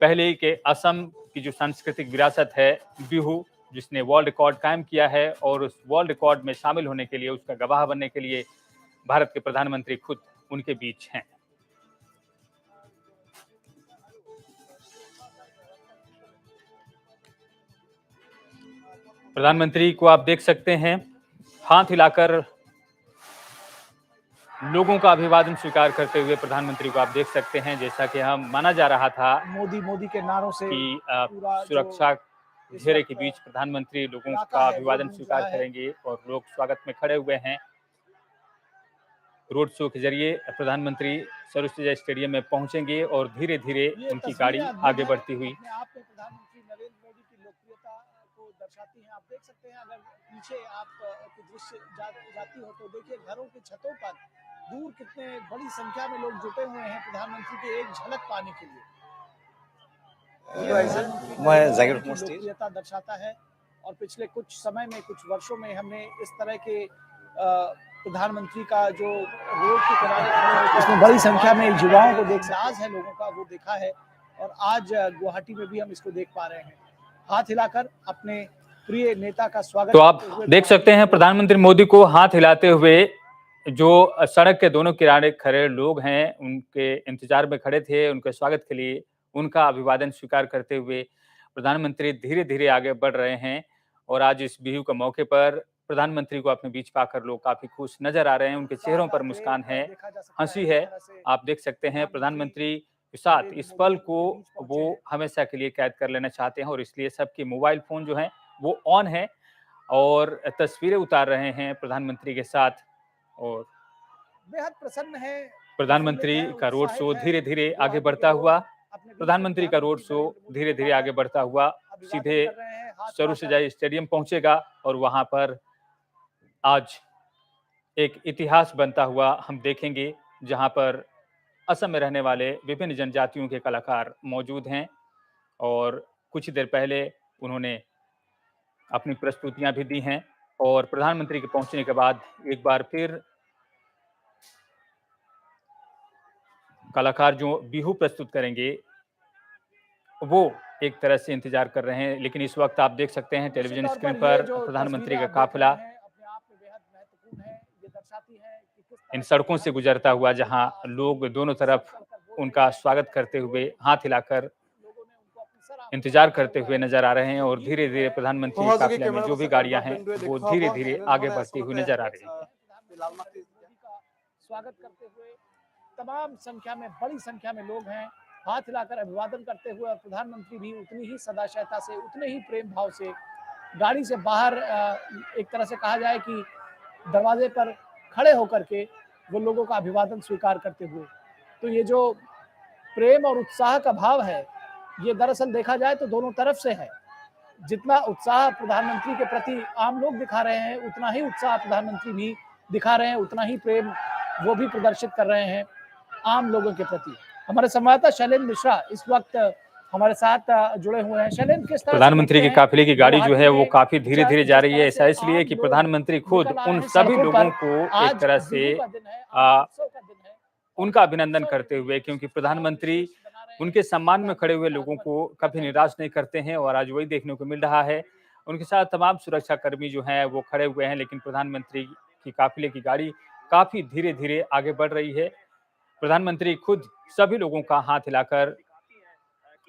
पहले के असम की जो सांस्कृतिक विरासत है बिहू, जिसने वर्ल्ड रिकॉर्ड कायम किया है और उस वर्ल्ड रिकॉर्ड में शामिल होने के लिए, उसका गवाह बनने के लिए भारत के प्रधानमंत्री खुद उनके बीच हैं। प्रधानमंत्री को आप देख सकते हैं हाथ हिलाकर लोगों का अभिवादन स्वीकार करते हुए प्रधानमंत्री को आप देख सकते हैं। जैसा कि हम माना जा रहा था मोदी के नारों से कि सुरक्षा घेरे के बीच प्रधानमंत्री लोगों का अभिवादन स्वीकार करेंगे और लोग स्वागत में खड़े हुए हैं। रोड शो के जरिए प्रधानमंत्री सरुसजाई स्टेडियम में पहुंचेंगे और धीरे धीरे उनकी गाड़ी आगे बढ़ती हुई प्रधानमंत्री नरेंद्र मोदी की लोकप्रियता को दर्शाती है। आप देख सकते हैं, अगर पीछे आप दृश्य जाती हो तो देखिए घरों की छतों पर दूर कितने बड़ी संख्या में लोग जुटे हुए हैं प्रधानमंत्री की एक झलक पाने के लिए। लोकप्रियता दर्शाता है और पिछले कुछ समय में, कुछ वर्षों में हमने इस तरह के प्रधानमंत्री का जो रोड के किनारे इसमें बड़ी संख्या में युवाओं को राज है लोगों का, वो देखा है और आज गुवाहाटी में भी हम इसको देख पा रहे हैं। हाथ हिलाकर अपने प्रिय नेता का स्वागत। तो आप देख सकते हैं प्रधानमंत्री मोदी को हाथ हिलाते हुए जो सड़क के दोनों किनारे खड़े लोग हैं, उनके इंतजार में खड़े थे। उनके स्वागत के लिए उनका अभिवादन स्वीकार करते हुए प्रधानमंत्री धीरे धीरे आगे बढ़ रहे हैं और आज इस बिहू के मौके पर प्रधानमंत्री को अपने बीच पाकर लोग काफी खुश नजर आ रहे हैं। उनके चेहरों पर मुस्कान है, हंसी है। आप देख सकते हैं प्रधानमंत्री के साथ इस पल को वो हमेशा के लिए कैद कर लेना चाहते हैं और इसलिए सबके मोबाइल फोन जो हैं वो ऑन है और तस्वीरें उतार रहे हैं प्रधानमंत्री के साथ। और बेहद प्रसन्न है प्रधानमंत्री का रोड शो धीरे धीरे आगे बढ़ता हुआ, प्रधानमंत्री का रोड शो धीरे धीरे आगे बढ़ता हुआ सीधे सरुसजाई स्टेडियम पहुंचेगा और वहां पर आज एक इतिहास बनता हुआ हम देखेंगे, जहां पर असम में रहने वाले विभिन्न जनजातियों के कलाकार मौजूद हैं और कुछ देर पहले उन्होंने अपनी प्रस्तुतियां भी दी हैं और प्रधानमंत्री के पहुंचने के बाद एक बार फिर कलाकार जो बिहू प्रस्तुत करेंगे वो एक तरह से इंतजार कर रहे हैं। लेकिन इस वक्त आप देख सकते हैं टेलीविजन स्क्रीन पर प्रधानमंत्री का काफिला इन सड़कों से गुजरता हुआ, जहां लोग दोनों तरफ उनका स्वागत करते हुए हाथ हिलाकर इंतजार करते हुए नजर आ रहे हैं और धीरे धीरे प्रधानमंत्री के काफिले में जो भी गाड़ियां हैं वो धीरे धीरे आगे बढ़ती हुई नजर आ रही हैं। स्वागत करते हुए तमाम संख्या में, बड़ी संख्या में लोग हैं हाथ हिलाकर अभिवादन करते हुए और प्रधानमंत्री भी उतनी ही सदाशयता से, उतने ही प्रेम भाव से गाड़ी से बाहर एक तरह से कहा जाए कि दरवाजे पर खड़े होकर के वो लोगों का अभिवादन स्वीकार करते हुए। तो ये जो प्रेम और उत्साह का भाव है, ये दरअसल देखा जाए तो दोनों तरफ से है। जितना उत्साह प्रधानमंत्री के प्रति आम लोग दिखा रहे हैं, उतना ही उत्साह प्रधानमंत्री भी दिखा रहे हैं, उतना ही प्रेम वो भी प्रदर्शित कर रहे हैं आम लोगों के प्रति। हमारे संवाददाता शैलेंद्र मिश्रा इस वक्त हमारे साथ जुड़े हुए हैं। शैलेंद्र, किस तरह प्रधानमंत्री के काफिले की गाड़ी जो है वो काफी धीरे धीरे जा रही है। ऐसा इसलिए कि प्रधानमंत्री खुद उन सभी लोगों को एक तरह से उनका अभिनंदन करते हुए, क्योंकि प्रधानमंत्री उनके सम्मान में खड़े हुए लोगों को कभी निराश नहीं करते हैं और आज वही देखने को मिल रहा है। उनके साथ तमाम सुरक्षा कर्मी जो हैं वो खड़े हुए हैं, लेकिन प्रधानमंत्री की काफिले की गाड़ी काफी धीरे धीरे आगे बढ़ रही है। प्रधानमंत्री खुद सभी लोगों का हाथ हिलाकर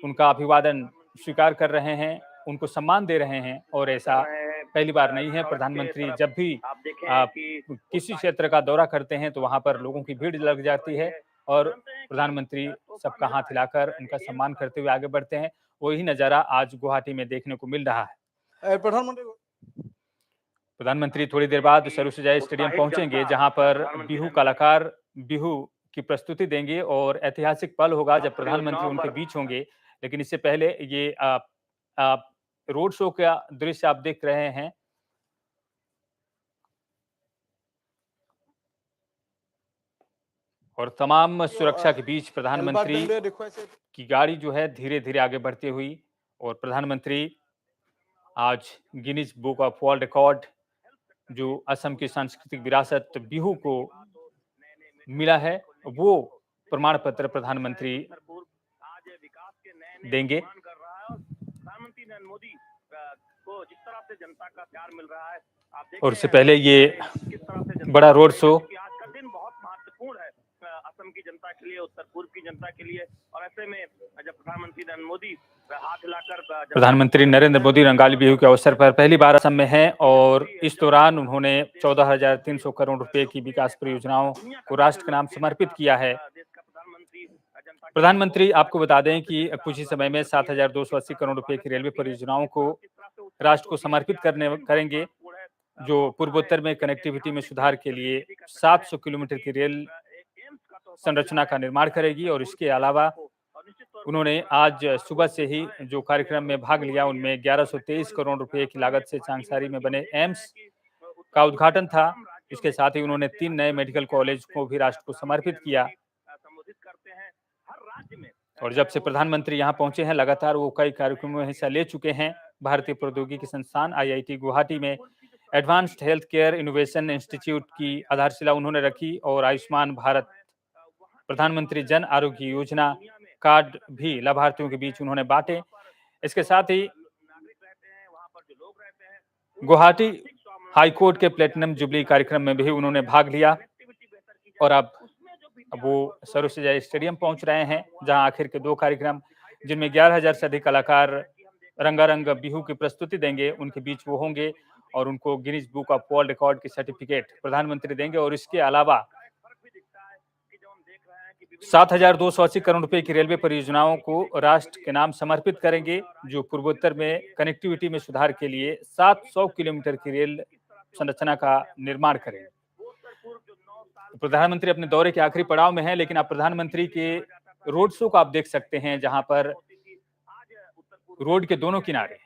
उनका अभिवादन स्वीकार कर रहे हैं, उनको सम्मान दे रहे हैं और ऐसा पहली बार नहीं है। प्रधानमंत्री जब भी किसी क्षेत्र का दौरा करते हैं तो वहां पर लोगों की भीड़ लग जाती है और प्रधानमंत्री सबका हाथ हिलाकर उनका सम्मान करते हुए आगे बढ़ते हैं। वही नजारा आज गुवाहाटी में देखने को मिल रहा है। प्रधानमंत्री थोड़ी देर बाद सरुसजाई स्टेडियम पहुंचेंगे, जहां पर बिहू कलाकार बिहू की प्रस्तुति देंगे और ऐतिहासिक पल होगा जब प्रधानमंत्री उनके बीच होंगे। लेकिन इससे पहले ये रोड शो का दृश्य आप देख रहे हैं। और तमाम सुरक्षा के बीच प्रधानमंत्री की गाड़ी जो है धीरे धीरे आगे बढ़ती हुई और प्रधानमंत्री आज Guinness book of world record, जो असम की सांस्कृतिक विरासत बिहू को मिला है, वो प्रमाण पत्र प्रधानमंत्री देंगे। प्रधानमंत्री नरेंद्र मोदी को जिस तरह से जनता का प्यार मिल रहा है, आप देख और उससे पहले ये बड़ा रोड शो आज का दिन बहुत महत्वपूर्ण है असम की जनता के लिए, उत्तर पूर्व की जनता के लिए। और ऐसे में जब प्रधानमंत्री नरेंद्र मोदी हाथ हिलाकर प्रधानमंत्री नरेंद्र मोदी रंगाली बिहू के अवसर पर पहली बार असम में हैं और इस दौरान उन्होंने 14,300 करोड़ रुपए की विकास परियोजनाओं को राष्ट्र के नाम समर्पित किया है। प्रधानमंत्री आपको बता दें कि कुछ ही समय में 7,280 करोड़ रुपए की रेलवे परियोजनाओं को राष्ट्र को समर्पित करेंगे, जो पूर्वोत्तर में कनेक्टिविटी में सुधार के लिए 700 किलोमीटर की रेल संरचना का निर्माण करेगी। और इसके अलावा उन्होंने आज सुबह से ही जो कार्यक्रम में भाग लिया उनमें 1123 करोड़ रुपए की लागत से चांगसारी में बने एम्स का उद्घाटन था। इसके साथ ही उन्होंने 3 नए मेडिकल कॉलेज को भी राष्ट्र को समर्पित किया। और जब से प्रधानमंत्री यहां पहुंचे हैं लगातार वो कई कार्यक्रमों में हिस्सा ले चुके हैं। भारतीय प्रौद्योगिकी संस्थान IIT गुवाहाटी में advanced health care innovation institute की आधारशिला उन्होंने रखी और आयुष्मान भारत प्रधानमंत्री जन आरोग्य योजना कार्ड भी लाभार्थियों के बीच उन्होंने बांटे। इसके साथ ही गुवाहाटी हाईकोर्ट के प्लेटिनम जुबली कार्यक्रम में भी उन्होंने भाग लिया। और अब वो सरुसजाई स्टेडियम पहुंच रहे हैं, जहां आखिर के 2 कार्यक्रम जिनमें 11,000 से अधिक कलाकार रंगारंग बिहू की प्रस्तुति देंगे, उनके बीच वो होंगे और उनको Guinness book of world record की सर्टिफिकेट प्रधानमंत्री देंगे। और इसके अलावा 7,280 करोड़ रुपए की रेलवे परियोजनाओं को राष्ट्र के नाम समर्पित करेंगे, जो पूर्वोत्तर में कनेक्टिविटी में सुधार के लिए 700 किलोमीटर की रेल संरचना का निर्माण करेंगे। प्रधानमंत्री अपने दौरे के आखिरी पड़ाव में हैं, लेकिन आप प्रधानमंत्री के रोड शो को आप देख सकते हैं, जहां पर रोड के दोनों किनारे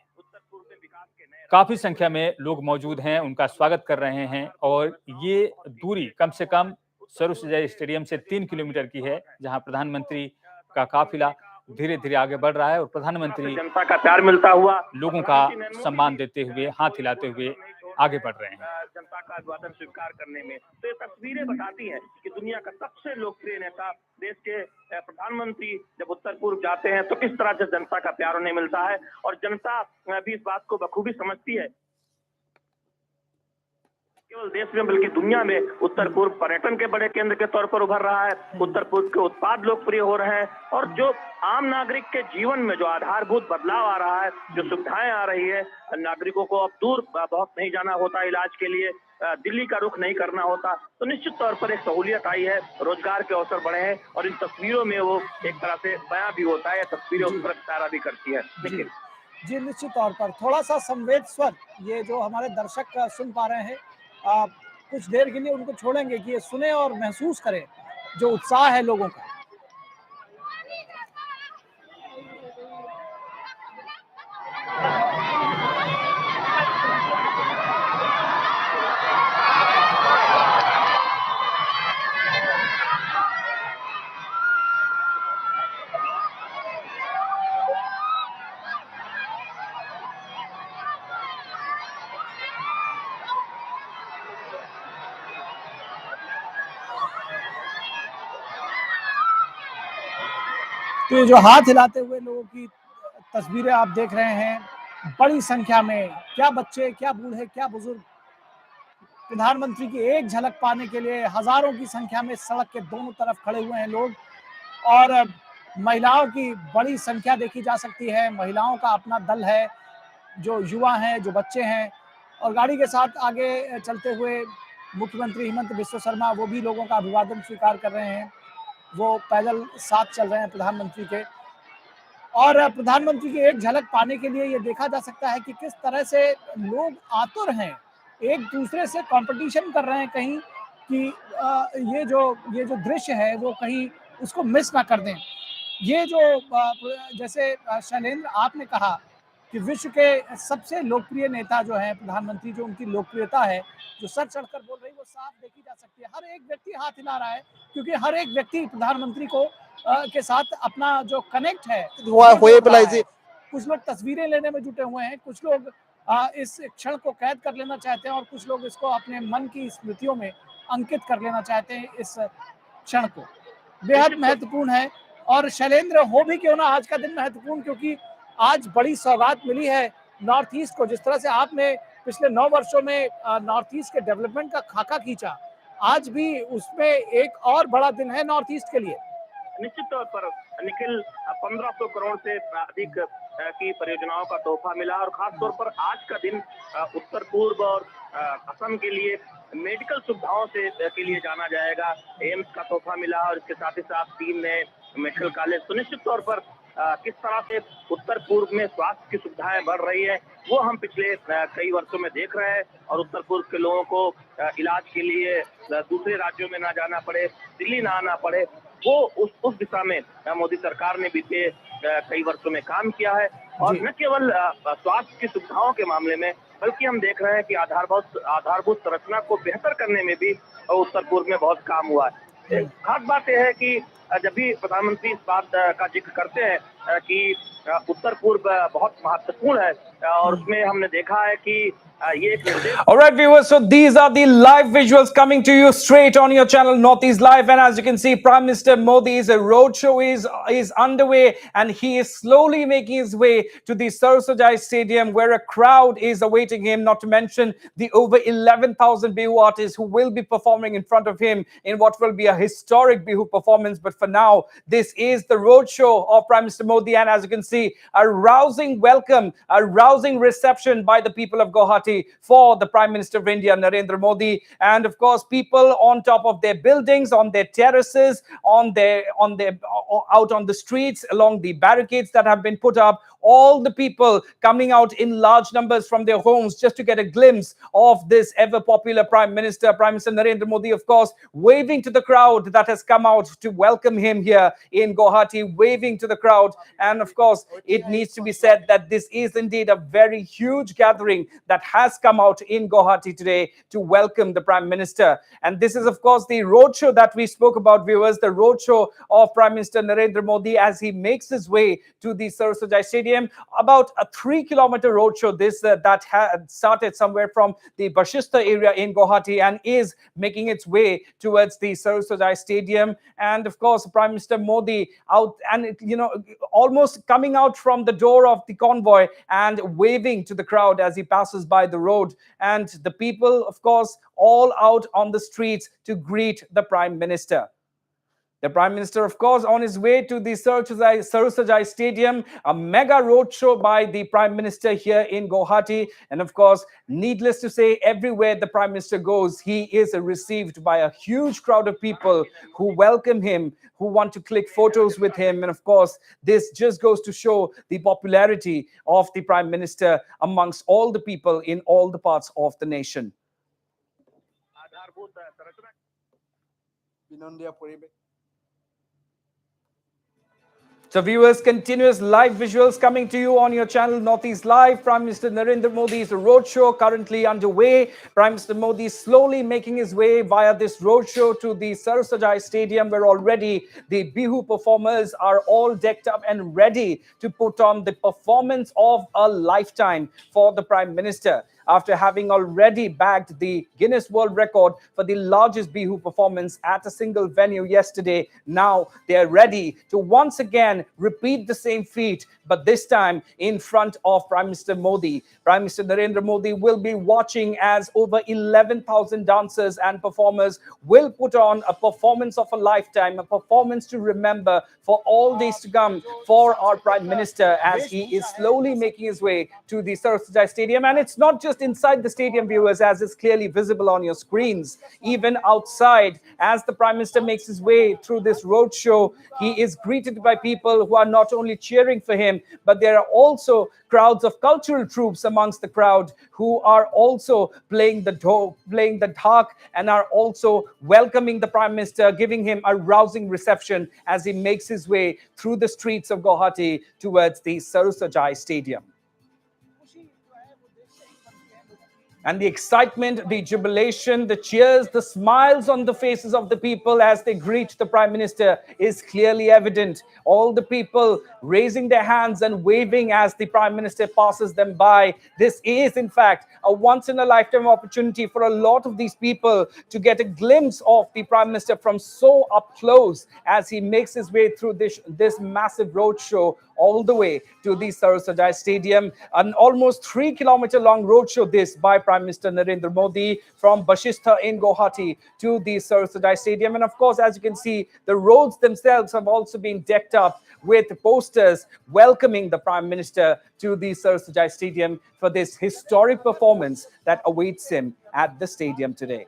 काफी संख्या में लोग मौजूद हैं, उनका स्वागत कर रहे हैं। और ये दूरी कम से कम सरुसजाई स्टेडियम से 3 किलोमीटर की है, जहां प्रधानमंत्री का काफिला धीरे धीरे आगे बढ़ रहा है और प्रधानमंत्री जनता का प्यार मिलता हुआ लोगों का सम्मान देते हुए, हाथ हिलाते हुए आगे बढ़ रहे हैं। जनता का अभिवादन स्वीकार करने में तो ये तस्वीरें बताती हैं कि दुनिया का सबसे लोकप्रिय नेता, देश के प्रधानमंत्री जब उत्तर पूर्व जाते हैं तो किस तरह से जनता का प्यार उन्हें मिलता है। और जनता भी इस बात को बखूबी समझती है। केवल देश में बल्कि दुनिया में उत्तर पूर्व पर्यटन के बड़े केंद्र के तौर पर उभर रहा है। उत्तर पूर्व के उत्पाद लोकप्रिय हो रहे हैं और जो आम नागरिक के जीवन में जो आधारभूत बदलाव आ रहा है, जो सुविधाएं आ रही है, नागरिकों को अब दूर बहुत नहीं जाना होता इलाज के लिए, दिल्ली का रुख नहीं करना होता, तो निश्चित तौर पर एक सहूलियत आई है, रोजगार के अवसर बढ़े हैं। और इन तस्वीरों में वो एक तरह से बयां भी होता है, तस्वीरें उस पर इशारा भी करती है। जी निश्चित तौर पर थोड़ा सा संवेद स्वर ये जो हमारे दर्शक सुन पा रहे हैं, कुछ देर के लिए उनको छोड़ेंगे कि ये सुने और महसूस करें जो उत्साह है लोगों का। तो ये जो हाथ हिलाते हुए लोगों की तस्वीरें आप देख रहे हैं, बड़ी संख्या में, क्या बच्चे, क्या बूढ़े, क्या बुजुर्ग, प्रधानमंत्री की एक झलक पाने के लिए हजारों की संख्या में सड़क के दोनों तरफ खड़े हुए हैं लोग। और महिलाओं की बड़ी संख्या देखी जा सकती है। महिलाओं का अपना दल है, जो युवा हैं, जो बच्चे हैं। और गाड़ी के साथ आगे चलते हुए मुख्यमंत्री हिमंत बिस्वा शर्मा, वो भी लोगों का अभिवादन स्वीकार कर रहे हैं। वो पैदल साथ चल रहे हैं प्रधानमंत्री के। और प्रधानमंत्री की एक झलक पाने के लिए ये देखा जा सकता है कि किस तरह से लोग आतुर हैं, एक दूसरे से कंपटीशन कर रहे हैं कहीं कि ये जो दृश्य है वो कहीं उसको मिस ना कर दें। ये जो जैसे शैलेंद्र आपने कहा कि विश्व के सबसे लोकप्रिय नेता जो है प्रधानमंत्री, जो उनकी लोकप्रियता है, जो सर चढ़कर बोल रही, वो साफ देखी जा सकती है। हर एक व्यक्ति हाथ हिला रहा है क्योंकि हर एक व्यक्ति प्रधानमंत्री को के साथ अपना जो कनेक्ट है, कुछ लोग तस्वीरें लेने में जुटे हुए हैं, कुछ लोग इस क्षण को कैद कर लेना चाहते हैं और कुछ लोग इसको अपने मन की स्मृतियों में अंकित कर लेना चाहते हैं। इस क्षण को बेहद महत्वपूर्ण है और शैलेंद्र, हो भी क्यों ना आज का दिन महत्वपूर्ण, क्योंकि आज बड़ी सौगात मिली है नॉर्थ ईस्ट को। जिस तरह से आपने पिछले 9 वर्षों में नॉर्थ ईस्ट के डेवलपमेंट का खाका खींचा, आज भी उसमें एक और बड़ा दिन है नॉर्थ ईस्ट के लिए। निश्चित तौर पर निखिल, 1500 करोड़ से अधिक की परियोजनाओं का तोहफा मिला और खास तौर पर आज का दिन उत्तर पूर्व और असम के लिए मेडिकल सुविधाओं से के लिए जाना जाएगा। एम्स का तोहफा मिला और इसके साथ ही साथ 3 नए मेडिकल कॉलेज। तो निश्चित तौर पर किस तरह से उत्तर पूर्व में स्वास्थ्य की सुविधाएं बढ़ रही है वो हम पिछले कई वर्षों में देख रहे हैं और उत्तर पूर्व के लोगों को इलाज के लिए दूसरे राज्यों में ना जाना पड़े, दिल्ली ना आना पड़े, वो उस दिशा में मोदी सरकार ने बीते कई वर्षों में काम किया है। और न केवल स्वास्थ्य की सुविधाओं के मामले में, बल्कि हम देख रहे हैं कि आधारभूत संरचना को बेहतर करने में भी उत्तर पूर्व में बहुत काम हुआ है। खास बात यह है कि जब भी प्रधानमंत्री इस बात का जिक्र करते हैं कि उत्तर पूर्व बहुत महत्वपूर्ण है और उसमें हमने देखा है कि ये एक निर्देश। All right, viewers, so these are the live visuals coming to you straight on your channel Northeast Live, and as you can see, Prime Minister Modi's roadshow is underway, and he is slowly making his way to the Sarusajai Stadium, where a crowd is awaiting him, not to mention the over 11,000 BIHU artists who will be performing in front of him in what will be a historic BIHU performance. But for now, this is the roadshow of Prime Minister Modi, and as you can see, a rousing welcome, a rousing reception by the people of Guwahati for the Prime Minister of India, Narendra Modi. And of course, people on top of their buildings, on their terraces, out on the streets, along the barricades that have been put up, all the people coming out in large numbers from their homes just to get a glimpse of this ever popular Prime Minister Narendra Modi, of course, waving to the crowd that has come out to welcome him here in Guwahati, waving to the crowd. And of course, it needs to be said that this is indeed a very huge gathering that has come out in Guwahati today to welcome the Prime Minister. And this is, of course, the roadshow that we spoke about, viewers, the roadshow of Prime Minister Narendra Modi as he makes his way to the Sarusajai Stadium. About a 3-kilometer roadshow, this that had started somewhere from the Bashista area in Guwahati and is making its way towards the Sarusajai Stadium. And of course, Prime Minister Modi out and, almost coming out from the door of the convoy and waving to the crowd as he passes by the road. And the people, of course, all out on the streets to greet the Prime Minister. The Prime Minister, of course, on his way to the Sarusajai Stadium, a mega roadshow by the Prime Minister here in Guwahati. And of course, needless to say, everywhere the Prime Minister goes, he is received by a huge crowd of people who welcome him, who want to click photos with him. And of course, this just goes to show the popularity of the Prime Minister amongst all the people in all the parts of the nation. So viewers, continuous live visuals coming to you on your channel Northeast Live. Prime Minister Narendra Modi's roadshow currently underway. Prime Minister Modi slowly making his way via this roadshow to the Sarusajai Stadium, where already the BIHU performers are all decked up and ready to put on the performance of a lifetime for the Prime Minister. After having already bagged the Guinness World Record for the largest BIHU performance at a single venue yesterday, now they are ready to once again repeat the same feat, but this time in front of Prime Minister Modi. Prime Minister Narendra Modi will be watching as over 11,000 dancers and performers will put on a performance of a lifetime, a performance to remember for all days to come for our Prime Minister as he is slowly making his way to the Sarusajai Stadium. And it's not just inside the stadium, viewers, as is clearly visible on your screens. Even outside, as the Prime Minister makes his way through this roadshow, he is greeted by people who are not only cheering for him, but there are also crowds of cultural troops amongst the crowd who are also playing the dhak and are also welcoming the Prime Minister, giving him a rousing reception as he makes his way through the streets of Guwahati towards the Sarusajai Stadium. And the excitement, the jubilation, the cheers, the smiles on the faces of the people as they greet the Prime Minister is clearly evident. All the people raising their hands and waving as the Prime Minister passes them by. This is, in fact, a once-in-a-lifetime opportunity for a lot of these people to get a glimpse of the Prime Minister from so up close as he makes his way through this massive roadshow all the way to the Sarusajai Stadium. An almost 3-kilometer long roadshow this by Prime Minister Narendra Modi from Bashistha in Guwahati to the Sarusajai Stadium. And of course, as you can see, the roads themselves have also been decked up with posters welcoming the Prime Minister to the Sarusajai Stadium for this historic performance that awaits him at the stadium today.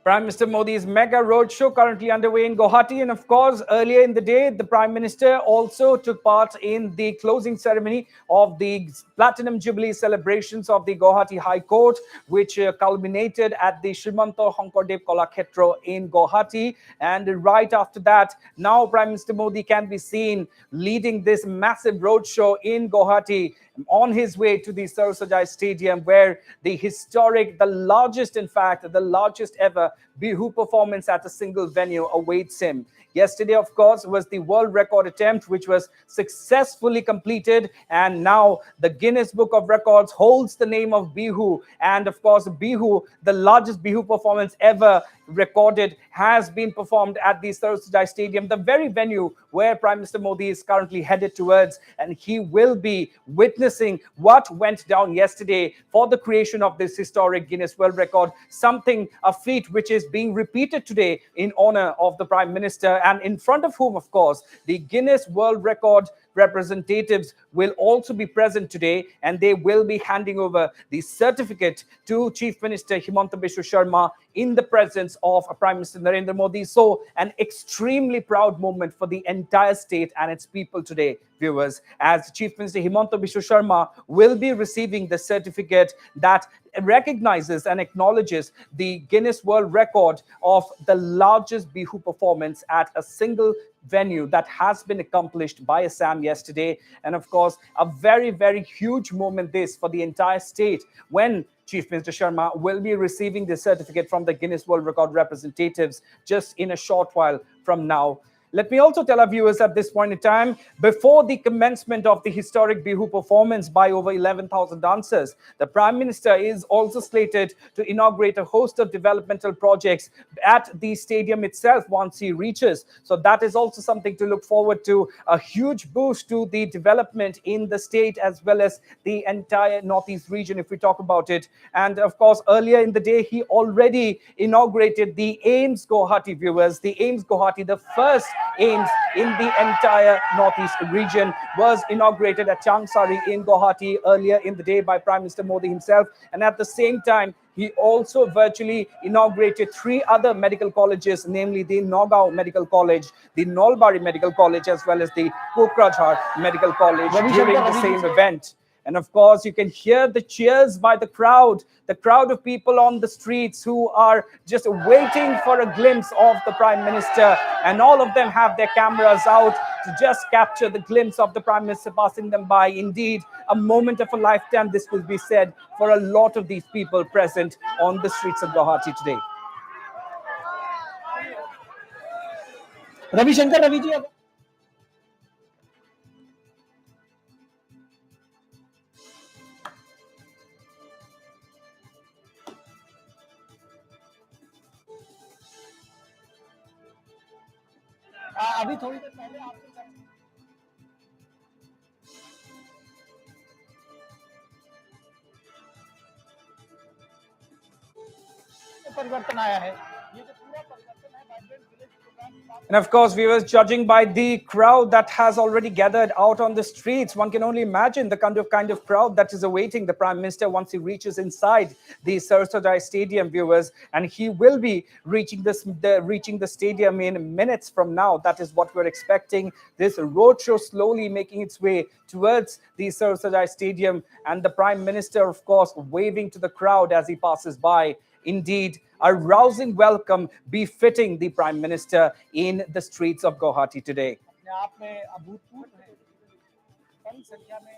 Prime Minister Modi's mega roadshow currently underway in Guwahati. And of course, earlier in the day, the Prime Minister also took part in the closing ceremony of the Platinum Jubilee celebrations of the Guwahati High Court, which culminated at the Srimanto Hankordev Kalakshetro in Guwahati. And right after that, now Prime Minister Modi can be seen leading this massive roadshow in Guwahati on his way to the Sarusajai Stadium, where the historic, the largest ever BIHU performance at a single venue awaits him. Yesterday, of course, was the world record attempt, which was successfully completed. And now the Guinness Book of Records holds the name of BIHU. And of course, BIHU, the largest BIHU performance ever recorded, has been performed at the Sarusajai Stadium, the very venue where Prime Minister Modi is currently headed towards. And he will be witnessing what went down yesterday for the creation of this historic Guinness World Record, a feat which is being repeated today in honor of the Prime Minister, and in front of whom, of course, the Guinness World Record representatives will also be present today, and they will be handing over the certificate to Chief Minister Himanta Biswa Sharma in the presence of Prime Minister Narendra Modi. So an extremely proud moment for the entire state and its people today, viewers, as Chief Minister Himanta Biswa Sharma will be receiving the certificate that recognizes and acknowledges the Guinness World Record of the largest BIHU performance at a single venue that has been accomplished by Assam yesterday. And of course, a very, very huge moment this for the entire state, when Chief Minister Sharma will be receiving the certificate from the Guinness World Record representatives just in a short while from now. Let me also tell our viewers at this point in time, before the commencement of the historic BIHU performance by over 11,000 dancers, the Prime Minister is also slated to inaugurate a host of developmental projects at the stadium itself once he reaches. So that is also something to look forward to, a huge boost to the development in the state as well as the entire Northeast region, if we talk about it. And of course, earlier in the day, he already inaugurated the AIMS Guwahati, viewers. The AIMS Guwahati, the first AIMS in the entire Northeast region, was inaugurated at Changsari in Guwahati earlier in the day by Prime Minister Modi himself. And at the same time, he also virtually inaugurated 3 other medical colleges, namely the Nagaon Medical College, the Nolbari Medical College, as well as the Kokrajhar Medical College during the same event. And of course, you can hear the cheers by the crowd of people on the streets who are just waiting for a glimpse of the Prime Minister. And all of them have their cameras out to just capture the glimpse of the Prime Minister passing them by. Indeed, a moment of a lifetime, this will be said, for a lot of these people present on the streets of Guwahati today. Ravi Shankar, Ravi ji, अभी थोड़ी देर पहले आपसे परिवर्तन आया है, ये जो पूरा परिवर्तन है vibrant village programme. And of course, viewers, judging by the crowd that has already gathered out on the streets, one can only imagine the kind of crowd that is awaiting the Prime Minister once he reaches inside the Sarusajai Stadium, viewers. And he will be reaching the stadium in minutes from now. That is what we're expecting. This roadshow slowly making its way towards the Sarusajai Stadium, and the Prime Minister, of course, waving to the crowd as he passes by. indeed a rousing welcome befitting the Prime Minister in the streets of Guwahati today. अपने आप में अभूतपूर्व है। बड़ी संख्या में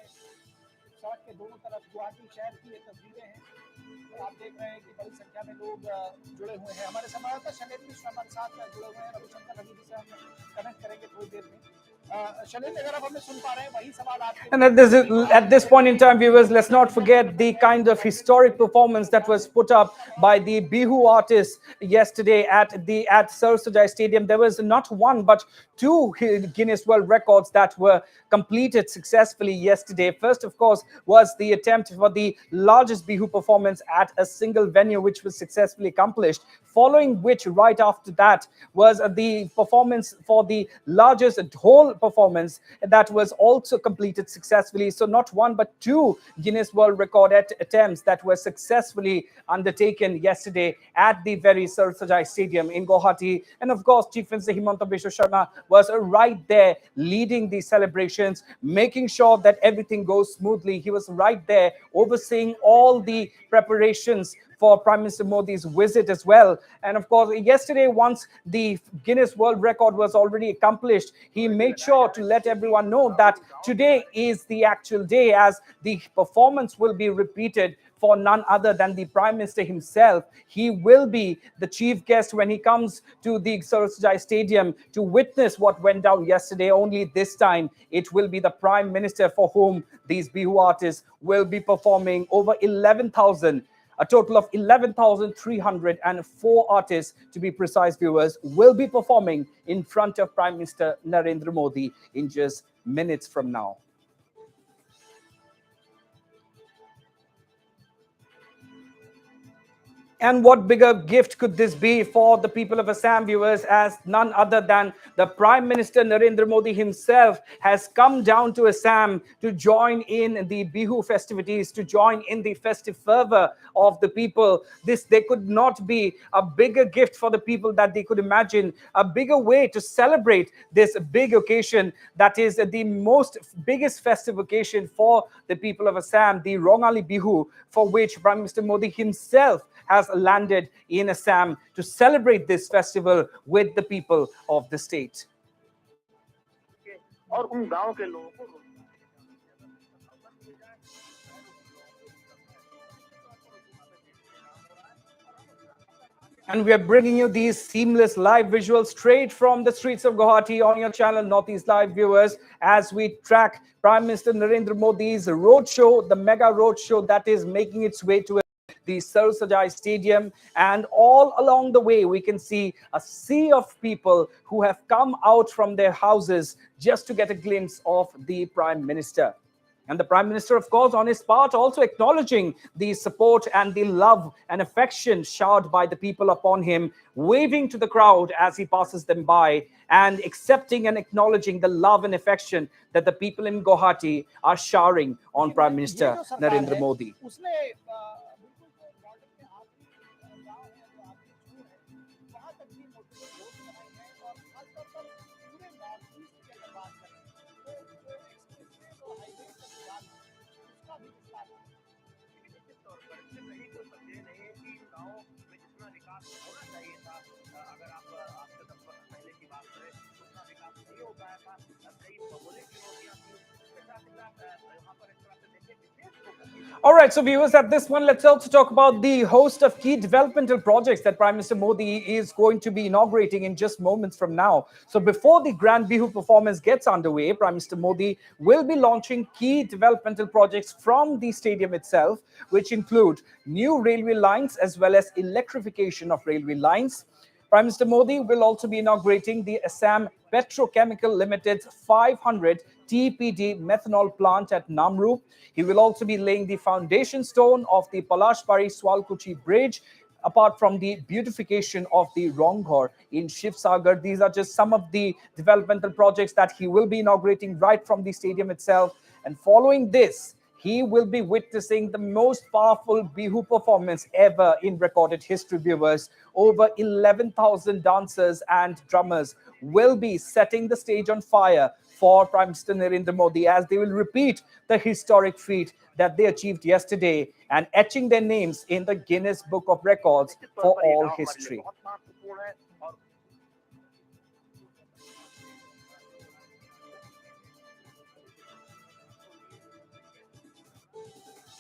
सड़क के दोनों तरफ गुवाहाटी शहर की ये तस्वीरें हैं और आप देख रहे हैं कि बड़ी संख्या में लोग जुड़े हुए हैं। हमारे संवाददाता शैलेंद्र मिश्र हमारे साथ जुड़े हुए हैं, रविशंकर रवि जिसे हम कनेक्ट करेंगे थोड़ी देर में। शैलेंद्र, अगर आप हमें सुन पा रहे हैं, वही सवाल आपके। And at this point in time, viewers, let's not forget the kind of historic performance that was put up by the BIHU artists yesterday at Sarusajai Stadium. There was not one but two Guinness World Records that were completed successfully yesterday. First, of course, was the attempt for the largest BIHU performance at a single venue, which was successfully accomplished. Following which, right after that, was the performance for the largest whole performance that was also completed successfully. So not one but two Guinness World Record attempts that were successfully undertaken yesterday at the very Sarusajai Stadium in Guwahati. And of course, Chief Minister Himanta Biswa Sharma was right there leading the celebrations, making sure that everything goes smoothly. He was right there overseeing all the preparations for Prime Minister Modi's visit as well. And of course, yesterday, once the Guinness World Record was already accomplished, he made sure to let everyone know that today is the actual day, as the performance will be repeated for none other than the Prime Minister himself. He will be the chief guest when he comes to the Sarusajai Stadium to witness what went down yesterday. Only this time, it will be the Prime Minister for whom these BIHU artists will be performing. Over 11,000, a total of 11,304 artists, to be precise, viewers, will be performing in front of Prime Minister Narendra Modi in just minutes from now. And what bigger gift could this be for the people of Assam, viewers, as none other than the Prime Minister Narendra Modi himself has come down to Assam to join in the BIHU festivities, to join in the festive fervor of the people. There could not be a bigger gift for the people that they could imagine, a bigger way to celebrate this big occasion that is the biggest festive occasion for the people of Assam, the Rongali BIHU, for which Prime Minister Modi himself has landed in Assam to celebrate this festival with the people of the state. And we are bringing you these seamless live visuals straight from the streets of Guwahati on your channel, Northeast Live, viewers, as we track Prime Minister Narendra Modi's roadshow, the mega roadshow that is making its way to the Sarusajai Stadium. And all along the way, we can see a sea of people who have come out from their houses just to get a glimpse of the Prime Minister. And the Prime Minister, of course, on his part, also acknowledging the support and the love and affection showered by the people upon him, waving to the crowd as he passes them by, and accepting and acknowledging the love and affection that the people in Guwahati are showering on Prime Minister Narendra Modi. All right, so viewers, at this one, let's also talk about the host of key developmental projects that Prime Minister Modi is going to be inaugurating in just moments from now. So before the Grand BIHU performance gets underway, Prime Minister Modi will be launching key developmental projects from the stadium itself, which include new railway lines as well as electrification of railway lines. Prime Minister Modi will also be inaugurating the Assam Petrochemical Limited's 500 TPD methanol plant at Namru. He will also be laying the foundation stone of the Palashpari-Swalkuchi Bridge, apart from the beautification of the Ronghor in Shivsagar. These are just some of the developmental projects that he will be inaugurating right from the stadium itself. And following this, he will be witnessing the most powerful BIHU performance ever in recorded history, viewers. Over 11,000 dancers and drummers will be setting the stage on fire for Prime Minister Narendra Modi, as they will repeat the historic feat that they achieved yesterday and etching their names in the Guinness Book of Records for all history.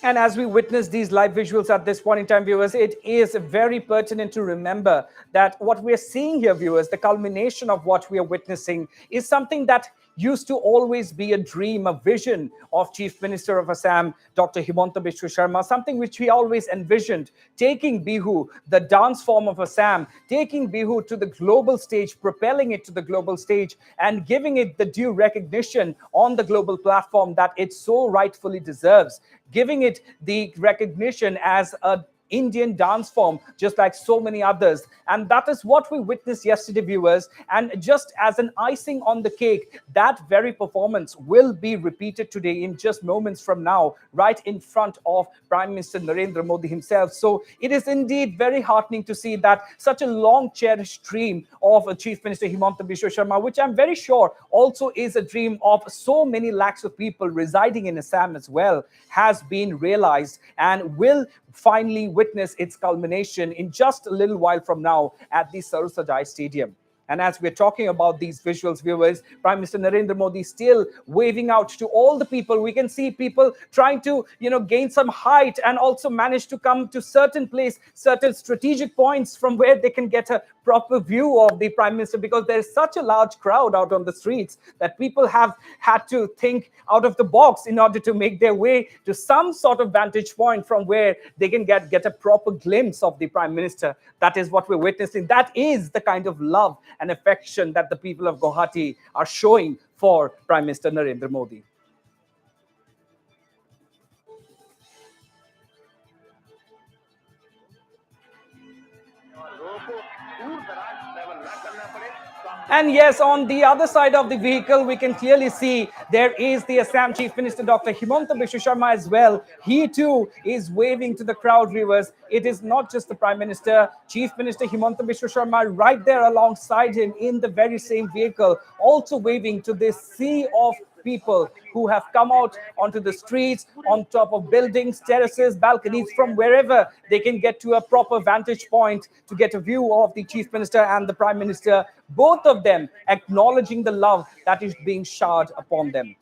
And as we witness these live visuals at this point in time, viewers, it is very pertinent to remember that what we're seeing here, viewers, the culmination of what we are witnessing is something that used to always be a dream, a vision of Chief Minister of Assam, Dr. Himanta Biswa Sharma, something which he always envisioned, taking BIHU, the dance form of Assam, taking BIHU to the global stage, propelling it to the global stage, and giving it the due recognition on the global platform that it so rightfully deserves, giving it the recognition as a Indian dance form, just like so many others. And that is what we witnessed yesterday, viewers. And just as an icing on the cake, that very performance will be repeated today in just moments from now, right in front of Prime Minister Narendra Modi himself. So it is indeed very heartening to see that such a long cherished dream of Chief Minister Himanta Biswa Sharma, which I'm very sure also is a dream of so many lakhs of people residing in Assam as well, has been realized and will finally witness its culmination in just a little while from now at the Sarusajai Stadium. And as we're talking about these visuals, viewers, Prime Minister Narendra Modi still waving out to all the people. We can see people trying to, gain some height and also manage to come to certain place, certain strategic points from where they can get a proper view of the Prime Minister, because there's such a large crowd out on the streets that people have had to think out of the box in order to make their way to some sort of vantage point from where they can get a proper glimpse of the Prime Minister. That is what we're witnessing. That is the kind of love and affection that the people of Guwahati are showing for Prime Minister Narendra Modi. And yes, on the other side of the vehicle, we can clearly see there is the Assam Chief Minister, Dr. Himanta Biswa Sharma as well. He too is waving to the crowd, viewers. It is not just the Prime Minister, Chief Minister Himanta Biswa Sharma right there alongside him in the very same vehicle, also waving to this sea of people who have come out onto the streets, on top of buildings, terraces, balconies, from wherever they can get to a proper vantage point to get a view of the Chief Minister and the Prime Minister, both of them acknowledging the love that is being showered upon them.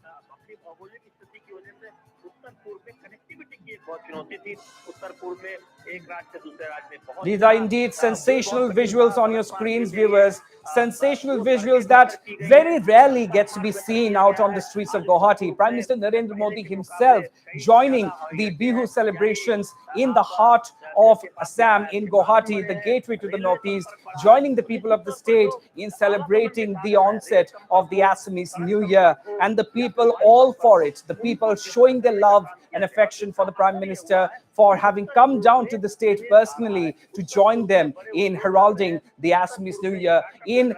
These are indeed sensational visuals on your screens, viewers. Sensational visuals that very rarely gets to be seen out on the streets of Guwahati. Prime Minister Narendra Modi himself joining the BIHU celebrations in the heart of Assam, in Guwahati, the gateway to the northeast, joining the people of the state in celebrating the onset of the Assamese New Year. And the people all for it. The people showing their love and affection for the Prime Minister, for having come down to the state personally to join them in heralding the Assamese New Year, in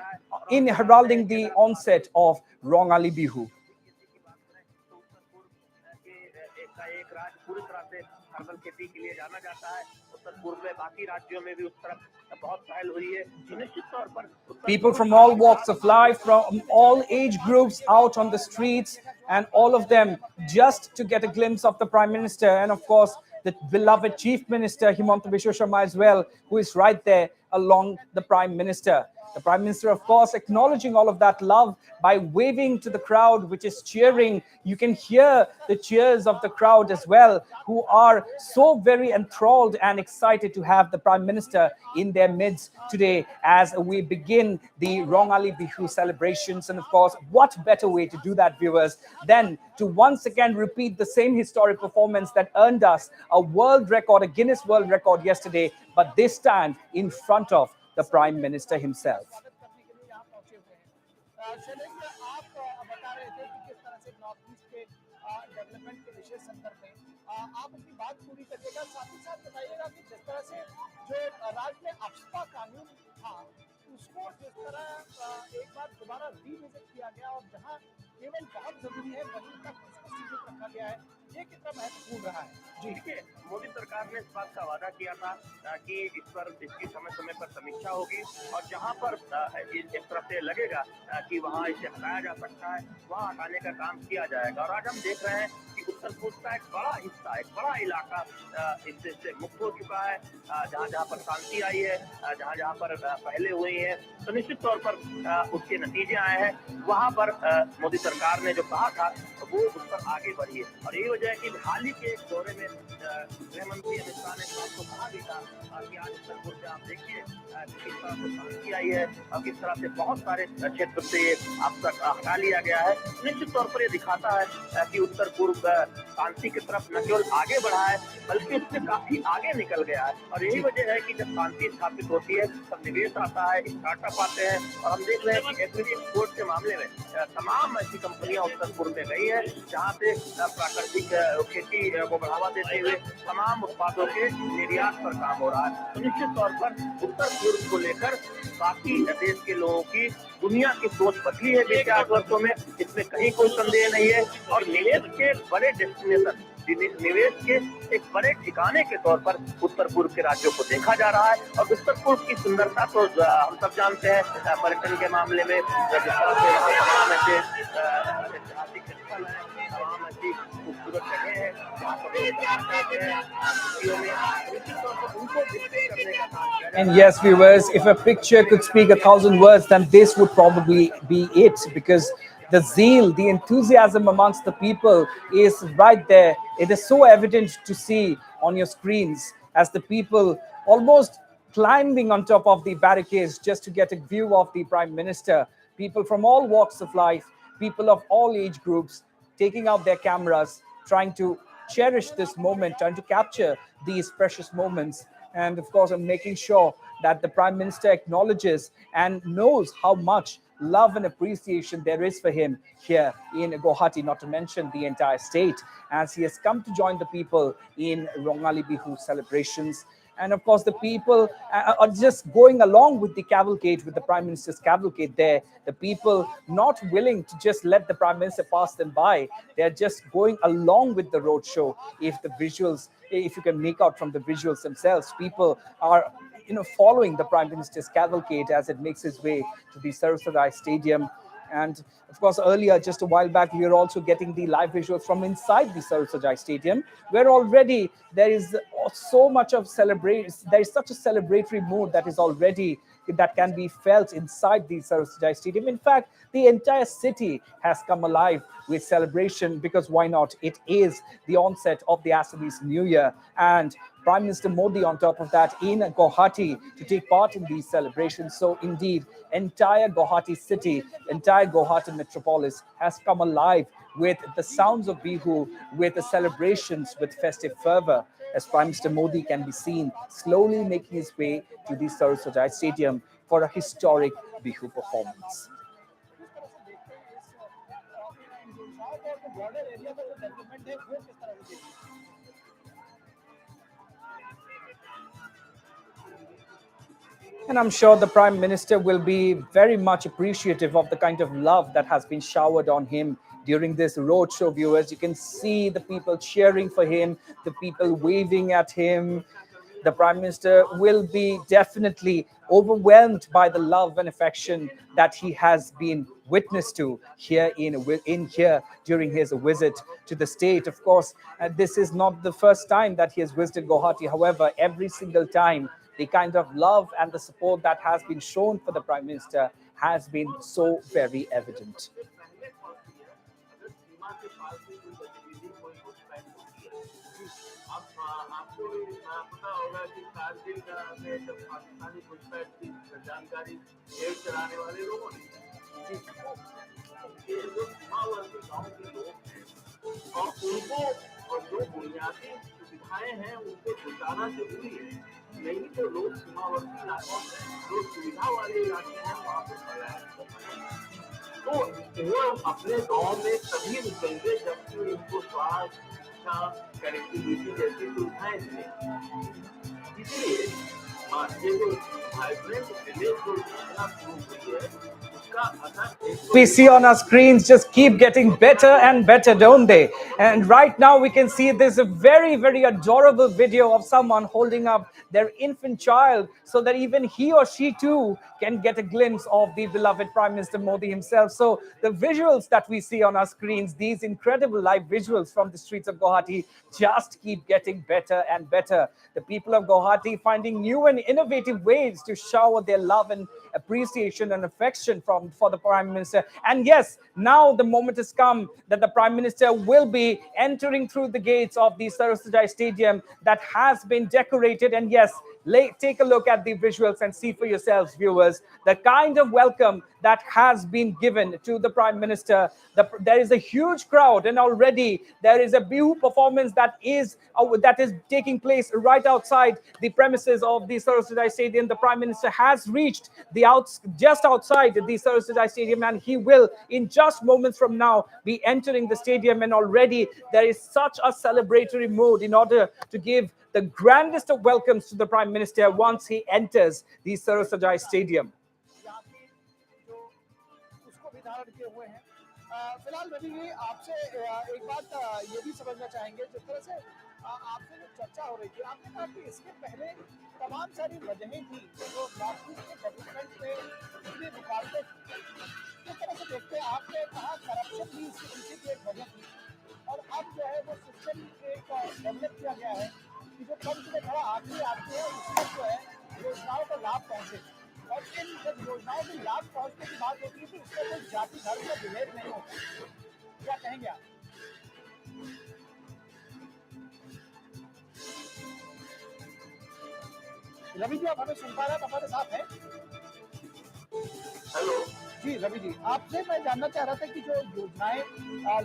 heralding the onset of Rongali BIHU. People from all walks of life, from all age groups out on the streets, and all of them just to get a glimpse of the Prime Minister, and of course the beloved Chief Minister Himanta Biswa Sharma as well, who is right there along the Prime Minister. The Prime Minister, of course, acknowledging all of that love by waving to the crowd, which is cheering. You can hear the cheers of the crowd as well, who are so very enthralled and excited to have the Prime Minister in their midst today as we begin the Rongali BIHU celebrations. And of course, what better way to do that, viewers, than to once again repeat the same historic performance that earned us a world record, a Guinness World Record yesterday, but this time in front of the Prime Minister himself. आप अपनी बात पूरी करिएगा, साथ ही साथ बताइएगा कि जिस तरह से जो राज्य में अफस्पा कानून था उसको जिस तरह एक बार दोबारा रीविजिट किया गया और जहां केवल बहुत जरूरी है वहीं तक उसको सीमित रखा गया है, ये कितना महत्वपूर्ण रहा है? जी देखिए, मोदी सरकार ने इस बात का वादा किया था कि इस पर इसकी समय समय पर समीक्षा होगी और जहां पर इस तरफ से लगेगा कि वहां इसे हटाया जा सकता है, वहां हटाने का काम किया जाएगा। और आज हम देख रहे हैं कि उत्तर पूर्व का एक बड़ा हिस्सा, एक बड़ा इलाका इससे मुक्त हो चुका है। जहाँ जहाँ पर शांति आई है, जहाँ जहाँ पर पहले हुई है, तो निश्चित तौर पर उसके नतीजे आए हैं। वहाँ पर मोदी सरकार ने जो कहा था वो उस पर आगे बढ़ी है, और यही वजह है कि हाल ही के एक दौरे में गृह मंत्री अमित शाह ने आपको कहा भी था कि आज उत्तर पूर्व से आप देखिए किस तरह से शांति आई है और किस तरह से बहुत सारे क्षेत्र से ये अब तक हटा लिया गया है। निश्चित तौर पर ये दिखाता है कि उत्तर पूर्व शांति की तरफ न केवल आगे बढ़ा है बल्कि उससे काफी आगे निकल गया है। और यही वजह है कि जब शांति स्थापित होती है तब निवेश आता है, स्टार्टअप आते हैं, और हम देख रहे हैं कि एग्री एक्सपोर्ट के मामले में तमाम ऐसी कंपनियां उत्तर पूर्व में गई है जहाँ से प्राकृतिक खेती को बढ़ावा देते हुए तमाम उत्पादों के निर्यात पर काम हो रहा है। तो निश्चित तौर पर उत्तर पूर्व को लेकर बाकी देश के लोगों की दुनिया की सोच बदली है बीते 8 वर्षों में, इसमें कहीं कोई संदेह नहीं है। और निवेश के बड़े डेस्टिनेशन, निवेश के एक बड़े ठिकाने के तौर पर उत्तर पूर्व के राज्यों को देखा जा रहा है। और उत्तर पूर्व की सुंदरता तो हम सब जानते हैं, पर्यटन के मामले में जिस तरह से तमाम ऐसे ऐतिहासिक स्थल है, तमाम ऐसी खूबसूरत जगह है जहाँ पर लोग जाना चाहते हैं छुट्टियों में, निश्चित तौर पर उनको डिस्प्ले करने का काम किया जाता है। And yes, viewers, if a picture could speak 1,000 words, then this would probably be it, because the zeal, the enthusiasm amongst the people is right there. It is so evident to see on your screens as the people almost climbing on top of the barricades just to get a view of the Prime Minister. People from all walks of life, people of all age groups, taking out their cameras, trying to cherish this moment, trying to capture these precious moments. And of course, I'm making sure that the Prime Minister acknowledges and knows how much love and appreciation there is for him here in Guwahati, not to mention the entire state, as he has come to join the people in Rongali Bihu celebrations. And of course, the people are just going along with the cavalcade, with the Prime Minister's cavalcade there. The people not willing to just let the Prime Minister pass them by. They're just going along with the roadshow. If the visuals, if you can make out from the visuals themselves, people are following the Prime Minister's cavalcade as it makes its way to the Sarusajai Stadium. And of course, earlier, just a while back, we were also getting the live visuals from inside the Sarusajai Stadium, where already there is so much of there is such a celebratory mood that is already that can be felt inside the Sarusajai Stadium. In fact, the entire city has come alive with celebration, because why not? It is the onset of the Assamese New Year, and Prime Minister Modi on top of that in Guwahati to take part in these celebrations. So indeed, entire Guwahati city, entire Guwahati metropolis has come alive with the sounds of Bihu, with the celebrations, with festive fervor, as Prime Minister Modi can be seen slowly making his way to the Sarusajai Stadium for a historic Bihu performance. And I'm sure the Prime Minister will be very much appreciative of the kind of love that has been showered on him during this roadshow, viewers. You can see the people cheering for him, the people waving at him. The Prime Minister will be definitely overwhelmed by the love and affection that he has been witness to here in here during his visit to the state. Of course, this is not the first time that he has visited Guwahati. However, every single time, the kind of love and the support that has been shown for the Prime Minister has been so very evident. नहीं तो लोग सीमावर्ती इलाकों में जो सुविधा वाले इलाके हैं वहाँ पर पलायन कर रहे हैं। तो वो अपने गांव में तभी रुकेंगे जबकि उनको स्वास्थ्य, शिक्षा, कनेक्टिविटी जैसी सुविधाएं मिलें। इसलिए ये जो वाइब्रेंट विलेज जो we see on our screens just keep getting better and better, don't they? And right now we can see there's a very, very adorable video of someone holding up their infant child so that even he or she too can get a glimpse of the beloved Prime Minister Modi himself. So the visuals that we see on our screens, these incredible live visuals from the streets of Guwahati, just keep getting better and better. The people of Guwahati finding new and innovative ways to shower their love and appreciation and affection for the Prime Minister. And yes, now the moment has come that the Prime Minister will be entering through the gates of the Sarusajai Stadium that has been decorated. And yes, take a look at the visuals and see for yourselves, viewers, the kind of welcome that has been given to the Prime Minister. There is a huge crowd, and already there is a BIHU performance that is taking place right outside the premises of the Sarusajai Stadium. The Prime Minister has reached just outside the Sarusajai Stadium, and he will, in just moments from now, be entering the stadium. And already there is such a celebratory mood in order to give the grandest of welcomes to the Prime Minister once he enters the Sarusajai Stadium. फिलहाल रवि जी, आपसे एक बात ये भी समझना चाहेंगे, जिस तरह से आपसे जो चर्चा हो रही थी, आपने कहा कि इसके पहले तमाम सारी वजहें थी जो नॉर्थ ईस्ट के डेवलपमेंट में इतनी रुकावटें थी। किस तरह से देखते हैं, आपने कहा करप्शन भी इसके पीछे की एक वजह थी, और अब जो है वो सिस्टम एक डेवलप किया गया है कि जो कम से खड़ा आदमी आती है उसको जो है योजनाओं का लाभ पहुँचे, और इन जब योजनाओं के लाभ पहुंचने की बात होती है तो उसमें कोई जाति धर्म का विभेद नहीं होता। क्या कहेंगे आप? रवि जी, आप हमें सुन पा रहे हैं? हमारे साथ हैं? हेलो जी रवि जी, आपसे मैं जानना चाह रहा था कि जो योजनाएं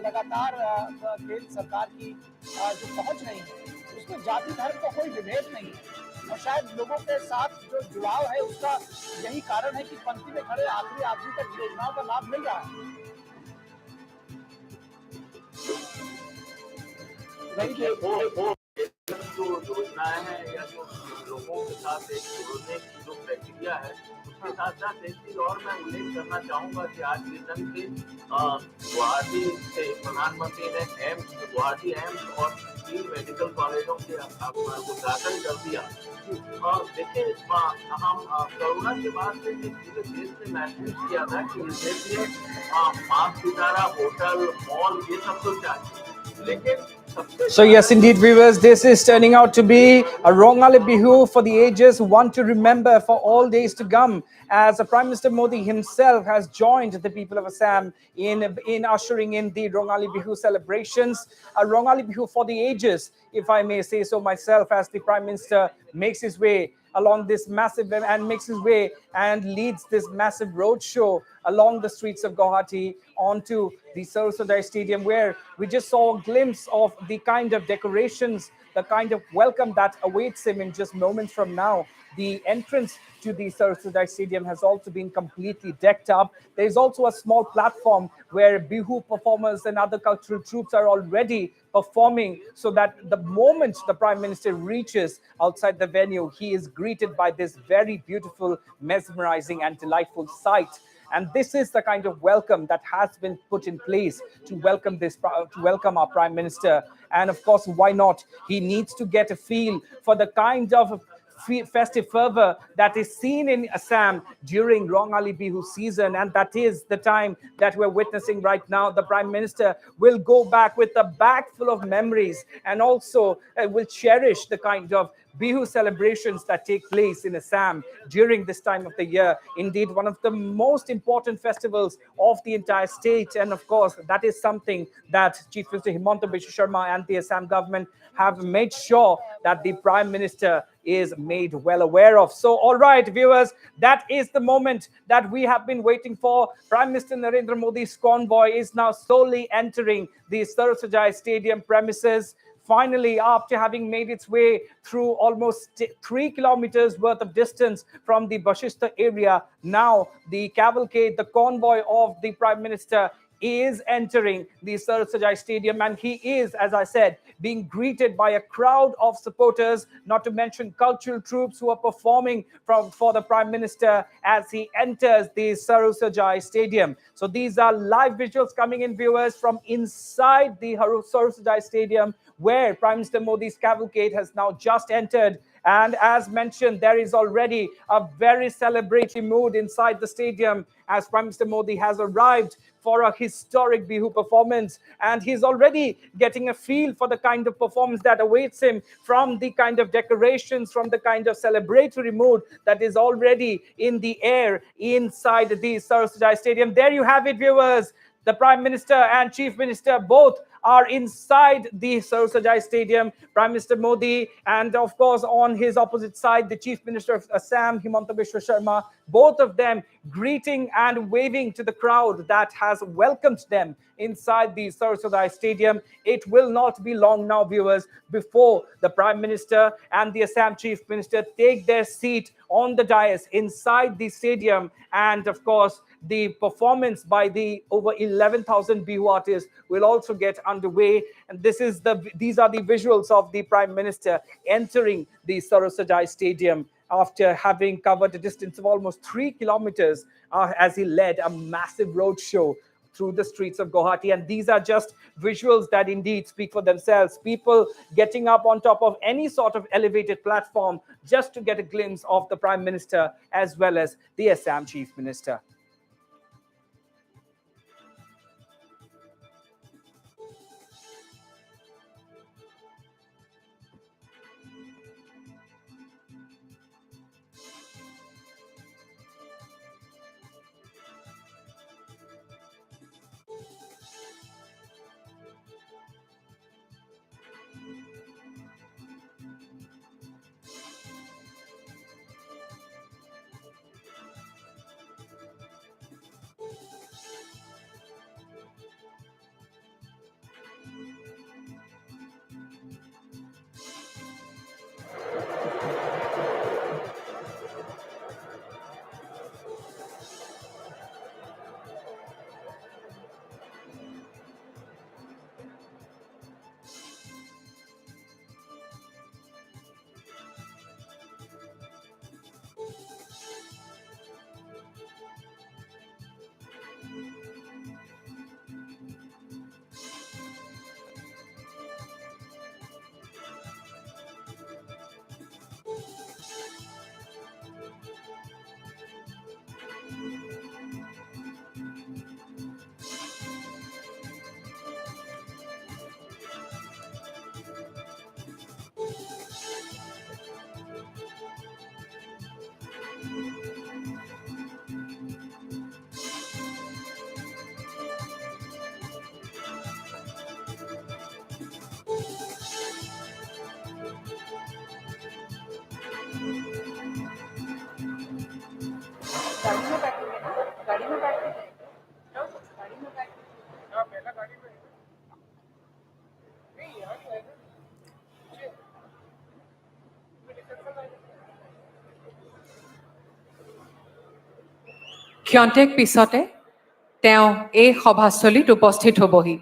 लगातार केंद्र सरकार की जो पहुंच रही है उसमें जाति धर्म का कोई विभेद नहीं है, और शायद लोगों के साथ जो जुड़ाव है उसका यही कारण है कि पंक्ति में खड़े आखिरी आदमी तक योजनाओं का लाभ मिल रहा है। वो जो योजनाएं हैं या जो लोगों के साथ एक जुड़ने की जो प्रक्रिया है, उसके साथ साथ एक चीज और मैं उल्लेख करना चाहूंगा कि आज के दिन के गुवाहाटी से प्रधानमंत्री ने गुवाहाटी एम्स और 3 मेडिकल कॉलेजों के उद्घाटन कर दिया। देखिए, हम कोरोना के बाद से पूरे देश में महसूस किया था कि देश में 5 सितारा होटल, मॉल, ये सब तो चाहिए, लेकिन So yes, indeed, viewers, this is turning out to be a Rongali Bihu for the ages, one to remember for all days to come, as Prime Minister Modi himself has joined the people of Assam in ushering in the Rongali Bihu celebrations. A Rongali Bihu for the ages, if I may say so myself, as the Prime Minister makes his way along this massive and makes his way and leads this massive roadshow along the streets of Guwahati onto the Sarusajai Stadium, where we just saw a glimpse of the kind of decorations, the kind of welcome that awaits him in just moments from now. The entrance to the Sarusajai Stadium has also been completely decked up. There is also a small platform where BIHU performers and other cultural troops are already performing, so that the moment the Prime Minister reaches outside the venue, he is greeted by this very beautiful, mesmerizing and delightful sight. And this is the kind of welcome that has been put in place to welcome our Prime Minister. And of course, why not? He needs to get a feel for the kind of festive fervor that is seen in Assam during Rongali Bihu season, and that is the time that we're witnessing right now. The Prime Minister will go back with a bag full of memories, and also will cherish the kind of Bihu celebrations that take place in Assam during this time of the year. Indeed, one of the most important festivals of the entire state. And of course, that is something that Chief Minister Himanta Biswa Sharma and the Assam government have made sure that the Prime Minister is made well aware of. So, all right, viewers, that is the moment that we have been waiting for. Prime Minister Narendra Modi's convoy is now slowly entering the Sarusajai Stadium premises. Finally, after having made its way through almost 3 kilometers worth of distance from the Bashishta area, now the cavalcade, the convoy of the Prime Minister is entering the Sarusajai Stadium, and he is, as I said, being greeted by a crowd of supporters, not to mention cultural troops who are performing for the Prime Minister as he enters the Sarusajai Stadium. So these are live visuals coming in, viewers, from inside the Sarusajai Stadium, where Prime Minister Modi's cavalcade has now just entered. And as mentioned, there is already a very celebratory mood inside the stadium as Prime Minister Modi has arrived for a historic BIHU performance. And he's already getting a feel for the kind of performance that awaits him, from the kind of decorations, from the kind of celebratory mood that is already in the air inside the Sarusajai Stadium. There you have it, viewers. The Prime Minister and Chief Minister both are inside the Sarusajai Stadium. Prime Minister Modi, and of course on his opposite side, the Chief Minister of Assam, Himanta Biswa Sharma, both of them greeting and waving to the crowd that has welcomed them inside the Sarusajai Stadium. It will not be long now, viewers, before the Prime Minister and the Assam Chief Minister take their seat on the dais inside the stadium. And of course, the performance by the over 11,000 BIHU artists will also get underway. And these are the visuals of the Prime Minister entering the Sarusajai Stadium after having covered a distance of almost 3 kilometers as he led a massive road show through the streets of Guwahati. And these are just visuals that indeed speak for themselves. People getting up on top of any sort of elevated platform just to get a glimpse of the Prime Minister as well as the Assam Chief Minister. ক্ষন্তেক পিছতে তেওঁ এই সভাস্থলীত উপস্থিত হ'বহি।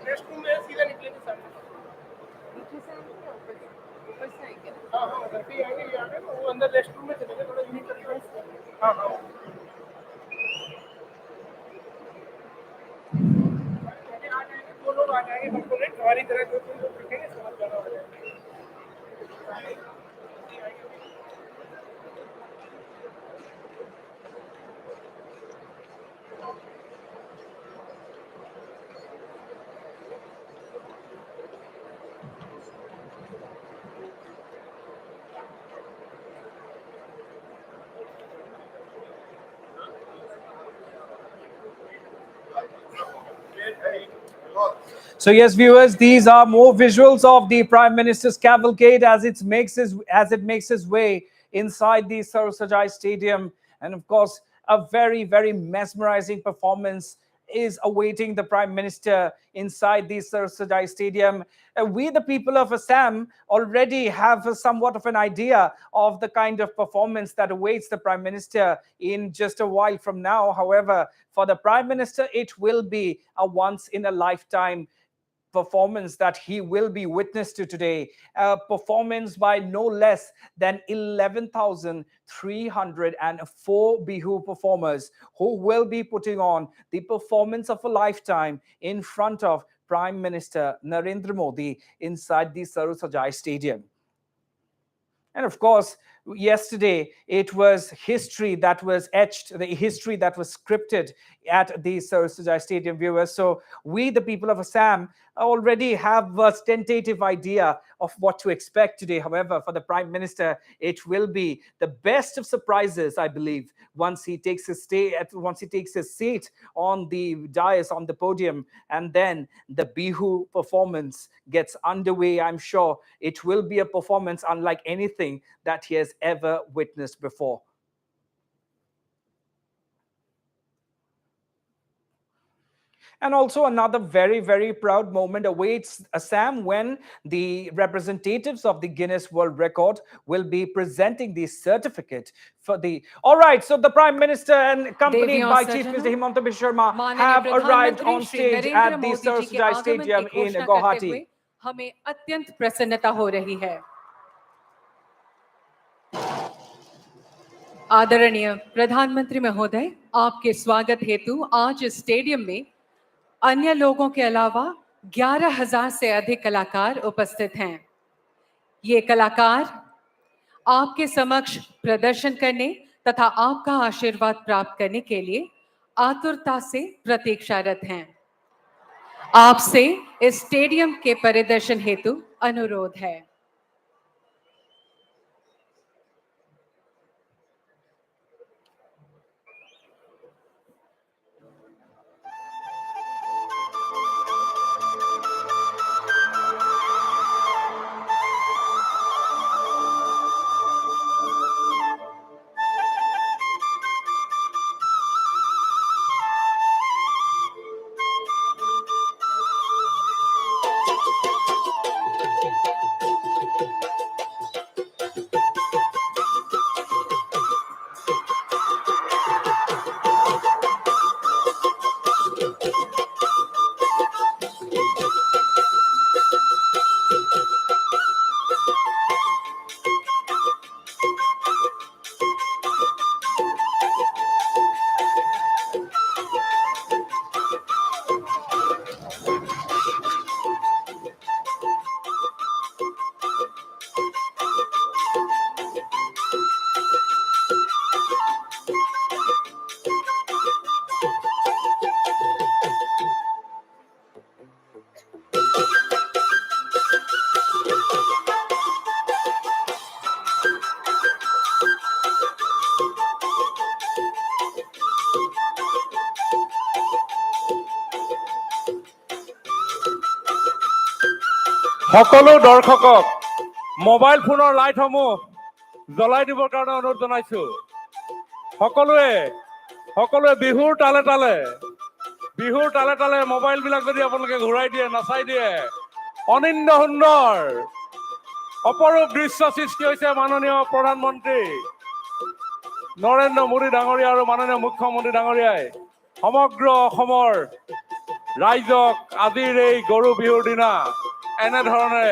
Rest room में सीधा निकलेंगे सामने। So yes, viewers, these are more visuals of the Prime Minister's cavalcade as it makes his way inside the Sarusajai Stadium, and of course, a very, very mesmerizing performance is awaiting the Prime Minister inside the Sarusajai Stadium. We, the people of Assam, already have somewhat of an idea of the kind of performance that awaits the Prime Minister in just a while from now. However, for the Prime Minister, it will be a once-in-a-lifetime performance that he will be witness to today. A performance by no less than 11,304 BIHU performers who will be putting on the performance of a lifetime in front of Prime Minister Narendra Modi inside the Sarusajai Stadium. And of course, yesterday it was history that was etched, the history that was scripted at the Sarusajai Stadium, viewers. So we, the people of Assam, already have a tentative idea of what to expect today. However, for the Prime Minister, it will be the best of surprises, I believe, once he takes his seat on the dais, on the podium, and then the BIHU performance gets underway. I'm sure it will be a performance unlike anything that he has ever witnessed before. And also another very, very proud moment awaits Assam when the representatives of the Guinness World Record will be presenting the certificate for the... All right, so the Prime Minister and accompanied by Chief Minister Himanta Biswa Sharma have arrived on stage at the Sarusajai Stadium in Guwahati. हमें अत्यंत प्रसन्नता हो रही है। आदरणीय प्रधानमंत्री महोदय, आपके स्वागत हेतु आज इस स्टेडियम में अन्य लोगों के अलावा 11,000 से अधिक कलाकार उपस्थित हैं। ये कलाकार आपके समक्ष प्रदर्शन करने तथा आपका आशीर्वाद प्राप्त करने के लिए आतुरता से प्रतीक्षारत हैं। आपसे इस स्टेडियम के परिदर्शन हेतु अनुरोध है। সকলো দৰ্শকক মোবাইল ফোনৰ লাইটসমূহ জ্বলাই দিবৰ কাৰণে অনুৰোধ জনাইছো। সকলোৱে বিহুৰ তালে তালে মোবাইলবিলাক যদি আপোনালোকে ঘূৰাই দিয়ে, নাচাই দিয়ে, অনিন্দ সুন্দৰ অপৰূপ দৃশ্য সৃষ্টি হৈছে। মাননীয় প্ৰধানমন্ত্ৰী নৰেন্দ্ৰ মোদী ডাঙৰীয়া আৰু মাননীয় মুখ্যমন্ত্ৰী ডাঙৰীয়াই সমগ্ৰ অসমৰ ৰাইজক আজিৰ এই গৰু বিহুৰ দিনা এনেধৰণে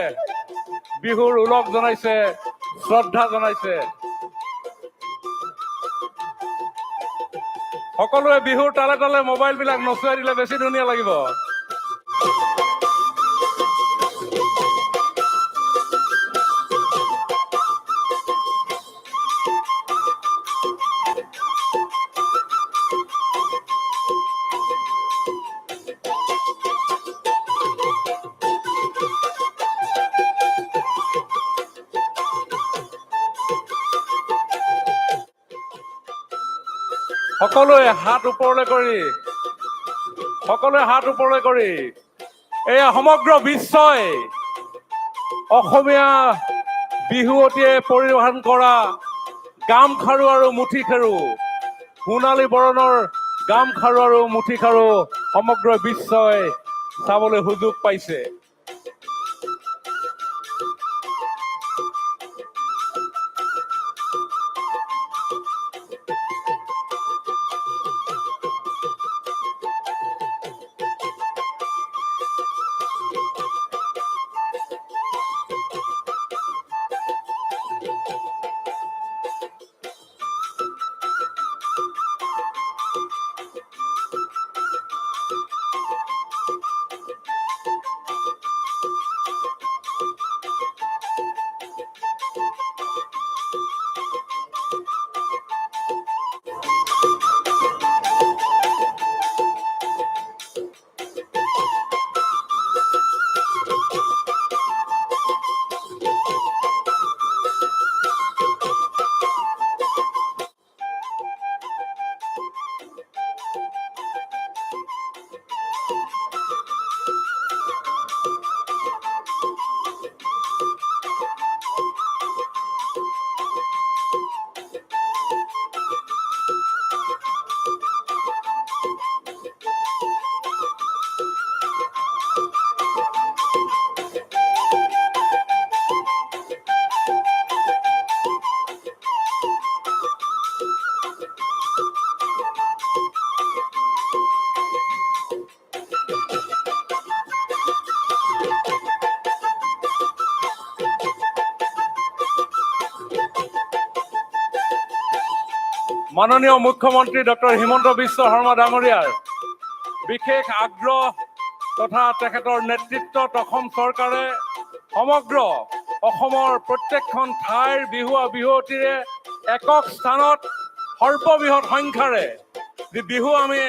বিহুৰ উলগ জনাইছে, শ্ৰদ্ধা জনাইছে। সকলোৱে বিহুৰ তালে তালে মোবাইলবিলাক নচুৱাই দিলে বেছি ধুনীয়া লাগিব। সকলোৱে হাত ওপৰলৈ কৰি এয়া সমগ্ৰ বিশ্বই অসমীয়া বিহুৱতীয়ে পৰিধান কৰা গামখাৰু আৰু মুঠিখাৰু, সোণালী বৰণৰ গামখাৰু আৰু মুঠিখাৰু সমগ্ৰ বিশ্বই চাবলৈ সুযোগ পাইছে। মাননীয় মুখ্যমন্ত্ৰী ডক্টৰ হিমন্ত বিশ্ব শৰ্মা ডাঙৰীয়াৰ বিশেষ আগ্ৰহ তথা তেখেতৰ নেতৃত্বত অসম চৰকাৰে সমগ্ৰ অসমৰ প্ৰত্যেকখন ঠাইৰ বিহুৱতীৰে একক স্থানত সৰ্ববৃহৎ সংখ্যাৰে যি বিহু আমি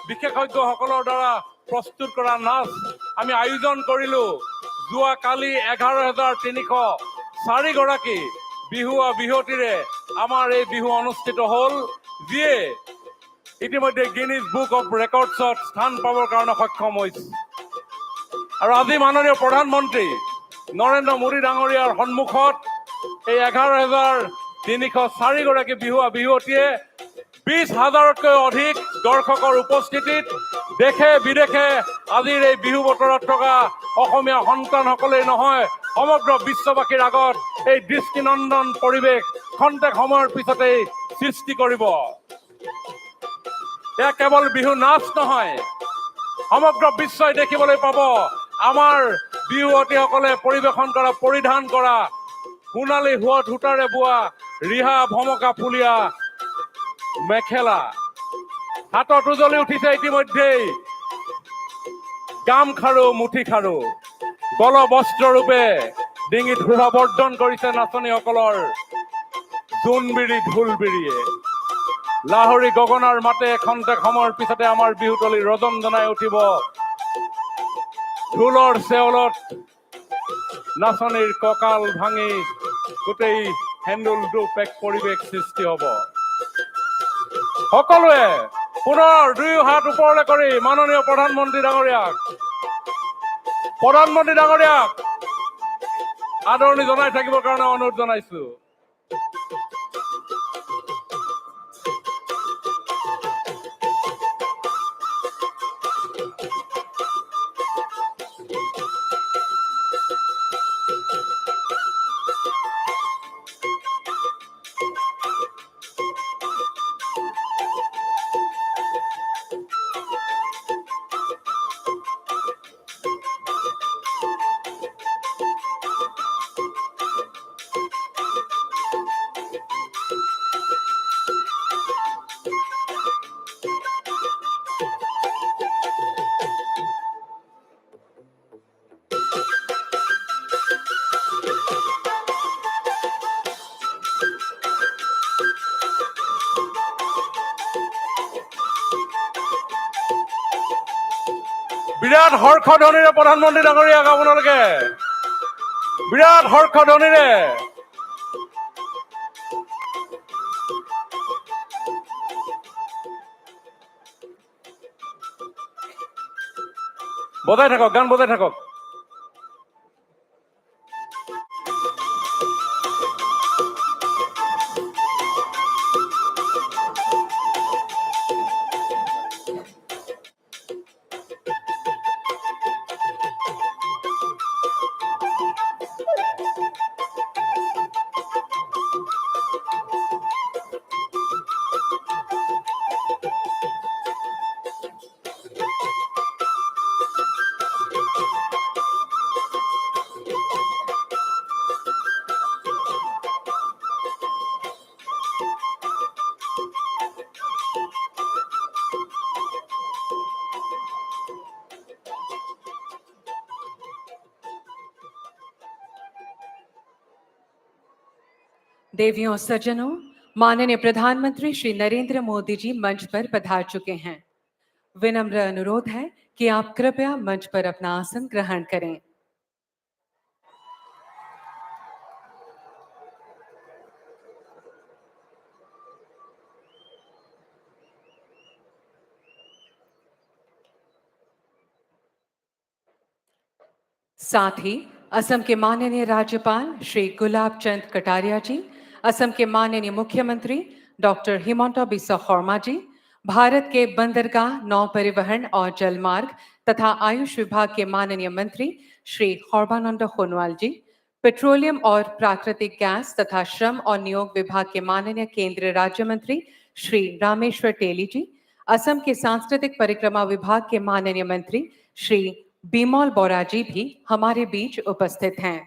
বিশেষজ্ঞসকলৰ দ্বাৰা প্ৰস্তুত কৰা নাচ আমি আয়োজন কৰিলোঁ। যোৱাকালি 11,304 গৰাকী বিহুৱতীৰে আমাৰ এই বিহু অনুষ্ঠিত হ'ল, যিয়ে ইতিমধ্যে গিনিজ বুক অফ ৰেকৰ্ডছত স্থান পাবৰ কাৰণে সক্ষম হৈছে। আৰু আজি মাননীয় প্ৰধানমন্ত্ৰী নৰেন্দ্ৰ মোদী ডাঙৰীয়াৰ সন্মুখত এই 11,304 গৰাকী বিহুৱতীয়ে 20,000তকৈ অধিক দৰ্শকৰ উপস্থিতিত দেশে বিদেশে আজিৰ এই বিহু বতৰত থকা অসমীয়া সন্তানসকলেই নহয় সমগ্ৰ বিশ্ববাসীৰ আগত এই দৃষ্টিনন্দন পৰিৱেশ খন্তেক সময়ৰ পিছতেই সৃষ্টি কৰিব। এয়া কেৱল বিহু নাচ নহয়, সমগ্ৰ বিশ্বই দেখিবলৈ পাব আমাৰ বিহুৱতীসকলে পৰিৱেশন কৰা, পৰিধান কৰা সোণালী সূতাৰে বোৱা ৰিহা, ভমকা ফুলীয়া মেখেলা। হাতত উজলি উঠিছে ইতিমধ্যেই গামখাৰু, মুঠিখাৰু, গলবস্ত্ৰৰূপে ডিঙিত শোভাবৰ্ধন কৰিছে নাচনীসকলৰ জোনবিৰি, ঢোলবিৰিয়ে। লাহৰি গগনাৰ মাতে খন্তেক সময়ৰ পিছতে আমাৰ বিহুতলী ৰজন জনাই উঠিব। ঢোলৰ চেউলত নাচনীৰ কঁকাল ভাঙি গোটেই হেন্দোলটোপ এক পৰিৱেশ সৃষ্টি হ'ব। সকলোৱে পুনৰ দুয়ো হাত ওপৰলৈ কৰি মাননীয় প্ৰধানমন্ত্ৰী ডাঙৰীয়াক আদৰণি জনাই থাকিবৰ কাৰণে অনুৰোধ জনাইছো। বিৰাট হৰ্ষধ্বনিৰে প্ৰধানমন্ত্ৰী ডাঙৰীয়াক আপোনালোকে বিৰাট হৰ্ষধ্বনিৰে বজাই থাকক, গান বজাই থাকক। देवियों और सज्जनों, माननीय प्रधानमंत्री श्री नरेंद्र मोदी जी मंच पर पधार चुके हैं। विनम्र अनुरोध है कि आप कृपया मंच पर अपना आसन ग्रहण करें। साथ ही असम के माननीय राज्यपाल श्री गुलाब चंद कटारिया जी, असम के माननीय मुख्यमंत्री डॉक्टर हिमंता बिस्वा शर्मा जी, भारत के बंदरगाह, नौ परिवहन और जलमार्ग तथा आयुष विभाग के माननीय मंत्री श्री सर्बानंद सोनोवाल जी, पेट्रोलियम और प्राकृतिक गैस तथा श्रम और नियोग विभाग के माननीय केंद्रीय राज्य मंत्री श्री रामेश्वर तेली जी, असम के सांस्कृतिक परिक्रमा विभाग के माननीय मंत्री श्री बिमल बोरा जी भी हमारे बीच उपस्थित हैं।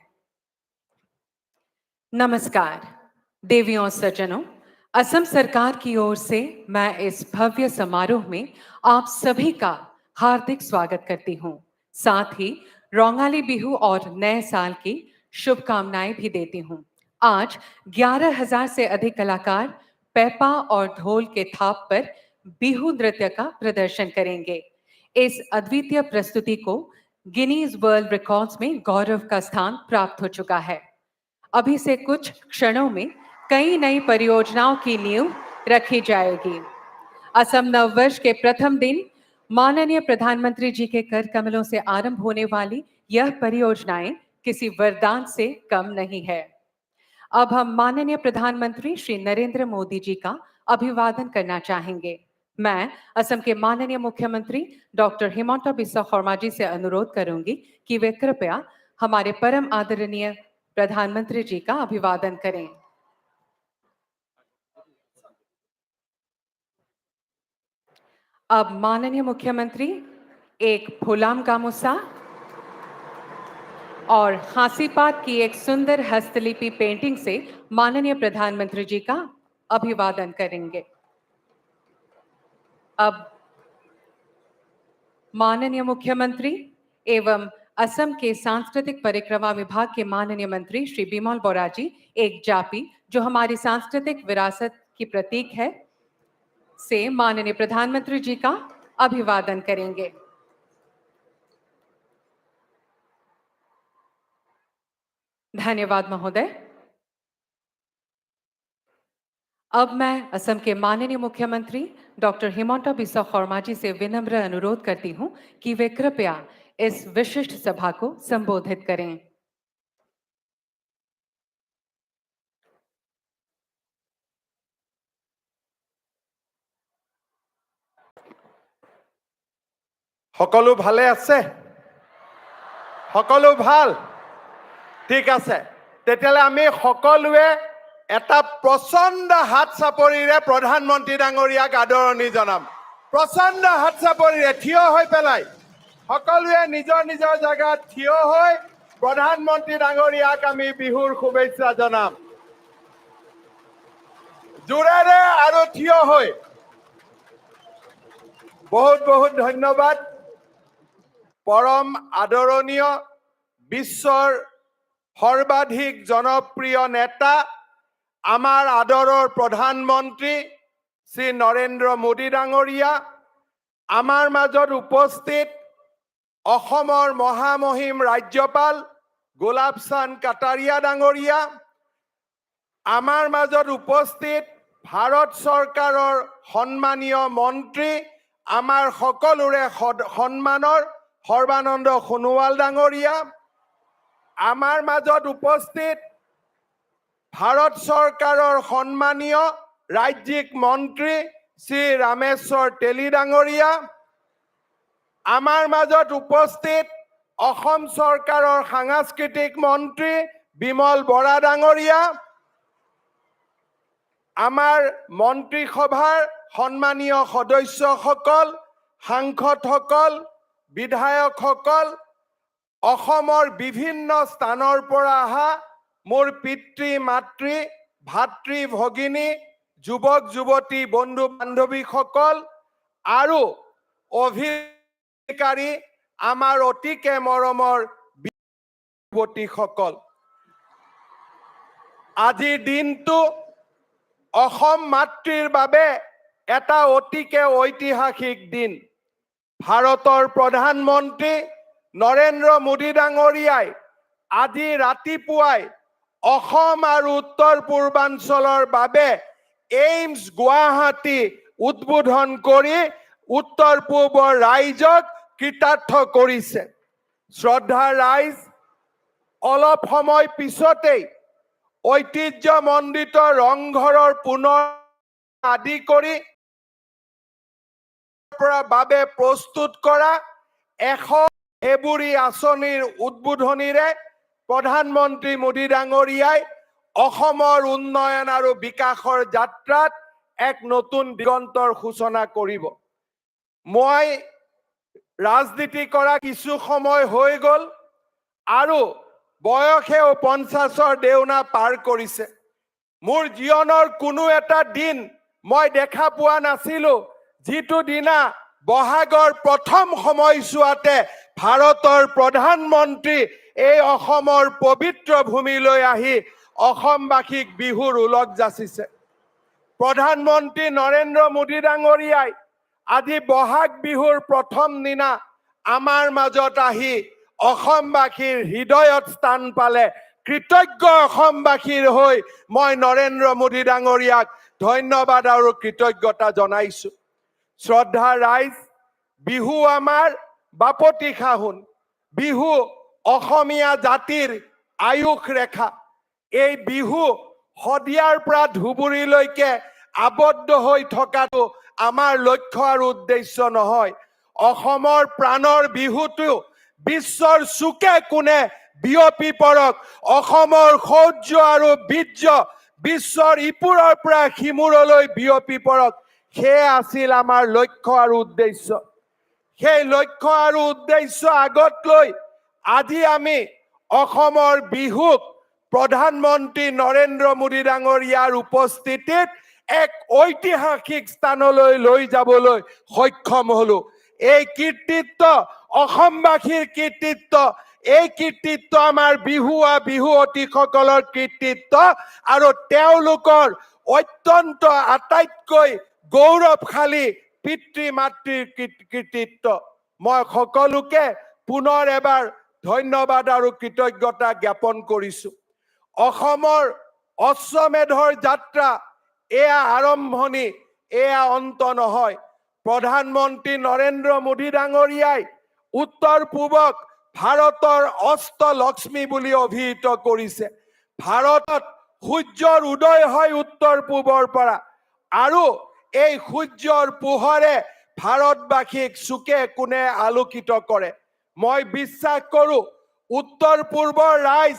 नमस्कार देवियों और सज्जनों, असम सरकार की ओर से मैं इस भव्य समारोह में आप सभी का हार्दिक स्वागत करती हूं। साथ ही रोंगाली बिहू और नए साल की शुभकामनाएं भी देती हूं। आज 11,000 से अधिक कलाकार पेपा और ढोल के थाप पर बिहू नृत्य का प्रदर्शन करेंगे। इस अद्वितीय प्रस्तुति को गिनीज वर्ल्ड रिकॉर्ड्स में गौरव का स्थान प्राप्त हो चुका है। अभी से कुछ क्षणों में कई नई परियोजनाओं की नींव रखी जाएगी। असम नववर्ष के प्रथम दिन माननीय प्रधानमंत्री जी के कर कमलों से आरंभ होने वाली यह परियोजनाएं किसी वरदान से कम नहीं है। अब हम माननीय प्रधानमंत्री श्री नरेंद्र मोदी जी का अभिवादन करना चाहेंगे। मैं असम के माननीय मुख्यमंत्री डॉक्टर हिमंता बिस्वा शर्मा जी से अनुरोध करूंगी कि वे कृपया हमारे परम आदरणीय प्रधानमंत्री जी का अभिवादन करें। अब माननीय मुख्यमंत्री एक फुलाम गामुसा और हासीपात की एक सुंदर हस्तलिपि पेंटिंग से माननीय प्रधानमंत्री जी का अभिवादन करेंगे। अब माननीय मुख्यमंत्री एवं असम के सांस्कृतिक परिक्रमा विभाग के माननीय मंत्री श्री बिमल बोरा जी एक जापी, जो हमारी सांस्कृतिक विरासत की प्रतीक है, से माननीय प्रधानमंत्री जी का अभिवादन करेंगे। धन्यवाद महोदय। अब मैं असम के माननीय मुख्यमंत्री डॉक्टर हिमंता बिस्वा शर्मा जी से विनम्र अनुरोध करती हूं कि वे कृपया इस विशिष्ट सभा को संबोधित करें। সকলো ভালে আছে? সকলো ভাল? ঠিক আছে, তেতিয়াহ'লে আমি সকলোৱে এটা প্ৰচণ্ড হাত চাপৰিৰে প্ৰধানমন্ত্ৰী ডাঙৰীয়াক আদৰণি জনাম। প্ৰচণ্ড হাত চাপৰিৰে থিয় হৈ পেলাই সকলোৱে নিজৰ নিজৰ জাগাত থিয় হৈ প্ৰধানমন্ত্ৰী ডাঙৰীয়াক আমি বিহুৰ শুভেচ্ছা জনাম। জোৰেৰে আৰু থিয় হৈ বহুত বহুত ধন্যবাদ। পৰম আদৰণীয় বিশ্বৰ সৰ্বাধিক জনপ্ৰিয় নেতা আমাৰ আদৰৰ প্ৰধানমন্ত্ৰী শ্ৰী নৰেন্দ্ৰ মোদী ডাঙৰীয়া, আমাৰ মাজত উপস্থিত অসমৰ মহামহিম ৰাজ্যপাল গোলাপ চান্দ কাটাৰিয়া ডাঙৰীয়া, আমাৰ মাজত উপস্থিত ভাৰত চৰকাৰৰ সন্মানীয় মন্ত্ৰী, আমাৰ সকলোৰে সন্মানৰ সৰ্বানন্দ সোণোৱাল ডাঙৰীয়া, আমাৰ মাজত উপস্থিত ভাৰত চৰকাৰৰ সন্মানীয় ৰাজ্যিক মন্ত্ৰী শ্ৰী ৰামেশ্বৰ তেলী ডাঙৰীয়া, আমাৰ মাজত উপস্থিত অসম চৰকাৰৰ সাংস্কৃতিক মন্ত্ৰী বিমল বৰা ডাঙৰীয়া, আমাৰ মন্ত্ৰীসভাৰ সন্মানীয় সদস্যসকল, সাংসদসকল, বিধায়কসকল, অসমৰ বিভিন্ন স্থানৰ পৰা অহা মোৰ পিতৃ মাতৃ ভাতৃ ভগিনী, যুৱক যুৱতী বন্ধু বান্ধৱীসকল আৰু অভিকাৰী আমাৰ অতিকে মৰমৰ যুৱতীসকল, আজিৰ দিনটো অসম মাতৃৰ বাবে এটা অতিকে ঐতিহাসিক দিন। ভাৰতৰ প্ৰধানমন্ত্ৰী নৰেন্দ্ৰ মোদী ডাঙৰীয়াই আজি ৰাতিপুৱাই অসম আৰু উত্তৰ পূৰ্বাঞ্চলৰ বাবে এইমছ গুৱাহাটী উদ্বোধন কৰি উত্তৰ পূবৰ ৰাইজক কৃতাৰ্থ কৰিছে। শ্ৰদ্ধা ৰাইজ, অলপ সময় পিছতেই ঐতিহ্যমণ্ডিত ৰংঘৰৰ পুনৰ আদি কৰি বাবে প্ৰস্তুত কৰা 100 এবুৰি আঁচনিৰ উদ্বোধনীৰে প্ৰধানমন্ত্ৰী মোদী ডাঙৰীয়াই অসমৰ উন্নয়ন আৰু বিকাশৰ যাত্ৰাত এক নতুন দিগন্তৰ সূচনা কৰিব। মই ৰাজনীতি কৰা কিছু সময় হৈ গ'ল আৰু বয়সেও 50ৰ দেউনা পাৰ কৰিছে। মোৰ জীৱনৰ কোনো এটা দিন মই দেখা পোৱা নাছিলো যিটো দিনা বহাগৰ প্ৰথম সময়ছোৱাতে ভাৰতৰ প্ৰধানমন্ত্ৰী এই অসমৰ পবিত্ৰ ভূমিলৈ আহি অসমবাসীক বিহুৰ উলগ যাচিছে। প্ৰধানমন্ত্ৰী নৰেন্দ্ৰ মোদী ডাঙৰীয়াই আজি বহাগ বিহুৰ প্ৰথম দিনা আমাৰ মাজত আহি অসমবাসীৰ হৃদয়ত স্থান পালে। কৃতজ্ঞ অসমবাসীৰ হৈ মই নৰেন্দ্ৰ মোদী ডাঙৰীয়াক ধন্যবাদ আৰু কৃতজ্ঞতা জনাইছো। শ্ৰদ্ধা ৰাইজ, বিহু আমাৰ বাপতি সাহোন, বিহু অসমীয়া জাতিৰ আয়ুস ৰেখা। এই বিহু শদিয়াৰ পৰা ধুবুৰীলৈকে আবদ্ধ হৈ থকাটো আমাৰ লক্ষ্য আৰু উদ্দেশ্য নহয়। অসমৰ প্ৰাণৰ বিহুটো বিশ্বৰ চুকে কোণে বিয়পি পৰক। অসমৰ শৌৰ্য আৰু বীৰ্য বিশ্বৰ ইপুৰৰ পৰা সিমূৰলৈ বিয়পি পৰক। সেয়া আছিল আমাৰ লক্ষ্য আৰু উদ্দেশ্য। সেই লক্ষ্য আৰু উদ্দেশ্য আগত লৈ আজি আমি অসমৰ বিহুক প্ৰধানমন্ত্ৰী নৰেন্দ্ৰ মোদী ডাঙৰীয়াৰ উপস্থিতিত এক ঐতিহাসিক স্থানলৈ লৈ যাবলৈ সক্ষম হলো। এই কীৰ্তিত্ব অসমবাসীৰ কীৰ্তিত্ব, এই কীৰ্তিত্ব আমাৰ বিহুৱতীসকলৰ কীৰ্তিত্ব আৰু তেওঁলোকৰ অত্যন্ত আটাইতকৈ গৌৰৱশালী পিতৃ মাতৃৰ কীৰ্তিত্ব। মই সকলোকে পুনৰ এবাৰ ধন্যবাদ আৰু কৃতজ্ঞতা জ্ঞাপন কৰিছো। অসমৰ অশ্বমেধৰ যাত্ৰা এয়া আৰম্ভণি, এয়া অন্ত নহয়। প্ৰধানমন্ত্ৰী নৰেন্দ্ৰ মোদী ডাঙৰীয়াই উত্তৰ পূবক ভাৰতৰ অষ্টলক্ষ্মী বুলি অভিহিত কৰিছে। ভাৰতত সূৰ্যৰ উদয় হয় উত্তৰ পূবৰ পৰা আৰু এই সূৰ্যৰ পোহৰে ভাৰতবাসীক চুকে কোণে আলোকিত কৰে। মই বিশ্বাস কৰো উত্তৰ পূৰ্বৰ ৰাইজ,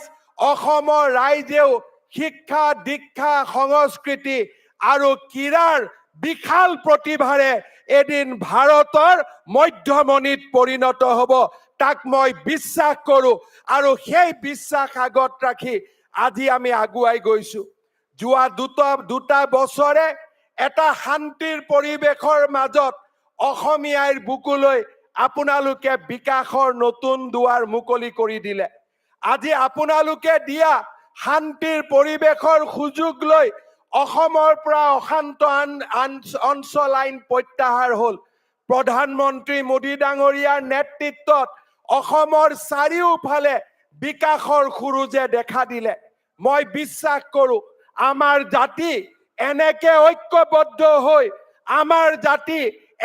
অসমৰ ৰাইজেও শিক্ষা, দীক্ষা, সংস্কৃতি আৰু ক্ৰীড়াৰ বিশাল প্ৰতিভাৰে এদিন ভাৰতৰ মধ্যমণিত পৰিণত হ'ব, তাক মই বিশ্বাস কৰো আৰু সেই বিশ্বাস আগত ৰাখি আজি আমি আগুৱাই গৈছো। যোৱা দুটা বছৰে এটা শান্তিৰ পৰিৱেশৰ মাজত অসমীয়াৰ বুকুলৈ আপোনালোকে বিকাশৰ নতুন দুৱাৰ মুকলি কৰি দিলে। আজি আপোনালোকে দিয়া শান্তিৰ পৰিৱেশৰ সুযোগ লৈ অসমৰ পৰা অশান্ত অঞ্চল আইন প্ৰত্যাহাৰ হ'ল। প্ৰধানমন্ত্ৰী মোদী ডাঙৰীয়াৰ নেতৃত্বত অসমৰ চাৰিওফালে বিকাশৰ খুৰুজে দেখা দিলে মই বিশ্বাস কৰোঁ আমাৰ জাতি এনেকে ঐক্যবদ্ধ হৈ আমাৰ জাতি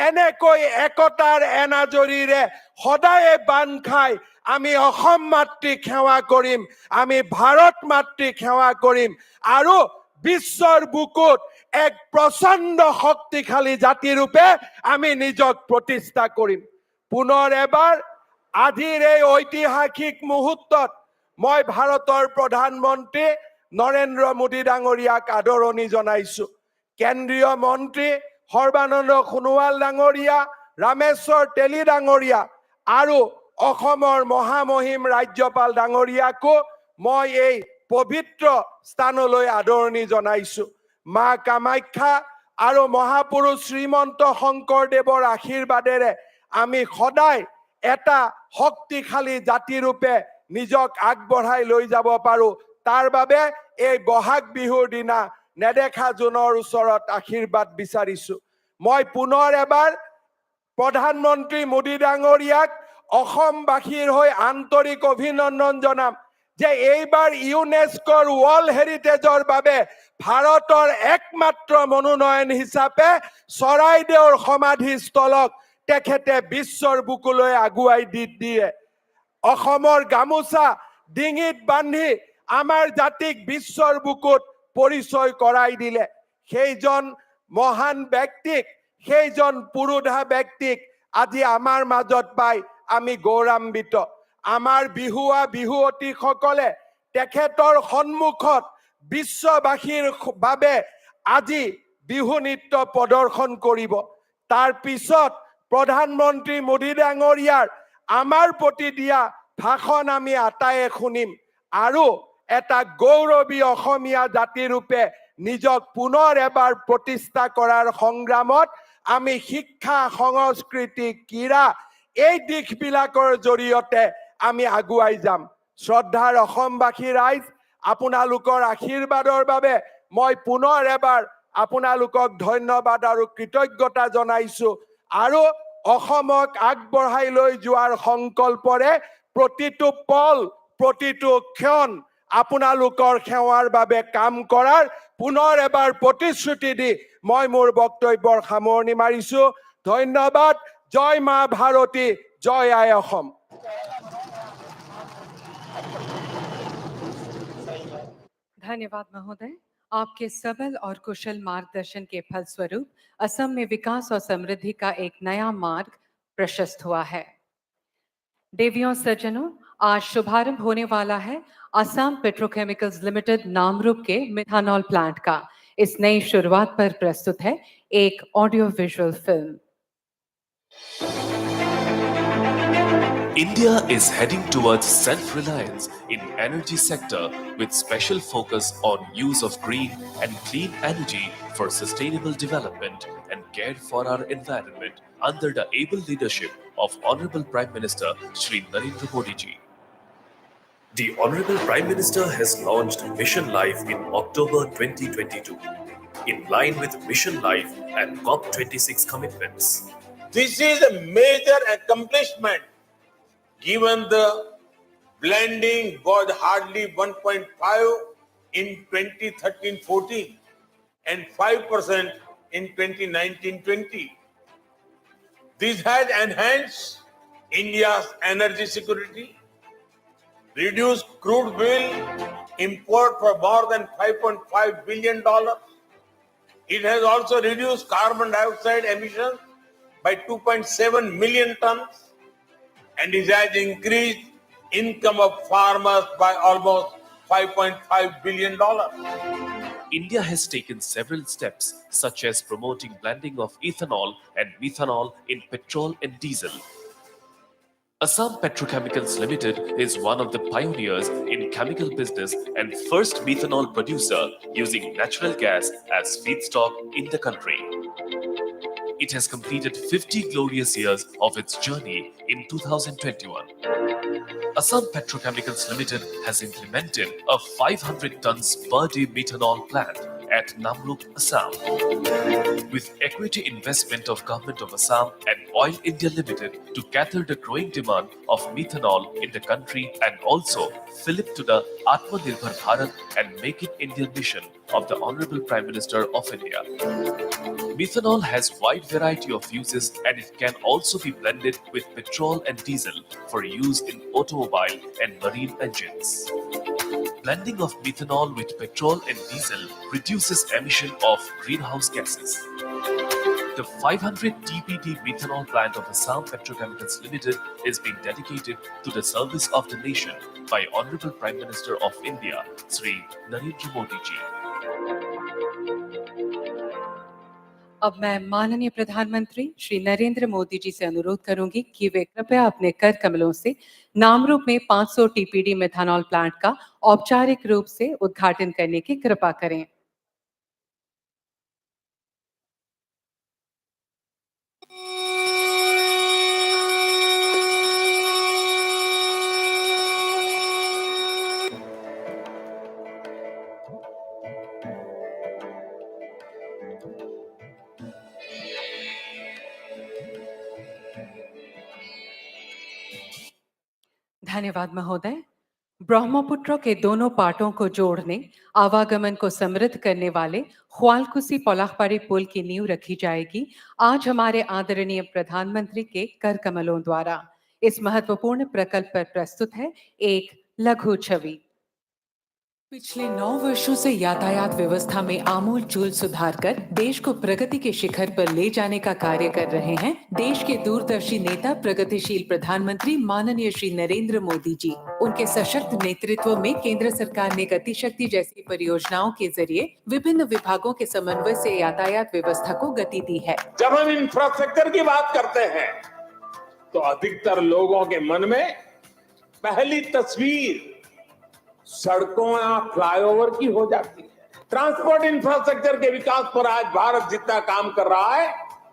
এনেকৈ একতাৰ এনাজৰীৰে সদায় বান্ধ খাই আমি অসম মাতৃক সেৱা কৰিম আমি ভাৰত মাতৃক সেৱা কৰিম আৰু বিশ্বৰ বুকুত এক প্ৰচণ্ড শক্তিশালী জাতি ৰূপে আমি নিজক প্ৰতিষ্ঠা কৰিম পুনৰ এবাৰ আজিৰ এই ঐতিহাসিক মুহূৰ্তত মই ভাৰতৰ প্ৰধানমন্ত্ৰী নৰেন্দ্ৰ মোদী ডাঙৰীয়াক আদৰণি জনাইছো কেন্দ্ৰীয় মন্ত্ৰী সৰ্বানন্দ সোণোৱাল ডাঙৰীয়া ৰামেশ্বৰ তেলী ডাঙৰীয়া আৰু অসমৰ মহামহিম ৰাজ্যপাল ডাঙৰীয়াকো মই এই পবিত্ৰ স্থানলৈ আদৰণি জনাইছো মা কামাখ্যা আৰু মহাপুৰুষ শ্ৰীমন্ত শংকৰদেৱৰ আশীৰ্বাদেৰে আমি সদায় এটা শক্তিশালী জাতি ৰূপে নিজক আগবঢ়াই লৈ যাব পাৰো তাৰ বাবে এই বহাগ বিহুৰ দিনা নেদেখা জোনৰ ওচৰত আশীৰ্বাদ বিচাৰিছো মই পুনৰ এবাৰ প্ৰধানমন্ত্ৰী মোদী ডাঙৰীয়াক অসমবাসীৰ হৈ আন্তৰিক অভিনন্দন জনাম যে এইবাৰ ইউনেস্কোৰ ৱৰ্ল্ড হেৰিটেজৰ বাবে ভাৰতৰ একমাত্ৰ মনোনয়ন হিচাপে চৰাইদেউৰ সমাধিস্থলক তেখেতে বিশ্বৰ বুকুলৈ আগুৱাই দিয়ে অসমৰ গামোচা ডিঙিত বান্ধি আমাৰ জাতিক বিশ্বৰ বুকুত পৰিচয় কৰাই দিলে সেইজন মহান ব্যক্তিক সেইজন পুৰুধা ব্যক্তিক আজি আমাৰ মাজত পাই আমি গৌৰৱান্বিত আমাৰ বিহুৱতীসকলে তেখেতৰ সন্মুখত বিশ্ববাসীৰ বাবে আজি বিহু নৃত্য প্ৰদৰ্শন কৰিব তাৰ পিছত প্ৰধানমন্ত্ৰী মোদী ডাঙৰীয়াৰ আমাৰ প্ৰতি দিয়া ভাষণ আমি আটায়ে শুনিম আৰু এটা গৌৰৱী অসমীয়া জাতি ৰূপে নিজক পুনৰ এবাৰ প্ৰতিষ্ঠা কৰাৰ সংগ্ৰামত আমি শিক্ষা সংস্কৃতি ক্ৰীড়া এই দিশবিলাকৰ জৰিয়তে আমি আগুৱাই যাম শ্ৰদ্ধাৰ অসমবাসী ৰাইজ আপোনালোকৰ আশীৰ্বাদৰ বাবে মই পুনৰ এবাৰ আপোনালোকক ধন্যবাদ আৰু কৃতজ্ঞতা জনাইছো আৰু অসমক আগবঢ়াই লৈ যোৱাৰ সংকল্পৰে প্ৰতিটো পল প্ৰতিটো ক্ষণ আপোনালোকৰ সেৱাৰ বাবে কাম কৰাৰ পুনৰ এবাৰ প্ৰতিশ্ৰুতি দি মই মোৰ বক্তব্যৰ সামৰণি মাৰিছো ধন্যবাদ জয় মা ভাৰতী জয় আই অসম धन्यवाद महोदय आपके सबल और कुशल मार्गदर्शन के फलस्वरूप असम में विकास और समृद्धि का एक नया मार्ग प्रशस्त हुआ है देवियों सज्जनों आज शुभारंभ होने वाला है असम पेट्रोकेमिकल्स लिमिटेड नामरूप के मिथानॉल प्लांट का इस नई शुरुआत पर प्रस्तुत है एक audio visual film India is heading towards self-reliance in energy sector with special focus on use of green and clean energy for sustainable development and care for our environment under the able leadership of Honorable Prime Minister Shri Narendra Modi ji. The Honorable Prime Minister has launched Mission Life in October 2022 in line with Mission Life and COP26 commitments. This is a major accomplishment given the blending was hardly 1.5 in 2013-14 and 5% in 2019-20. This has enhanced India's energy security, reduced crude oil import for more than $5.5 billion. It has also reduced carbon dioxide emissions by 2.7 million tons. And it has increased income of farmers by almost $5.5 billion. India has taken several steps such as promoting blending of ethanol and methanol in petrol and diesel. Assam Petrochemicals Limited is one of the pioneers in chemical business and first methanol producer using natural gas as feedstock in the country. It has completed 50 glorious years of its journey in 2021. Assam Petrochemicals Limited has implemented a 500 tons per day methanol plant at Namrup, Assam. With equity investment of Government of Assam and Oil India Limited to gather the growing demand of methanol in the country and also fill it to the Atmanirbhar Bharat and Make in India mission of the Honorable Prime Minister of India. Methanol has wide variety of uses and it can also be blended with petrol and diesel for use in automobile and marine engines. Blending of methanol with petrol and diesel reduces emission of greenhouse gases. The 500 TPD methanol plant of Assam Petrochemicals Limited is being dedicated to the service of the nation by Honorable Prime Minister of India, Shri Narendra Modi ji. अब मैं माननीय प्रधानमंत्री श्री नरेंद्र मोदी जी से अनुरोध करूंगी कि वे कृपया अपने कर कमलों से नामरूप में 500 टीपीडी मेथनॉल प्लांट का औपचारिक रूप से उद्घाटन करने की कृपा करें। धन्यवाद महोदय। ब्रह्मपुत्र के दोनों पाटों को जोड़ने, आवागमन को समृद्ध करने वाले ख्वालकुसी पलाखपाड़ी पुल की नींव रखी जाएगी आज हमारे आदरणीय प्रधानमंत्री के कर कमलों द्वारा। इस महत्वपूर्ण प्रकल्प पर प्रस्तुत है एक लघु छवि। पिछले 9 वर्षों से यातायात व्यवस्था में आमूलचूल सुधार कर देश को प्रगति के शिखर पर ले जाने का कार्य कर रहे हैं देश के दूरदर्शी नेता, प्रगतिशील प्रधानमंत्री माननीय श्री नरेंद्र मोदी जी। उनके सशक्त नेतृत्व में केंद्र सरकार ने गति शक्ति जैसी परियोजनाओं के जरिए विभिन्न विभागों के समन्वय से यातायात व्यवस्था को गति दी है। जब हम इंफ्रास्ट्रक्चर की बात करते हैं तो अधिकतर लोगों के मन में पहली तस्वीर सड़कों या फ्लाईओवर की हो जाती है। ट्रांसपोर्ट इंफ्रास्ट्रक्चर के विकास पर आज भारत जितना काम कर रहा है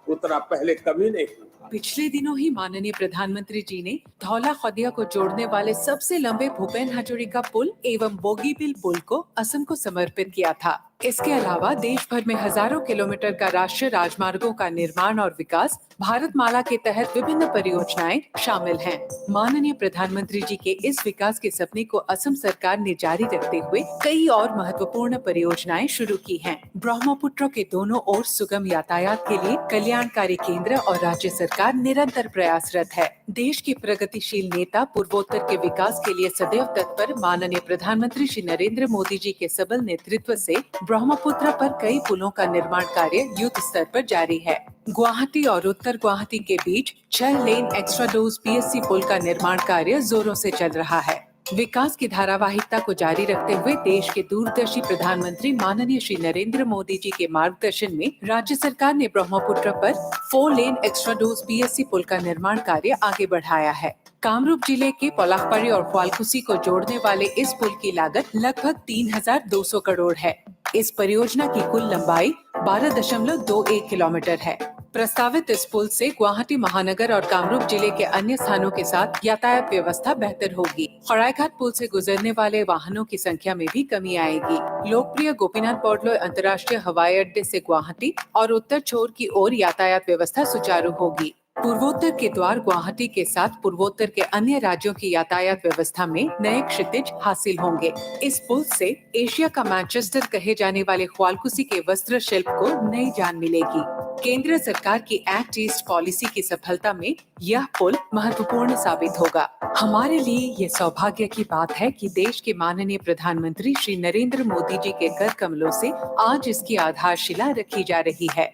उतना पहले कभी नहीं हुआ। पिछले दिनों ही माननीय प्रधानमंत्री जी ने धौला खदिया को जोड़ने वाले सबसे लंबे भूपेन हजरिका पुल एवं बोगीबिल पुल को असम को समर्पित किया था। इसके अलावा देश भर में हजारों किलोमीटर का राष्ट्रीय राजमार्गों का निर्माण और विकास, भारतमाला के तहत विभिन्न परियोजनाएं शामिल हैं। माननीय प्रधानमंत्री जी के इस विकास के सपने को असम सरकार ने जारी रखते हुए कई और महत्वपूर्ण परियोजनाएं शुरू की हैं। ब्रह्मपुत्र के दोनों ओर सुगम यातायात के लिए कल्याणकारी केंद्र और राज्य सरकार निरंतर प्रयासरत है। देश के प्रगतिशील नेता, पूर्वोत्तर के विकास के लिए सदैव तत्पर माननीय प्रधानमंत्री श्री नरेंद्र मोदी जी के सबल नेतृत्व से ब्रह्मपुत्र पर कई पुलों का निर्माण कार्य युद्ध स्तर पर जारी है। गुवाहाटी और उत्तर गुवाहाटी के बीच 6 लेन एक्स्ट्रा डोज पीएससी पुल का निर्माण कार्य जोरों से चल रहा है। विकास की धारावाहिकता को जारी रखते हुए देश के दूरदर्शी प्रधानमंत्री माननीय श्री नरेंद्र मोदी जी के मार्गदर्शन में राज्य सरकार ने ब्रह्मपुत्र पर 4 लेन एक्स्ट्रा डोज पीएससी पुल का निर्माण कार्य आगे बढ़ाया है। कामरूप जिले के पलाखपाड़ी और ख्वालकुसी को जोड़ने वाले इस पुल की लागत लगभग 3200 करोड़ है। इस परियोजना की कुल लंबाई 12.21 किलोमीटर है। प्रस्तावित इस पुल से गुवाहाटी महानगर और कामरूप जिले के अन्य स्थानों के साथ यातायात व्यवस्था बेहतर होगी। खड़ाईघाट पुल से गुजरने वाले वाहनों की संख्या में भी कमी आएगी। लोकप्रिय गोपीनाथ बोरदलोई अंतर्राष्ट्रीय हवाई अड्डे से गुवाहाटी और उत्तर छोर की ओर यातायात व्यवस्था सुचारू होगी। पूर्वोत्तर के द्वार गुवाहाटी के साथ पूर्वोत्तर के अन्य राज्यों की यातायात व्यवस्था में नए क्षितिज हासिल होंगे। इस पुल से एशिया का मैनचेस्टर कहे जाने वाले ख्वालकुसी के वस्त्र शिल्प को नई जान मिलेगी। केंद्र सरकार की एक्ट ईस्ट पॉलिसी की सफलता में यह पुल महत्वपूर्ण साबित होगा। हमारे लिए ये सौभाग्य की बात है कि देश के माननीय प्रधानमंत्री श्री नरेंद्र मोदी जी के कर कमलों से आज इसकी आधारशिला रखी जा रही है।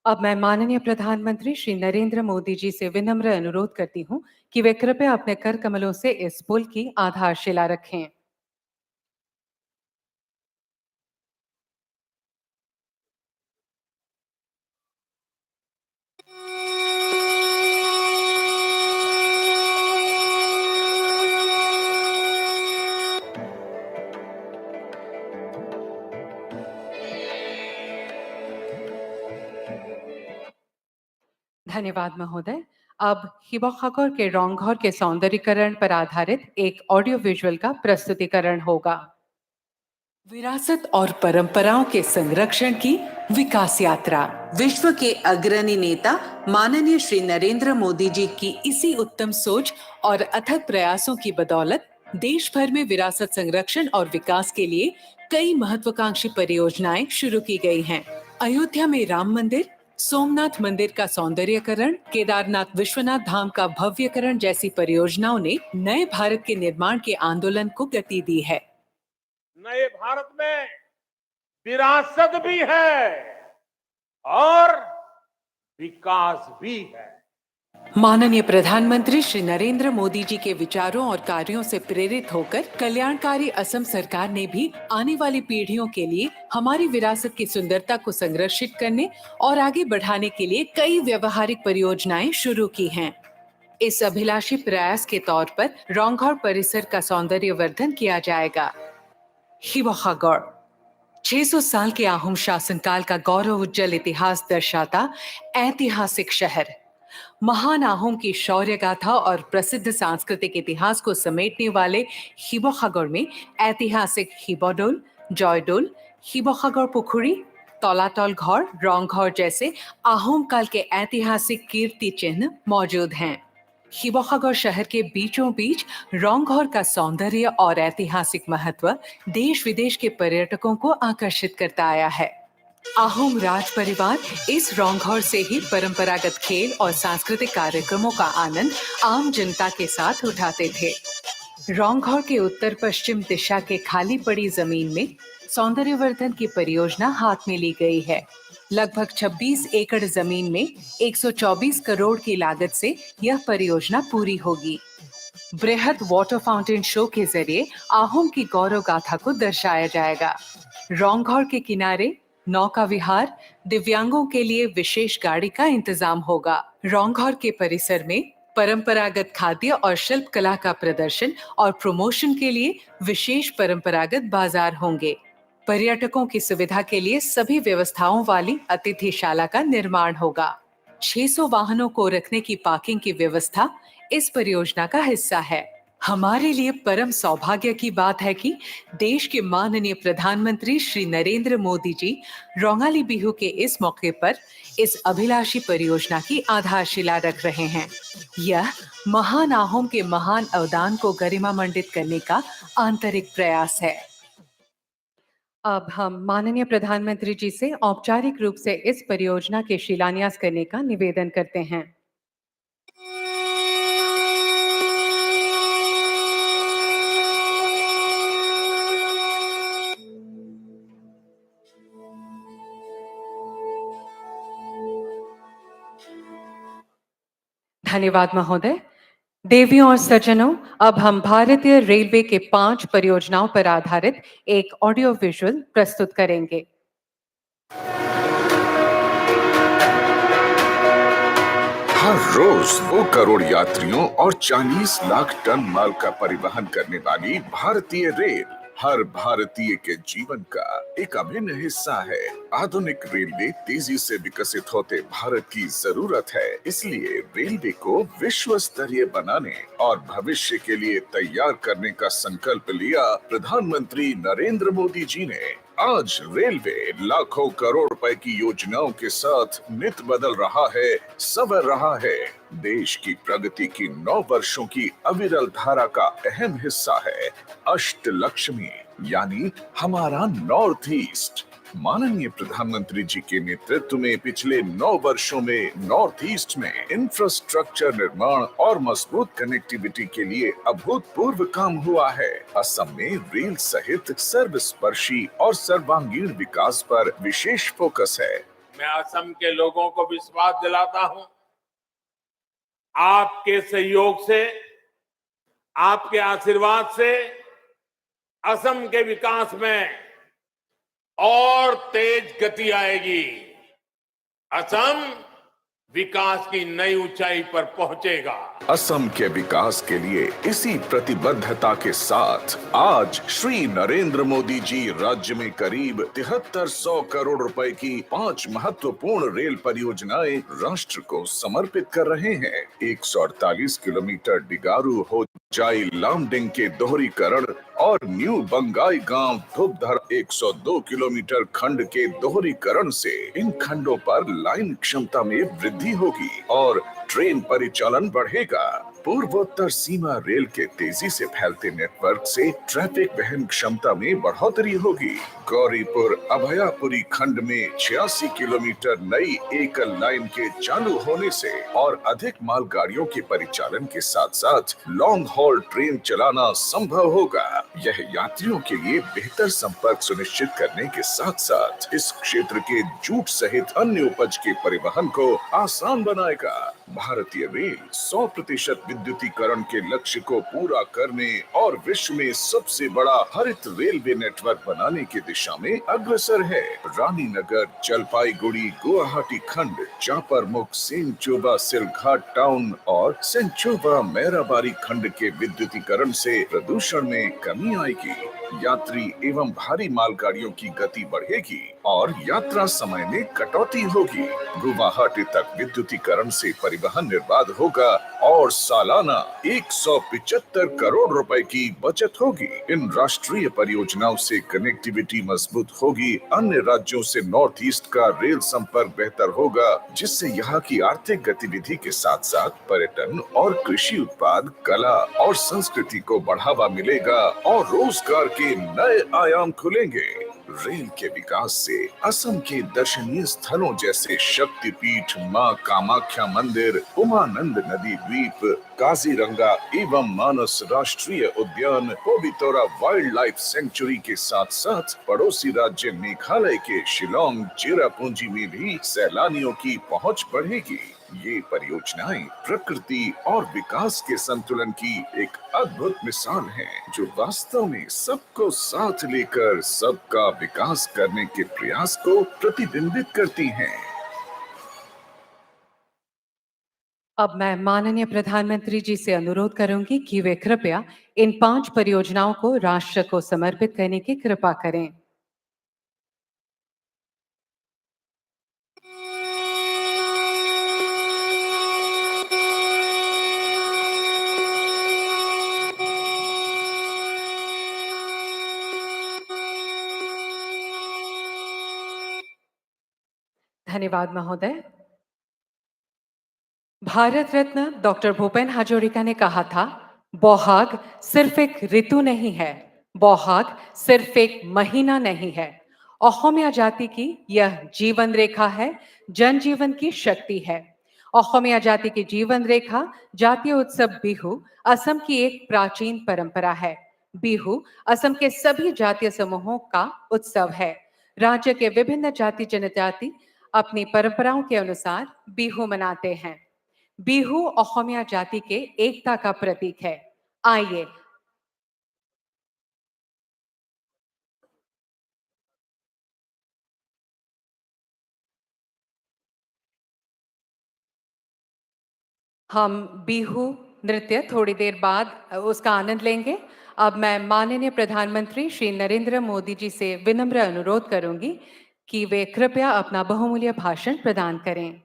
अब मैं माननीय प्रधानमंत्री श्री नरेंद्र मोदी जी से विनम्र अनुरोध करती हूं कि वे कृपया अपने कर कमलों से इस पुल की आधारशिला रखें। धन्यवाद महोदय। अब हिबोखागोर के रोंगघर के सौंदर्यीकरण पर आधारित एक ऑडियो विजुअल का प्रस्तुतिकरण होगा। विरासत और परंपराओं के संरक्षण की विकास यात्रा। विश्व के अग्रणी नेता माननीय श्री नरेंद्र मोदी जी की इसी उत्तम सोच और अथक प्रयासों की बदौलत देश भर में विरासत संरक्षण और विकास के लिए कई महत्वाकांक्षी परियोजनाएं शुरू की गई हैं। अयोध्या में राम मंदिर, सोमनाथ मंदिर का सौंदर्यकरण, केदारनाथ विश्वनाथ धाम का भव्यकरण जैसी परियोजनाओं ने नए भारत के निर्माण के आंदोलन को गति दी है। नए भारत में विरासत भी है और विकास भी है। माननीय प्रधानमंत्री श्री नरेंद्र मोदी जी के विचारों और कार्यों से प्रेरित होकर कल्याणकारी असम सरकार ने भी आने वाली पीढ़ियों के लिए हमारी विरासत की सुंदरता को संरक्षित करने और आगे बढ़ाने के लिए कई व्यवहारिक परियोजनाएं शुरू की हैं। इस अभिलाषी प्रयास के तौर पर रॉन्घर परिसर का सौंदर्यवर्धन किया जाएगा। शिवसागर 600 साल के आहूम शासनकाल का गौरव उज्जवल इतिहास दर्शाता ऐतिहासिक शहर, महान आहूम की शौर्य गाथा और प्रसिद्ध सांस्कृतिक इतिहास को समेटने वाले शिवसागर में ऐतिहासिक शिवदौल, जयदौल, शिवसागर पुखुरी, तलातल घर, रंगघर जैसे आहूम काल के ऐतिहासिक कीर्ति चिन्ह मौजूद हैं। शिवसागर शहर के बीचों बीच रंगघर का सौंदर्य और ऐतिहासिक महत्व देश विदेश के पर्यटकों को आकर्षित करता आया है। आहूम राज परिवार इस रंगघर से ही परंपरागत खेल और सांस्कृतिक कार्यक्रमों का आनंद आम जनता के साथ उठाते थे। रंगघर के उत्तर पश्चिम दिशा के खाली पड़ी जमीन में सौंदर्यवर्धन की परियोजना हाथ में ली गई है। लगभग 26 एकड़ जमीन में 124 करोड़ की लागत से यह परियोजना पूरी होगी। बृहद वाटर फाउंटेन शो के जरिए आहूम की गौरव गाथा को दर्शाया जाएगा। रंगघर के किनारे नौका विहार, दिव्यांगों के लिए विशेष गाड़ी का इंतजाम होगा। रंगघर के परिसर में परंपरागत खाद्य और शिल्प कला का प्रदर्शन और प्रमोशन के लिए विशेष परंपरागत बाजार होंगे। पर्यटकों की सुविधा के लिए सभी व्यवस्थाओं वाली अतिथिशाला का निर्माण होगा। 600 वाहनों को रखने की पार्किंग की व्यवस्था इस परियोजना का हिस्सा है। हमारे लिए परम सौभाग्य की बात है कि देश के माननीय प्रधानमंत्री श्री नरेंद्र मोदी जी रोंगाली बिहू के इस मौके पर इस अभिलाषी परियोजना की आधारशिला रख रहे हैं। यह महान आहूम के महान अवदान को गरिमामंडित करने का आंतरिक प्रयास है। अब हम माननीय प्रधानमंत्री जी से औपचारिक रूप से इस परियोजना के शिलान्यास करने का निवेदन करते हैं। धन्यवाद महोदय। देवियों और सज्जनों, अब हम भारतीय रेलवे के 5 परियोजनाओं पर आधारित एक ऑडियो विजुअल प्रस्तुत करेंगे। हर रोज 2 करोड़ यात्रियों और 40 लाख टन माल का परिवहन करने वाली भारतीय रेल हर भारतीय के जीवन का एक अभिन्न हिस्सा है। आधुनिक रेलवे तेजी से विकसित होते भारत की जरूरत है, इसलिए रेलवे को विश्व स्तरीय बनाने और भविष्य के लिए तैयार करने का संकल्प लिया प्रधानमंत्री नरेंद्र मोदी जी ने। आज रेलवे लाखों करोड़ रुपए की योजनाओं के साथ नित बदल रहा है, संवर रहा है। देश की प्रगति की 9 वर्षों की अविरल धारा का अहम हिस्सा है अष्टलक्ष्मी, यानी हमारा नॉर्थ ईस्ट। माननीय प्रधानमंत्री जी के नेतृत्व में पिछले 9 वर्षों में नॉर्थ ईस्ट में इंफ्रास्ट्रक्चर निर्माण और मजबूत कनेक्टिविटी के लिए अभूतपूर्व काम हुआ है। असम में रेल सहित सर्वस्पर्शी और सर्वांगीण विकास पर विशेष फोकस है। मैं असम के लोगों को विश्वास दिलाता हूं, आपके सहयोग से, आपके आशीर्वाद से असम के विकास में और तेज गति आएगी। असम विकास की नई ऊंचाई पर पहुंचेगा। असम के विकास के लिए इसी प्रतिबद्धता के साथ आज श्री नरेंद्र मोदी जी राज्य में करीब 7300 करोड़ रुपए की 5 महत्वपूर्ण रेल परियोजनाएं राष्ट्र को समर्पित कर रहे हैं। 148 किलोमीटर डिगारू हो जाई लामडिंग के दोहरीकरण और न्यू बंगाई गांव धुपधर 102 किलोमीटर खंड के दोहरीकरण से इन खंडों पर लाइन क्षमता में वृद्धि होगी और ट्रेन परिचालन बढ़ेगा। पूर्वोत्तर सीमा रेल के तेजी से फैलते नेटवर्क से ट्रैफिक वहन क्षमता में बढ़ोतरी होगी। गौरीपुर अभयापुरी खंड में 86 किलोमीटर नई एकल लाइन के चालू होने से और अधिक मालगाड़ियों के परिचालन के साथ साथ लॉन्ग हॉल ट्रेन चलाना संभव होगा। यह यात्रियों के लिए बेहतर संपर्क सुनिश्चित करने के साथ साथ इस क्षेत्र के जूट सहित अन्य उपज के परिवहन को आसान बनाएगा। भारतीय रेल 100% विद्युतीकरण के लक्ष्य को पूरा करने और विश्व में सबसे बड़ा हरित रेलवे नेटवर्क बनाने की दिशा में अग्रसर है। रानीनगर, जलपाईगुड़ी, गुवाहाटी खंड, चापरमुख, सेंचुवा, सिलघाट टाउन और सेंचुवा मैराबारी खंड के विद्युतीकरण से प्रदूषण में कमी आएगी। यात्री एवं भारी मालगाड़ियों की गति बढ़ेगी और यात्रा समय में कटौती होगी। गुवाहाटी तक विद्युतीकरण से परिवहन निर्बाध होगा और सालाना 175 करोड़ रुपए की बचत होगी। इन राष्ट्रीय परियोजनाओं से कनेक्टिविटी मजबूत होगी। अन्य राज्यों से नॉर्थ ईस्ट का रेल संपर्क बेहतर होगा, जिससे यहाँ की आर्थिक गतिविधि के साथ साथ पर्यटन और कृषि उत्पाद, कला और संस्कृति को बढ़ावा मिलेगा और रोजगार के नए आयाम खुलेंगे। रेल के विकास से असम के दर्शनीय स्थलों जैसे शक्तिपीठ, मां कामाख्या मंदिर, उमानंद नदी द्वीप, काजीरंगा एवं मानस राष्ट्रीय उद्यान, पवितरा वाइल्ड लाइफ सेंचुरी के साथ साथ पड़ोसी राज्य मेघालय के शिलोंग, चेरापूंजी में भी सैलानियों की पहुंच बढ़ेगी। ये परियोजनाएं प्रकृति और विकास के संतुलन की एक अद्भुत मिसाल है, जो वास्तव में सबको साथ लेकर सबका विकास करने के प्रयास को प्रतिबिंबित करती हैं। अब मैं माननीय प्रधानमंत्री जी से अनुरोध करूंगी कि वे कृपया इन 5 परियोजनाओं को राष्ट्र को समर्पित करने की कृपा करें। धन्यवाद महोदय। भारत रत्न डॉक्टर भूपेन हाजरिका ने कहा था, बौहाग सिर्फ एक ऋतु नहीं है, बौहाग सिर्फ एक महीना नहीं है। असमिया जाति की यह जीवन रेखा है, जनजीवन की शक्ति है। असमिया जाति की जीवन रेखा जातीय उत्सव बिहू असम की एक प्राचीन परंपरा है। बिहू असम के सभी जातीय समूहों का उत्सव है। राज्य के विभिन्न जाति जनजाति अपनी परंपराओं के अनुसार बिहू मनाते हैं। बिहू असमिया जाति के एकता का प्रतीक है। आइए हम बिहू नृत्य थोड़ी देर बाद उसका आनंद लेंगे। अब मैं माननीय प्रधानमंत्री श्री नरेंद्र मोदी जी से विनम्र अनुरोध करूंगी कि वे कृपया अपना बहुमूल्य भाषण प्रदान करें।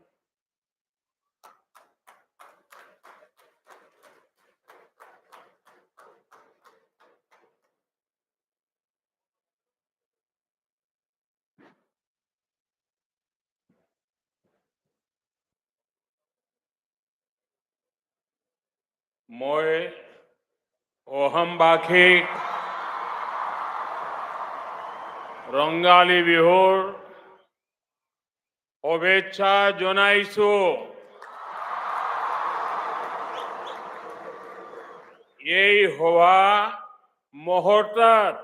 মই অহমবাসীক ৰঙালী বিহুৰ শুভেচ্ছা জনাইছো। এই হোৱা মুহূৰ্তত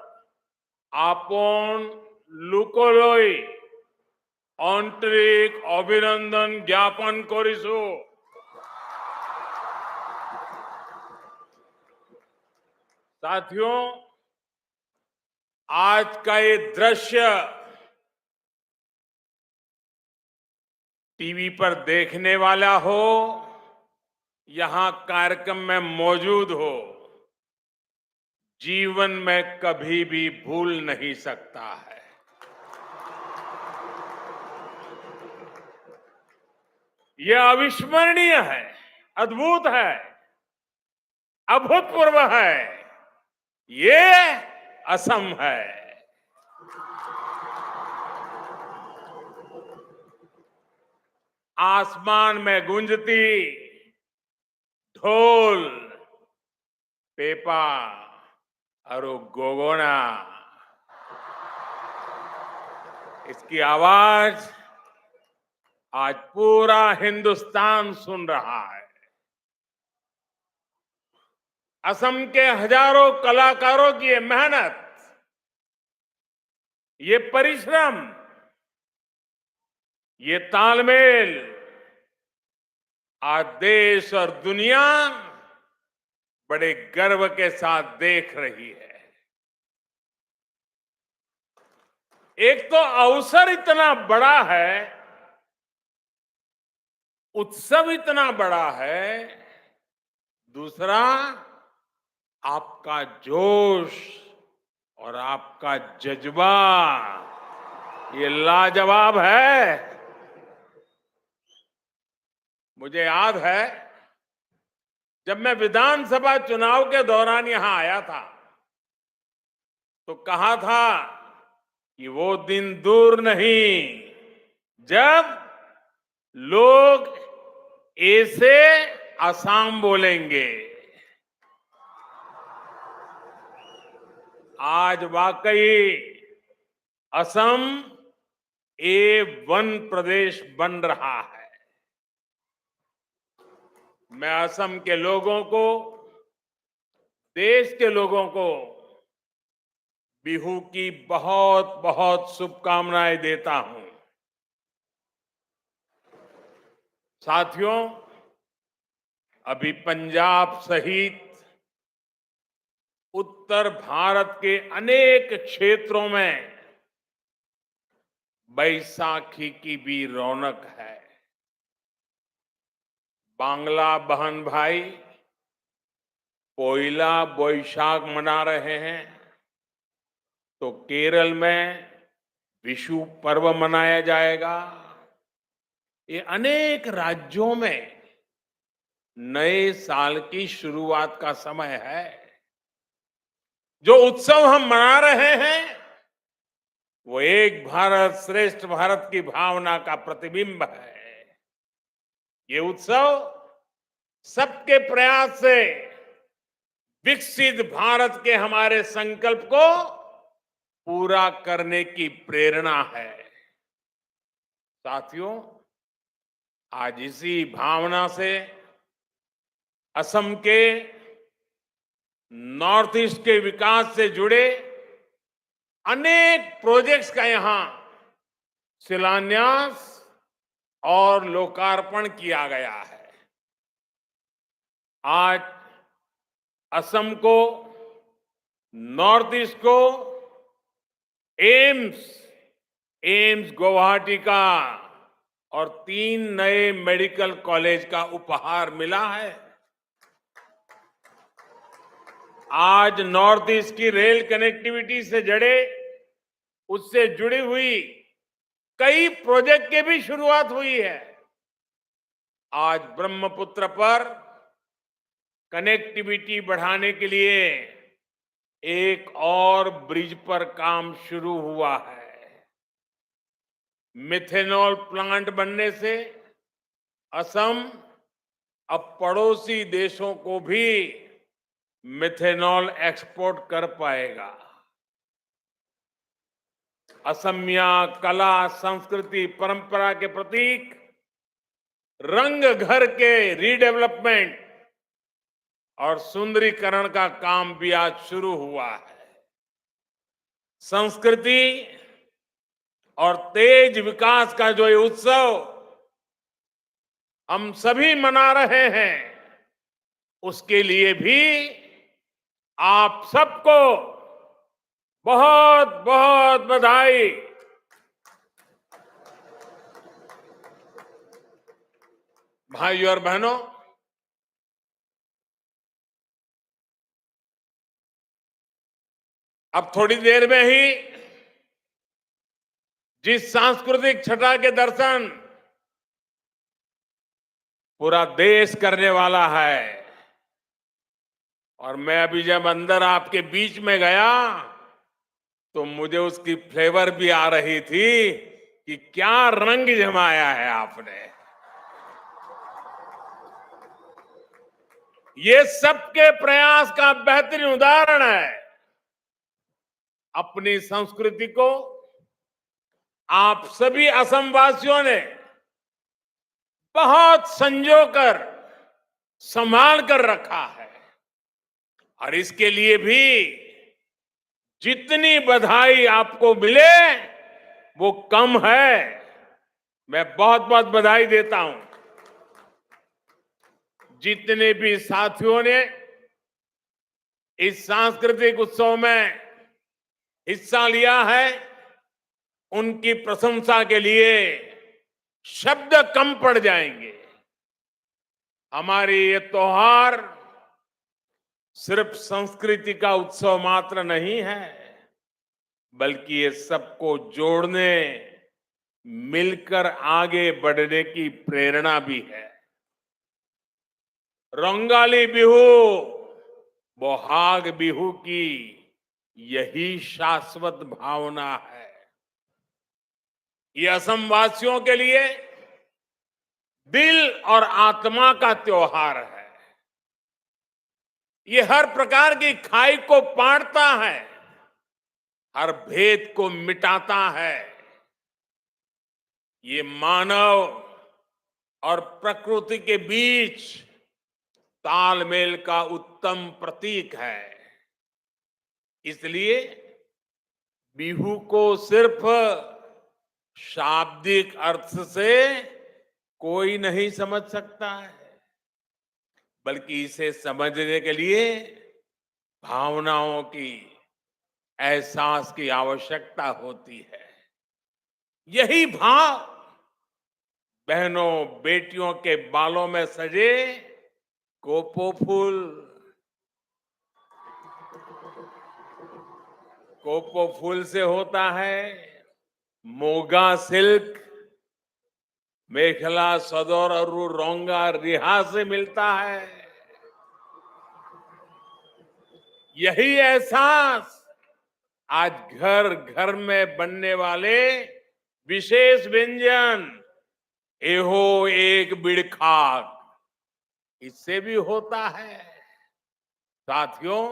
আপন লোকলৈ আন্তৰিক অভিনন্দন জ্ঞাপন কৰিছো। साथियों, आज का ये दृश्य टीवी पर देखने वाला हो, यहां कार्यक्रम में मौजूद हो, जीवन में कभी भी भूल नहीं सकता है। यह अविस्मरणीय है, अद्भुत है, अभूतपूर्व है। ये असम है। आसमान में गूंजती ढोल, पेपा और वो गोगोना, इसकी आवाज आज पूरा हिंदुस्तान सुन रहा है। असम के हजारों कलाकारों की ये मेहनत, ये परिश्रम, ये तालमेल आज देश और दुनिया बड़े गर्व के साथ देख रही है। एक तो अवसर इतना बड़ा है, उत्सव इतना बड़ा है, दूसरा आपका जोश और आपका जज्बा ये लाजवाब है। मुझे याद है जब मैं विधानसभा चुनाव के दौरान यहां आया था तो कहा था कि वो दिन दूर नहीं जब लोग ऐसे असम बोलेंगे। आज वाकई असम A1 प्रदेश बन रहा है। मैं असम के लोगों को, देश के लोगों को बिहू की बहुत बहुत शुभकामनाएं देता हूं। साथियों, अभी पंजाब सहित उत्तर भारत के अनेक क्षेत्रों में बैसाखी की भी रौनक है। बांग्ला बहन भाई पोइला बोईशाख मना रहे हैं तो केरल में विशु पर्व मनाया जाएगा। ये अनेक राज्यों में नए साल की शुरुआत का समय है। जो उत्सव हम मना रहे हैं वो एक भारत श्रेष्ठ भारत की भावना का प्रतिबिंब है। ये उत्सव सबके प्रयास से विकसित भारत के हमारे संकल्प को पूरा करने की प्रेरणा है। साथियों, आज इसी भावना से असम के नॉर्थ ईस्ट के विकास से जुड़े अनेक प्रोजेक्ट्स का यहां शिलान्यास और लोकार्पण किया गया है। आज असम को, नॉर्थ ईस्ट को एम्स गुवाहाटी का और 3 नए मेडिकल कॉलेज का उपहार मिला है। आज नॉर्थ ईस्ट की रेल कनेक्टिविटी से उससे जुड़ी हुई कई प्रोजेक्ट की भी शुरुआत हुई है। आज ब्रह्मपुत्र पर कनेक्टिविटी बढ़ाने के लिए एक और ब्रिज पर काम शुरू हुआ है। मिथेनॉल प्लांट बनने से असम अब पड़ोसी देशों को भी मिथेनॉल एक्सपोर्ट कर पाएगा। असमिया कला, संस्कृति, परंपरा के प्रतीक रंग घर के रीडेवलपमेंट और सुंदरीकरण का काम भी आज शुरू हुआ है। संस्कृति और तेज विकास का जो ये उत्सव हम सभी मना रहे हैं, उसके लिए भी आप सबको बहुत बहुत बधाई। भाइयों और बहनों, अब थोड़ी देर में ही जिस सांस्कृतिक छटा के दर्शन पूरा देश करने वाला है, और मैं अभी जब अंदर आपके बीच में गया तो मुझे उसकी फ्लेवर भी आ रही थी कि क्या रंग जमाया है आपने। ये सबके प्रयास का बेहतरीन उदाहरण है। अपनी संस्कृति को आप सभी असम वासियों ने बहुत संजोकर संभाल कर रखा है और इसके लिए भी जितनी बधाई आपको मिले वो कम है। मैं बहुत बहुत बधाई देता हूं जितने भी साथियों ने इस सांस्कृतिक उत्सव में हिस्सा लिया है। उनकी प्रशंसा के लिए शब्द कम पड़ जाएंगे। हमारी ये त्योहार सिर्फ संस्कृति का उत्सव मात्र नहीं है, बल्कि ये सबको जोड़ने, मिलकर आगे बढ़ने की प्रेरणा भी है। रंगाली बिहू, बोहाग बिहू की यही शाश्वत भावना है। ये असम वासियों के लिए दिल और आत्मा का त्योहार है। ये हर प्रकार की खाई को पाटता है, हर भेद को मिटाता है। ये मानव और प्रकृति के बीच तालमेल का उत्तम प्रतीक है। इसलिए बिहू को सिर्फ शाब्दिक अर्थ से कोई नहीं समझ सकता है, बल्कि इसे समझने के लिए भावनाओं की, एहसास की आवश्यकता होती है। यही भाव बहनों बेटियों के बालों में सजे कोपो फूल से होता है, मोगा सिल्क, मेखला सदर और रोंगा रिहा से मिलता है। यही एहसास आज घर घर में बनने वाले विशेष व्यंजन एहो एक बिड़खाक, इससे भी होता है। साथियों,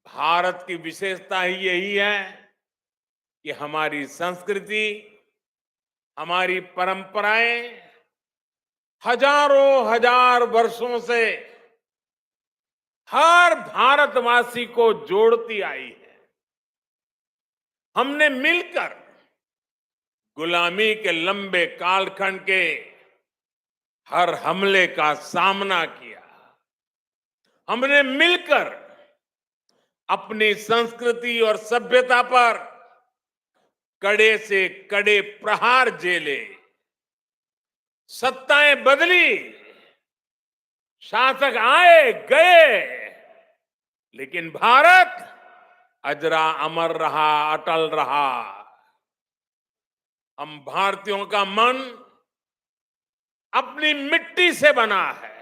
भारत की विशेषता ही यही है कि हमारी संस्कृति, हमारी परंपराएं हजारों हजार वर्षों से हर भारतवासी को जोड़ती आई है। हमने मिलकर गुलामी के लंबे कालखंड के हर हमले का सामना किया। हमने मिलकर अपनी संस्कृति और सभ्यता पर कड़े से कड़े प्रहार झेले। सत्ताएं बदली, शासक आए गए, लेकिन भारत अजरा अमर रहा, अटल रहा। हम भारतीयों का मन अपनी मिट्टी से बना है,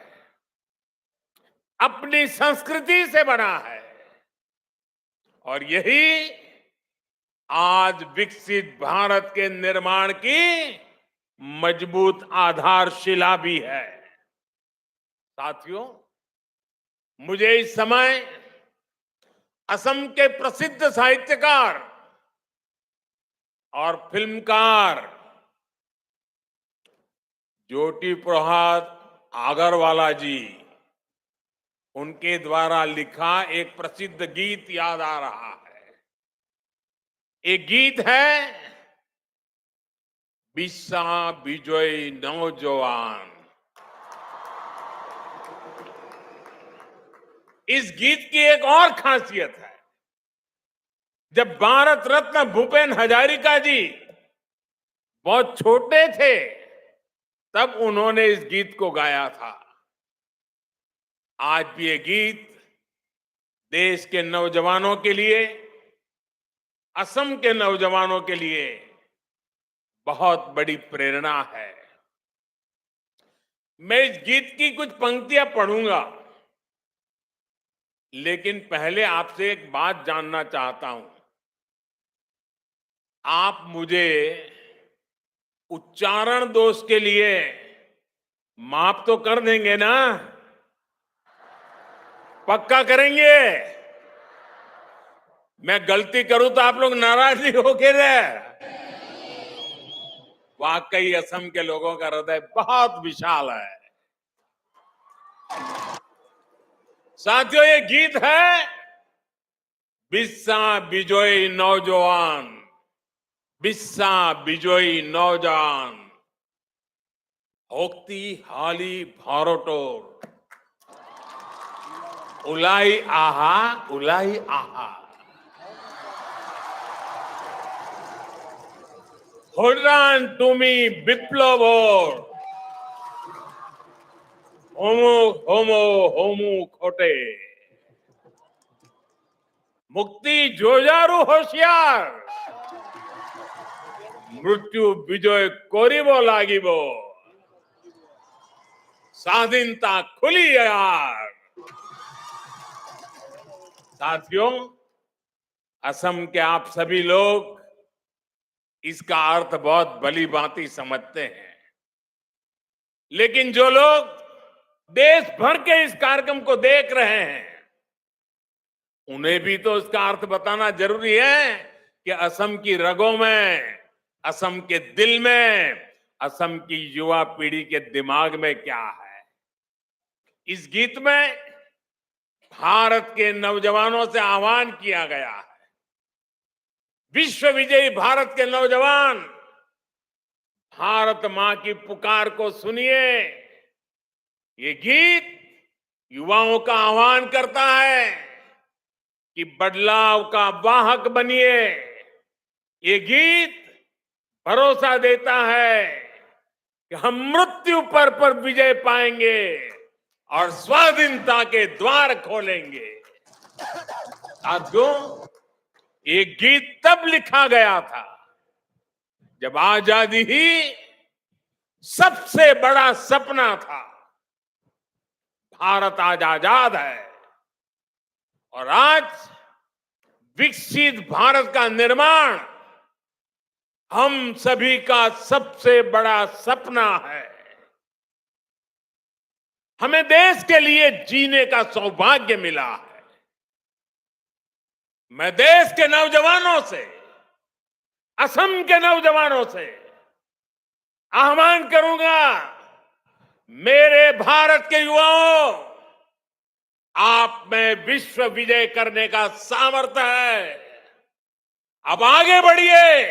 अपनी संस्कृति से बना है, और यही आज विकसित भारत के निर्माण की मजबूत आधारशिला भी है। साथियों, मुझे इस समय असम के प्रसिद्ध साहित्यकार और फिल्मकार ज्योति प्रसाद आगरवाला जी, उनके द्वारा लिखा एक प्रसिद्ध गीत याद आ रहा है। एक गीत है, बिस्सा बिजोय नौजवान। इस गीत की एक और खासियत है, जब भारत रत्न भूपेन हजारिका जी बहुत छोटे थे, तब उन्होंने इस गीत को गाया था। आज भी ये गीत देश के नौजवानों के लिए, असम के नौजवानों के लिए बहुत बड़ी प्रेरणा है। मैं इस गीत की कुछ पंक्तियां पढ़ूंगा, लेकिन पहले आपसे एक बात जानना चाहता हूं। आप मुझे उच्चारण दोष के लिए माफ तो कर देंगे ना? पक्का करेंगे? मैं गलती करूं तो आप लोग नाराज नहीं होगे रे? वाकई असम के लोगों का हृदय बहुत विशाल है। साथियों, ये गीत है बिस्सा बिजोई नौजवान, बिस्सा बिजोई नौजवान, होक्ती हाली भारोटोर, उलाई आहा, उलाई आहा। होड्रान तुमी विप्लवोर, होमो होमो होमू खोटे, मुक्ति जोजारू होशियार, मृत्यु विजय कोरिबो लागिबो, स्वाधीनता खुली यार। साथियों, असम के आप सभी लोग इसका अर्थ बहुत भली भांति समझते हैं, लेकिन जो लोग देश भर के इस कार्यक्रम को देख रहे हैं, उन्हें भी तो इसका अर्थ बताना जरूरी है कि असम की रगों में, असम के दिल में, असम की युवा पीढ़ी के दिमाग में क्या है। इस गीत में भारत के नौजवानों से आह्वान किया गया है, विश्व विजयी भारत के नौजवान, भारत मां की पुकार को सुनिए। ये गीत युवाओं का आह्वान करता है कि बदलाव का वाहक बनिए। ये गीत भरोसा देता है कि हम मृत्यु पर विजय पाएंगे और स्वाधीनता के द्वार खोलेंगे। साथियों, ये गीत तब लिखा गया था जब आजादी ही सबसे बड़ा सपना था। भारत आज आजाद है और आज विकसित भारत का निर्माण हम सभी का सबसे बड़ा सपना है। हमें देश के लिए जीने का सौभाग्य मिला है। मैं देश के नौजवानों से, असम के नौजवानों से आह्वान करूंगा, मेरे भारत के युवाओं, आप में विश्व विजय करने का सामर्थ्य है। अब आगे बढ़िए,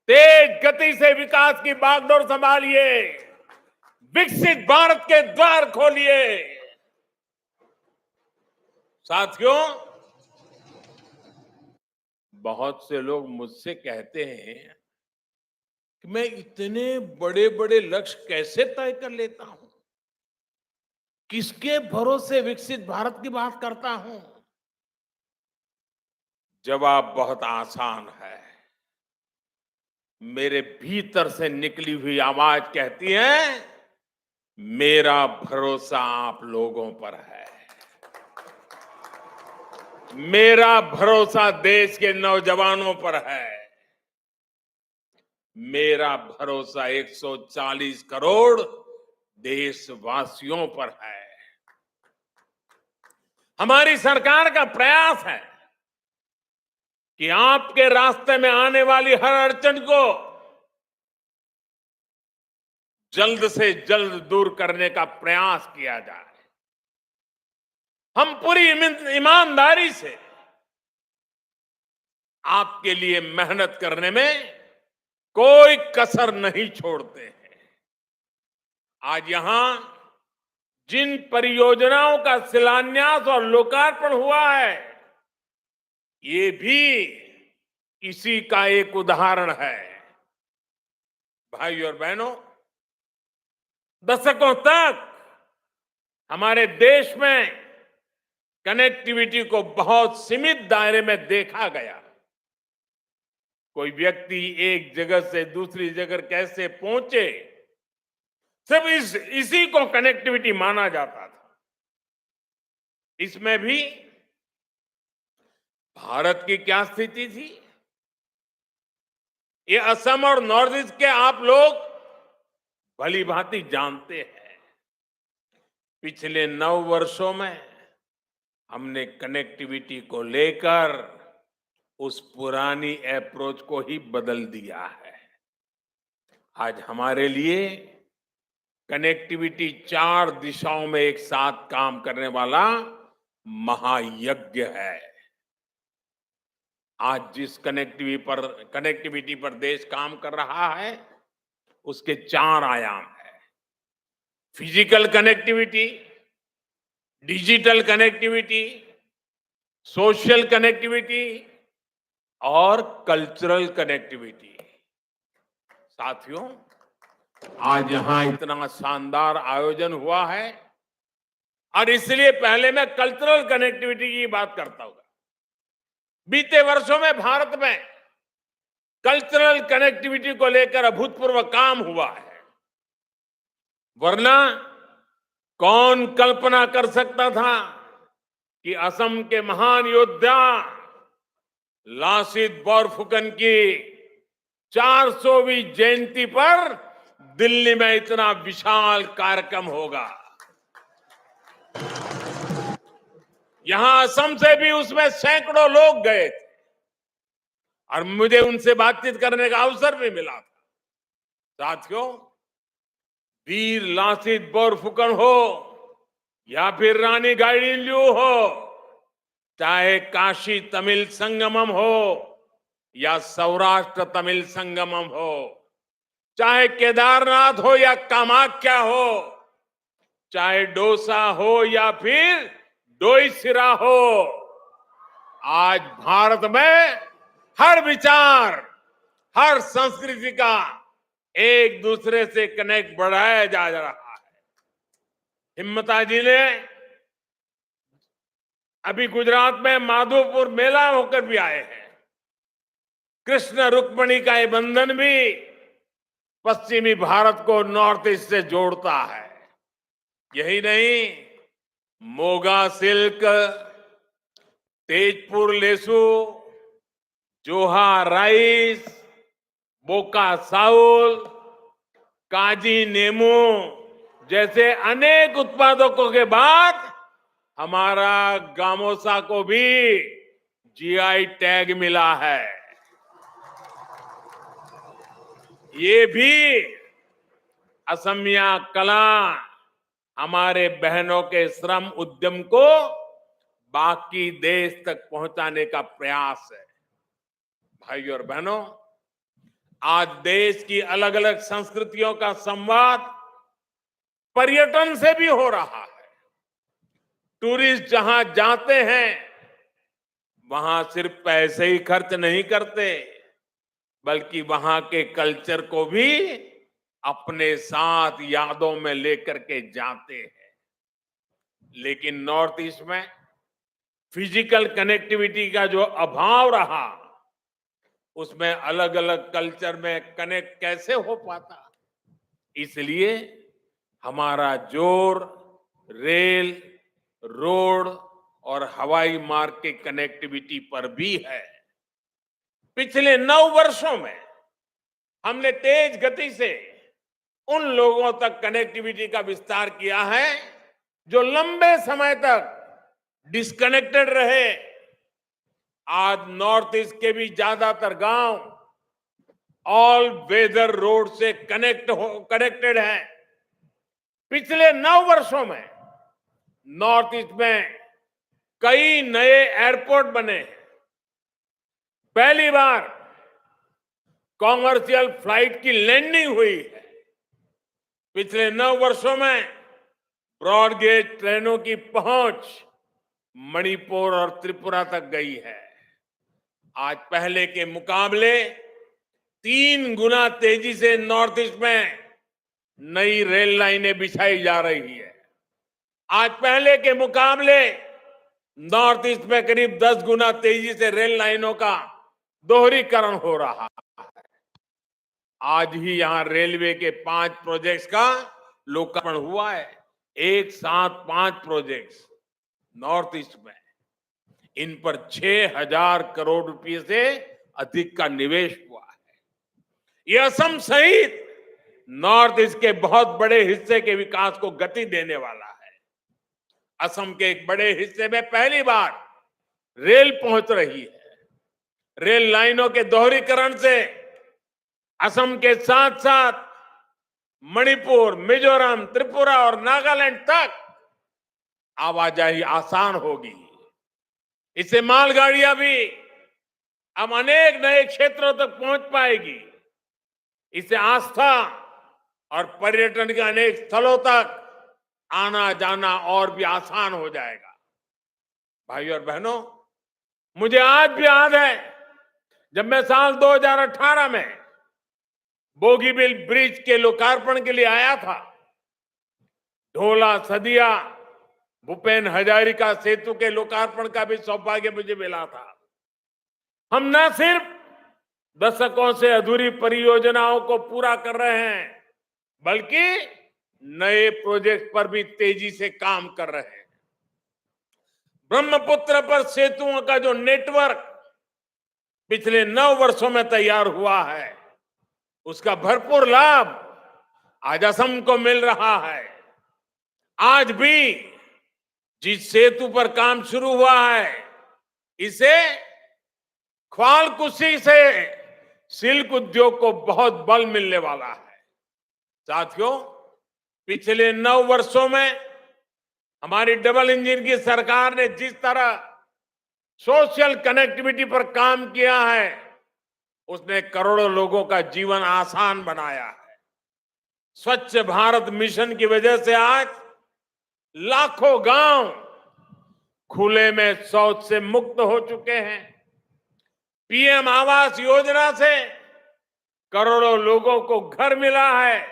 तेज गति से विकास की बागडोर संभालिए, विकसित भारत के द्वार खोलिए। साथियों, बहुत से लोग मुझसे कहते हैं कि मैं इतने बड़े बड़े लक्ष्य कैसे तय कर लेता हूं, किसके भरोसे विकसित भारत की बात करता हूं। जवाब बहुत आसान है। मेरे भीतर से निकली हुई आवाज कहती है, मेरा भरोसा आप लोगों पर है। मेरा भरोसा देश के नौजवानों पर है। मेरा भरोसा 140 करोड़ देशवासियों पर है। हमारी सरकार का प्रयास है कि आपके रास्ते में आने वाली हर अड़चन को जल्द से जल्द दूर करने का प्रयास किया जाए। हम पूरी ईमानदारी से आपके लिए मेहनत करने में कोई कसर नहीं छोड़ते हैं। आज यहां जिन परियोजनाओं का शिलान्यास और लोकार्पण हुआ है, ये भी इसी का एक उदाहरण है। भाइयों और बहनों, दशकों तक हमारे देश में कनेक्टिविटी को बहुत सीमित दायरे में देखा गया। कोई व्यक्ति एक जगह से दूसरी जगह कैसे पहुंचे, सिर्फ इसी को कनेक्टिविटी माना जाता था। इसमें भी भारत की क्या स्थिति थी? ये असम और नॉर्थ ईस्ट के आप लोग भली भांति जानते हैं। पिछले 9 वर्षों में हमने कनेक्टिविटी को लेकर उस पुरानी अप्रोच को ही बदल दिया है। आज हमारे लिए कनेक्टिविटी 4 दिशाओं में एक साथ काम करने वाला महायज्ञ है। आज जिस कनेक्टिविटी पर देश काम कर रहा है उसके 4 आयाम है। Physical connectivity, digital connectivity, social connectivity और कल्चरल कनेक्टिविटी। साथियों, आज यहां इतना शानदार आयोजन हुआ है और इसलिए पहले मैं कल्चरल कनेक्टिविटी की बात करता हूं। बीते वर्षों में भारत में कल्चरल कनेक्टिविटी को लेकर अभूतपूर्व काम हुआ है। वरना कौन कल्पना कर सकता था कि असम के महान योद्धा लासित बोरफुकन की 400वीं जयंती पर दिल्ली में इतना विशाल कार्यक्रम होगा। यहां असम से भी उसमें सैकड़ों लोग गए थे और मुझे उनसे बातचीत करने का अवसर भी मिला था। साथियों, वीर लासित बोरफुकन हो या फिर रानी गाइडिंलियू हो, चाहे काशी तमिल संगमम हो या सौराष्ट्र तमिल संगमम हो, चाहे केदारनाथ हो या कामाख्या हो, चाहे डोसा हो या फिर डोईसिरा हो, आज भारत में हर विचार, हर संस्कृति का एक दूसरे से कनेक्ट बढ़ाया जा रहा है। हिम्मता जी ने अभी गुजरात में माधोपुर मेला होकर भी आए हैं। कृष्ण रुक्मिणी का ये बंधन भी पश्चिमी भारत को नॉर्थ ईस्ट से जोड़ता है। यही नहीं, मोगा सिल्क, तेजपुर लेसू, जोहा राइस, बोका साउल, काजी नेमू जैसे अनेक उत्पादकों के बाद हमारा गामोसा को भी जीआई टैग मिला है। ये भी असमिया कला हमारे बहनों के श्रम उद्यम को बाकी देश तक पहुंचाने का प्रयास है। भाइयों और बहनों, आज देश की अलग अलग संस्कृतियों का संवाद पर्यटन से भी हो रहा है। टूरिस्ट जहां जाते हैं वहां सिर्फ पैसे ही खर्च नहीं करते, बल्कि वहां के कल्चर को भी अपने साथ यादों में लेकर के जाते हैं। लेकिन नॉर्थ ईस्ट में फिजिकल कनेक्टिविटी का जो अभाव रहा, उसमें अलग अलग कल्चर में कनेक्ट कैसे हो पाता। इसलिए हमारा जोर रेल, रोड और हवाई मार्ग के कनेक्टिविटी पर भी है। पिछले 9 वर्षों में हमने तेज गति से उन लोगों तक कनेक्टिविटी का विस्तार किया है जो लंबे समय तक डिस्कनेक्टेड रहे। आज नॉर्थ ईस्ट के भी ज्यादातर गांव ऑल वेदर रोड से कनेक्टेड हैं। पिछले 9 वर्षों में नॉर्थ ईस्ट में कई नए एयरपोर्ट बने। पहली बार कॉमर्शियल फ्लाइट की लैंडिंग हुई है। पिछले 9 वर्षों में ब्रॉड गेज ट्रेनों की पहुंच मणिपुर और त्रिपुरा तक गई है। आज पहले के मुकाबले 3 गुना तेजी से नॉर्थ ईस्ट में नई रेल लाइनें बिछाई जा रही है। आज पहले के मुकाबले नॉर्थ ईस्ट में करीब 10 गुना तेजी से रेल लाइनों का दोहरीकरण हो रहा है। आज ही यहां रेलवे के 5 प्रोजेक्ट्स का लोकार्पण हुआ है। एक साथ 5 प्रोजेक्ट्स नॉर्थ ईस्ट में। इन पर 6,000 करोड़ रुपए से अधिक का निवेश हुआ है। ये असम सहित नॉर्थ ईस्ट के बहुत बड़े हिस्से के विकास को गति देने वाला है। असम के एक बड़े हिस्से में पहली बार रेल पहुंच रही है। रेल लाइनों के दोहरीकरण से असम के साथ साथ मणिपुर, मिजोरम, त्रिपुरा और नागालैंड तक आवाजाही आसान होगी। इससे मालगाड़ियां भी अब अनेक नए क्षेत्रों तक पहुंच पाएगी। इससे आस्था और पर्यटन के अनेक स्थलों तक आना जाना और भी आसान हो जाएगा। भाइयों और बहनों, मुझे आज भी याद है जब मैं साल 2018 में बोगीबिल ब्रिज के लोकार्पण के लिए आया था। ढोला सदिया भूपेन हजारिका सेतु के लोकार्पण का भी सौभाग्य मुझे मिला था। हम न सिर्फ दशकों से अधूरी परियोजनाओं को पूरा कर रहे हैं, बल्कि नए प्रोजेक्ट पर भी तेजी से काम कर रहे हैं। ब्रह्मपुत्र पर सेतुओं का जो नेटवर्क पिछले 9 वर्षों में तैयार हुआ है, उसका भरपूर लाभ आज असम को मिल रहा है। आज भी जिस सेतु पर काम शुरू हुआ है, इसे ख्वालकुशी से सिल्क उद्योग को बहुत बल मिलने वाला है। साथियों, पिछले 9 वर्षों में हमारी डबल इंजन की सरकार ने जिस तरह सोशल कनेक्टिविटी पर काम किया है, उसने करोड़ों लोगों का जीवन आसान बनाया है। स्वच्छ भारत मिशन की वजह से आज लाखों गांव खुले में शौच से मुक्त हो चुके हैं। पीएम आवास योजना से करोड़ों लोगों को घर मिला है।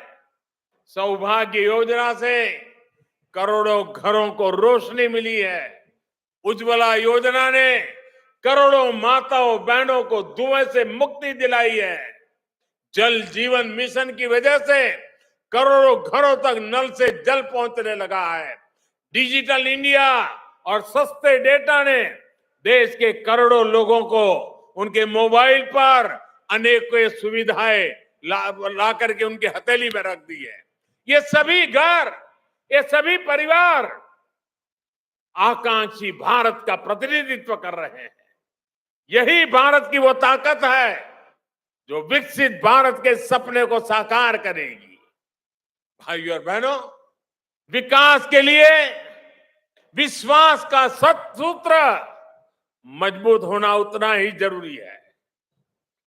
सौभाग्य योजना से करोड़ों घरों को रोशनी मिली है। उज्ज्वला योजना ने करोड़ों माताओं बहनों को धुएं से मुक्ति दिलाई है। जल जीवन मिशन की वजह से करोड़ों घरों तक नल से जल पहुंचने लगा है। डिजिटल इंडिया और सस्ते डेटा ने देश के करोड़ों लोगों को उनके मोबाइल पर अनेकों सुविधाएं ला करके उनकी हथेली में रख दी है। ये सभी घर, ये सभी परिवार आकांक्षी भारत का प्रतिनिधित्व कर रहे हैं। यही भारत की वो ताकत है जो विकसित भारत के सपने को साकार करेगी। भाइयों और बहनों, विकास के लिए विश्वास का सूत्र मजबूत होना उतना ही जरूरी है।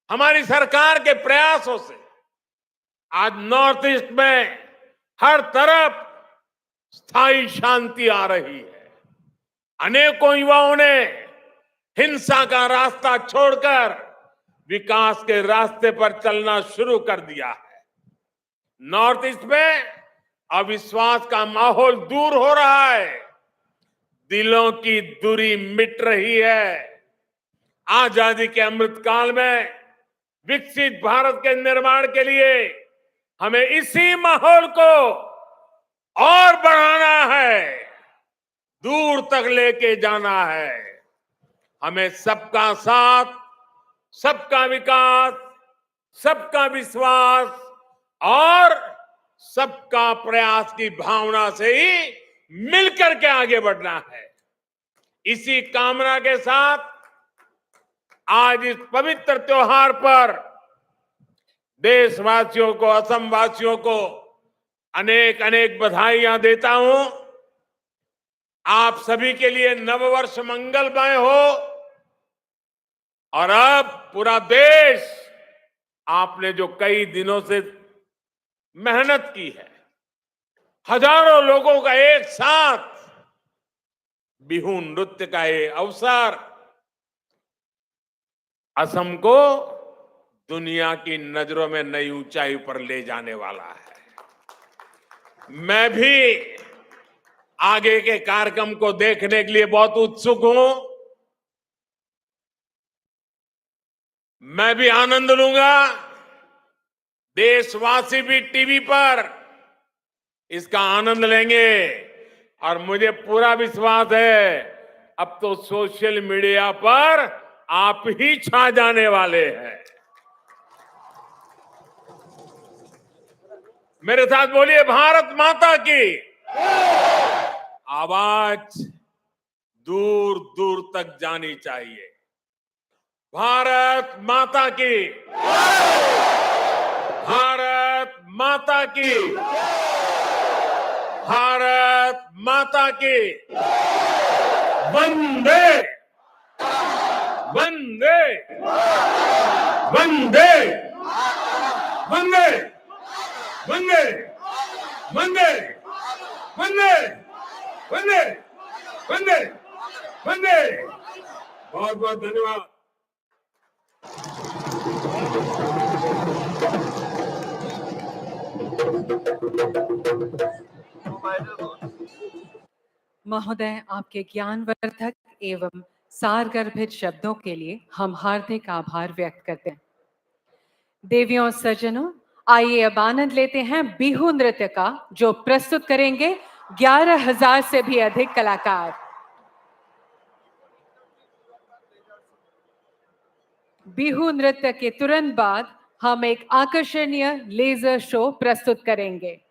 हमारी सरकार के प्रयासों से आज नॉर्थ ईस्ट में हर तरफ स्थायी शांति आ रही है। अनेकों युवाओं ने हिंसा का रास्ता छोड़कर विकास के रास्ते पर चलना शुरू कर दिया है। नॉर्थ ईस्ट में अविश्वास का माहौल दूर हो रहा है। दिलों की दूरी मिट रही है। आजादी के अमृतकाल में विकसित भारत के निर्माण के लिए हमें इसी माहौल को और बढ़ाना है, दूर तक लेके जाना है। हमें सबका साथ, सबका विकास, सबका विश्वास और सबका प्रयास की भावना से ही मिलकर के आगे बढ़ना है। इसी कामना के साथ आज इस पवित्र त्योहार पर देशवासियों को, असम वासियों को अनेक अनेक बधाइयां देता हूं। आप सभी के लिए नववर्ष मंगलमय हो। और अब पूरा देश, आपने जो कई दिनों से मेहनत की है, हजारों लोगों का एक साथ बिहू नृत्य का ये अवसर असम को दुनिया की नजरों में नई ऊंचाई पर ले जाने वाला है। मैं भी आगे के कार्यक्रम को देखने के लिए बहुत उत्सुक हूं। मैं भी आनंद लूंगा। देशवासी भी टीवी पर इसका आनंद लेंगे और मुझे पूरा विश्वास है अब तो सोशल मीडिया पर आप ही छा जाने वाले हैं। मेरे साथ बोलिए, भारत माता की आवाज दूर दूर तक जानी चाहिए। भारत माता की, भारत माता की, भारत माता की। वंदे वंदे वंदे वंदे वंदे वंदे वंदे वंदे वंदे वंदे। बहुत बहुत धन्यवाद। महोदय, आपके ज्ञानवर्धक एवं सारगर्भित शब्दों के लिए हम हार्दिक आभार व्यक्त करते हैं। देवियों और सज्जनों, आइए अब आनंद लेते हैं बिहू नृत्य का, जो प्रस्तुत करेंगे 11,000 से भी अधिक कलाकार। बिहू नृत्य के तुरंत बाद हम एक आकर्षणीय लेजर शो प्रस्तुत करेंगे।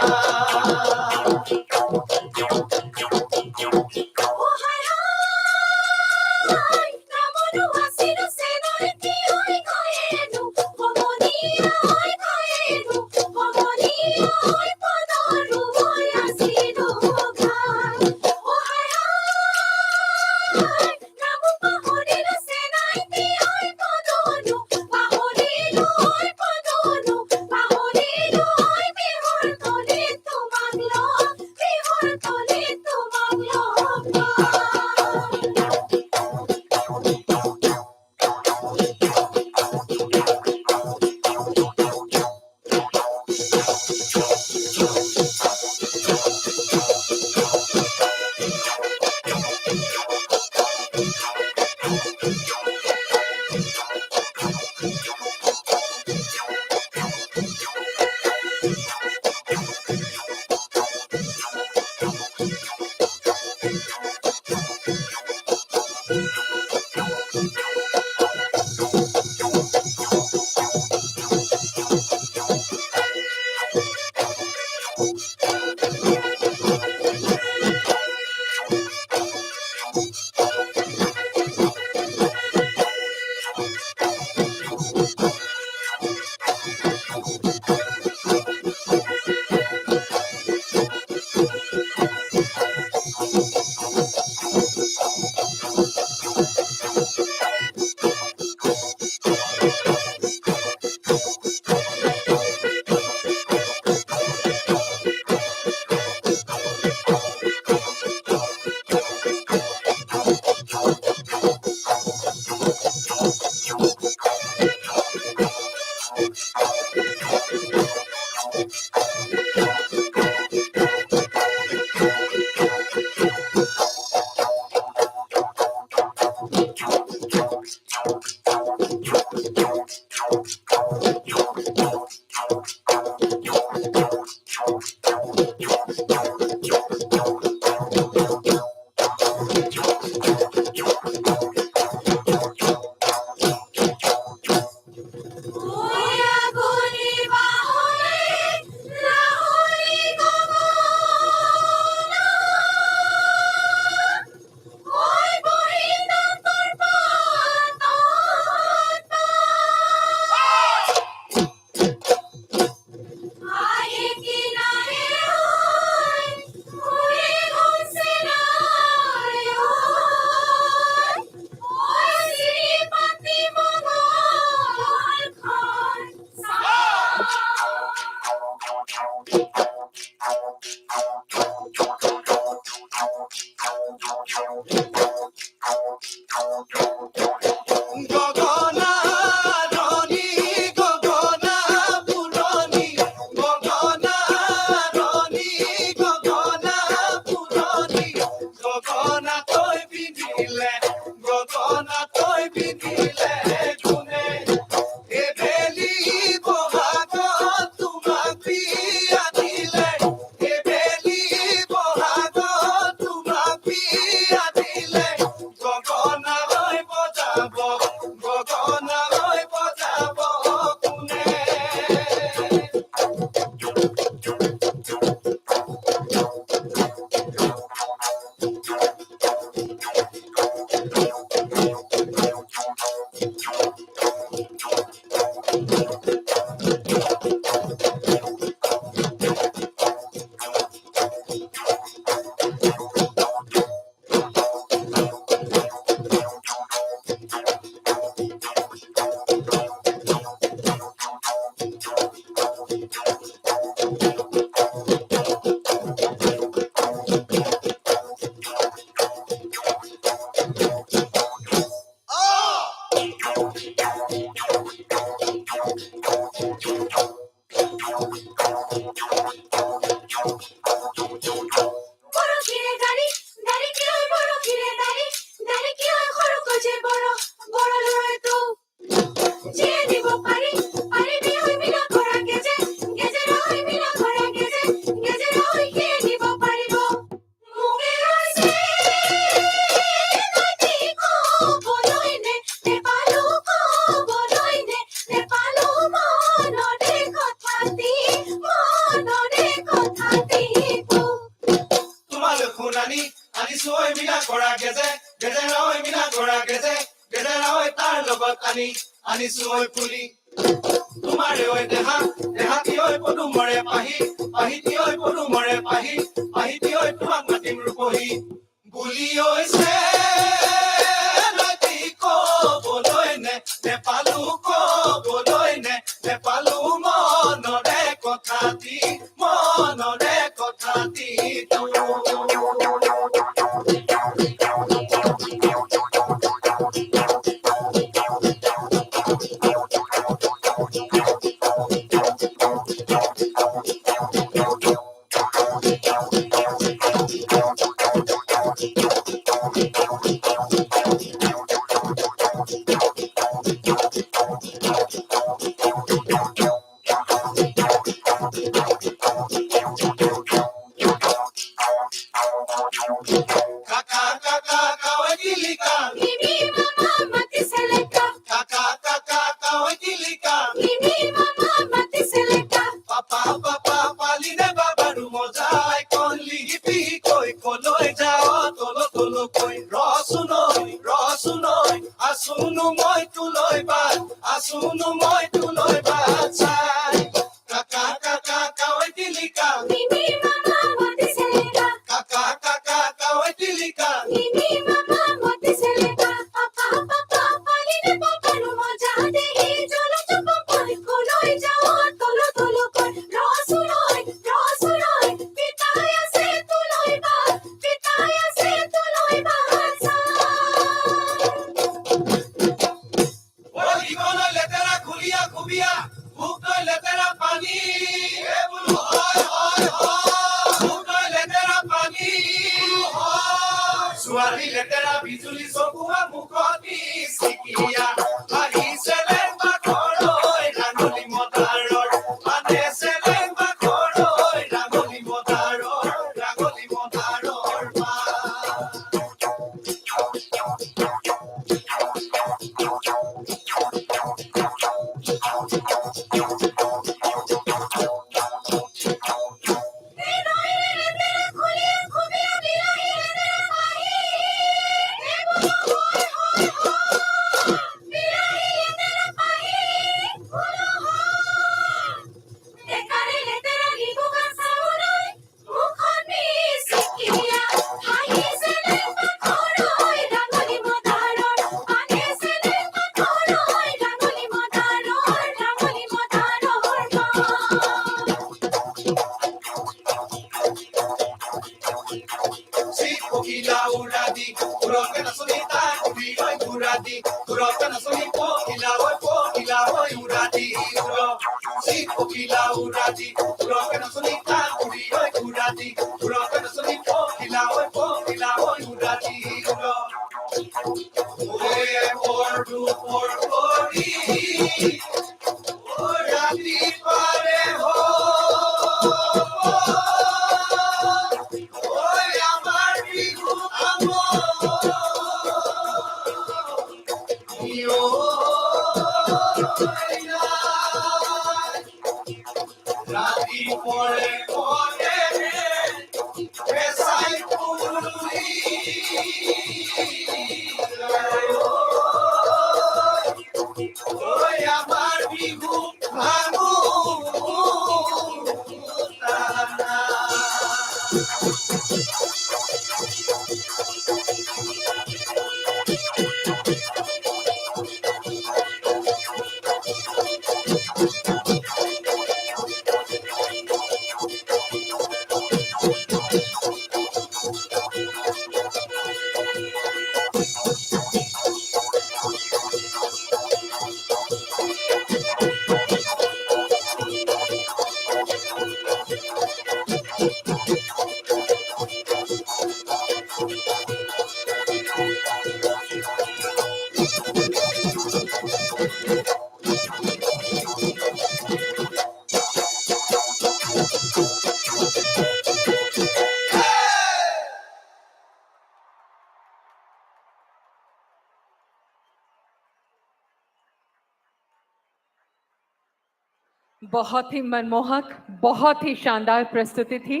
बहुत ही मनमोहक, बहुत ही शानदार प्रस्तुति थी।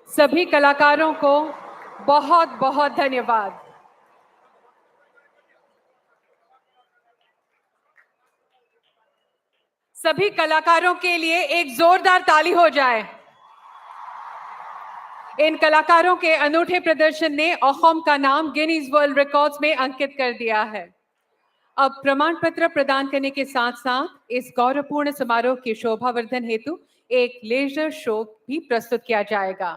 सभी कलाकारों को बहुत बहुत धन्यवाद। सभी कलाकारों के लिए एक जोरदार ताली हो जाए। इन कलाकारों के अनूठे प्रदर्शन ने असम का नाम गिनीज वर्ल्ड रिकॉर्ड्स में अंकित कर दिया है। अब प्रमाण पत्र प्रदान करने के साथ साथ इस गौरवपूर्ण समारोह की शोभावर्धन हेतु एक लेजर शो भी प्रस्तुत किया जाएगा।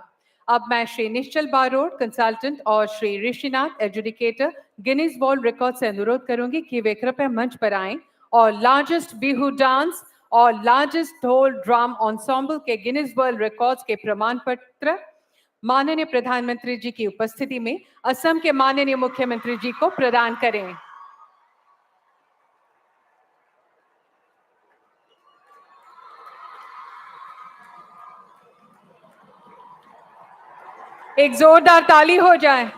अब मैं श्री निश्चल बारोड कंसल्टेंट और Shri Rishinath educator Guinness world record से अनुरोध करूंगी कि वे कृपया मंच पर आएं और लार्जेस्ट बिहू डांस और लार्जेस्ट ढोल ड्रम एंसेंबल के गिनीज वर्ल्ड रिकॉर्ड्स के प्रमाण पत्र माननीय प्रधानमंत्री जी की उपस्थिति में असम के माननीय मुख्यमंत्री जी को प्रदान करें। एक जोरदार ताली हो जाए।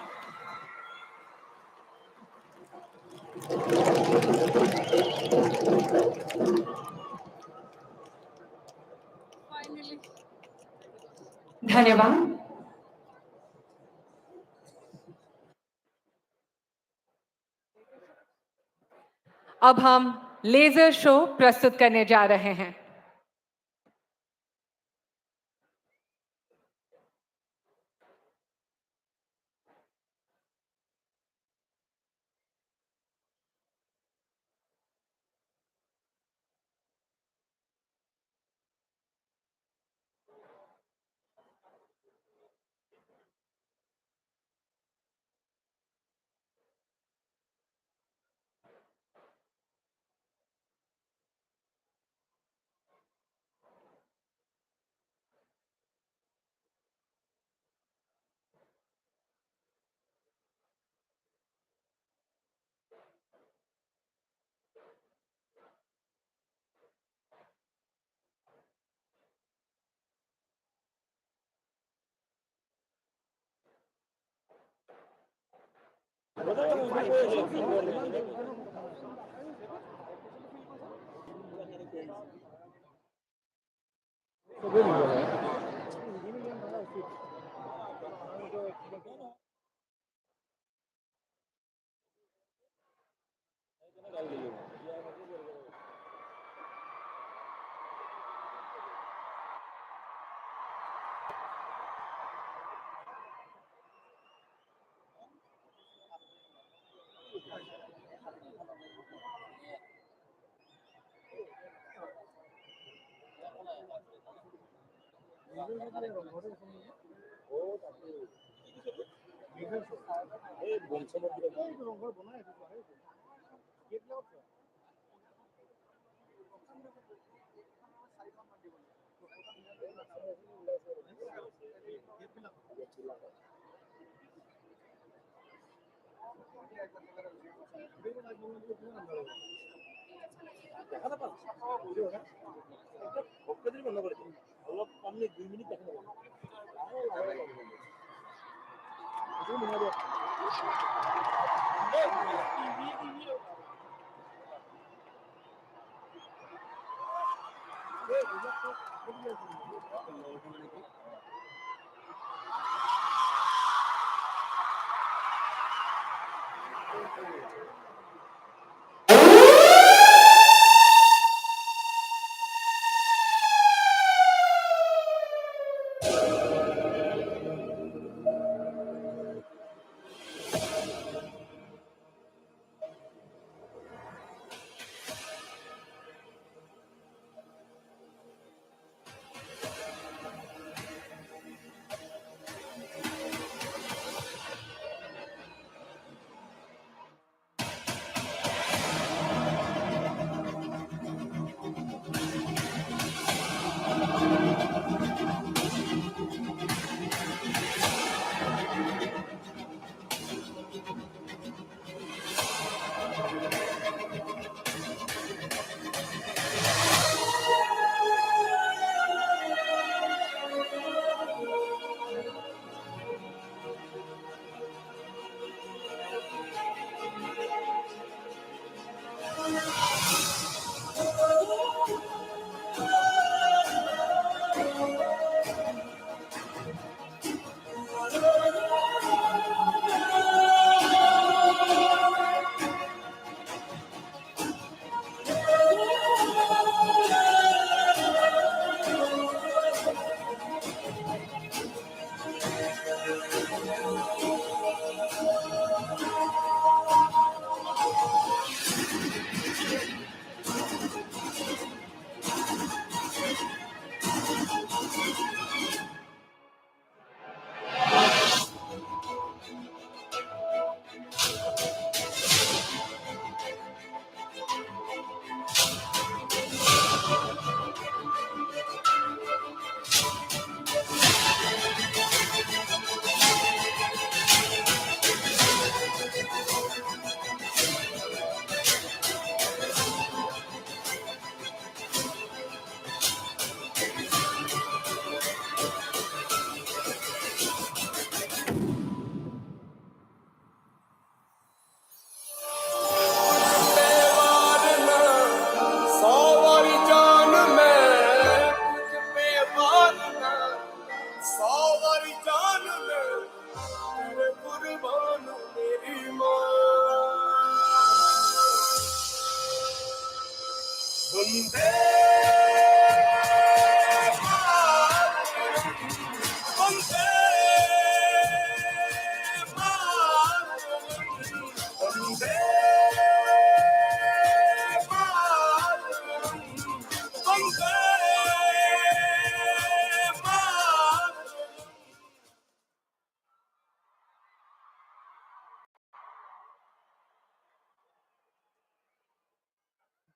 धन्यवाद। अब हम लेजर शो प्रस्तुत करने जा रहे हैं।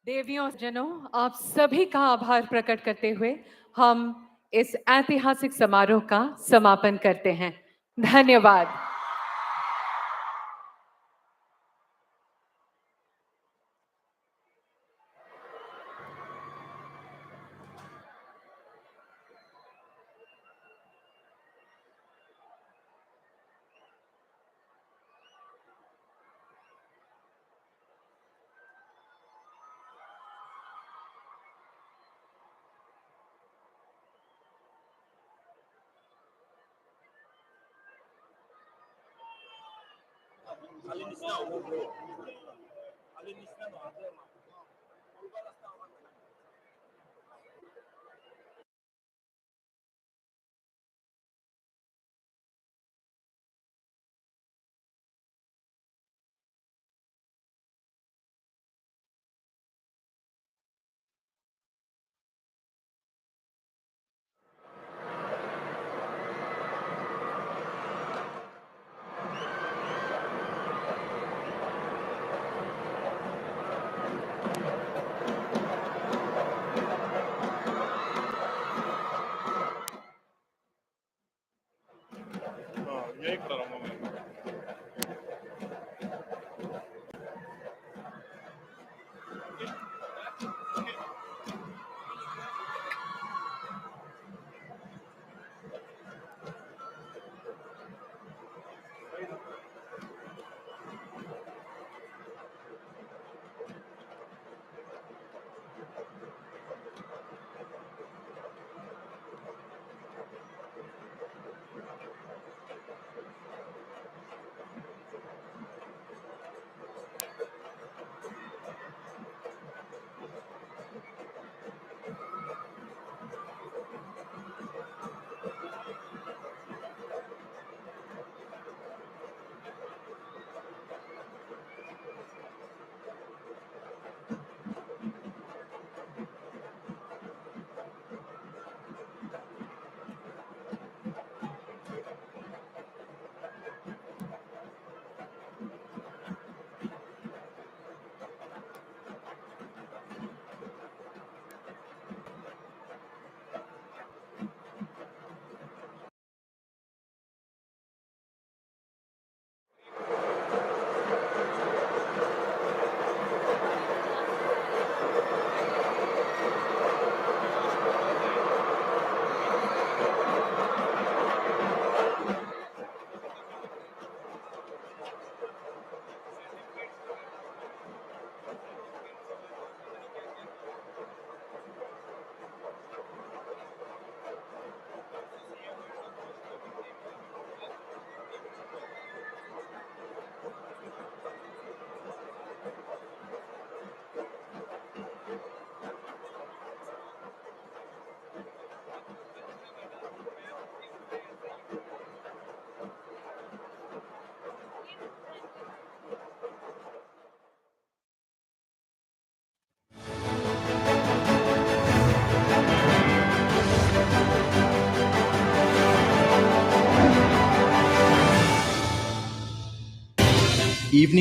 देवियों जनों, आप सभी का आभार प्रकट करते हुए हम इस ऐतिहासिक समारोह का समापन करते हैं। धन्यवाद। evening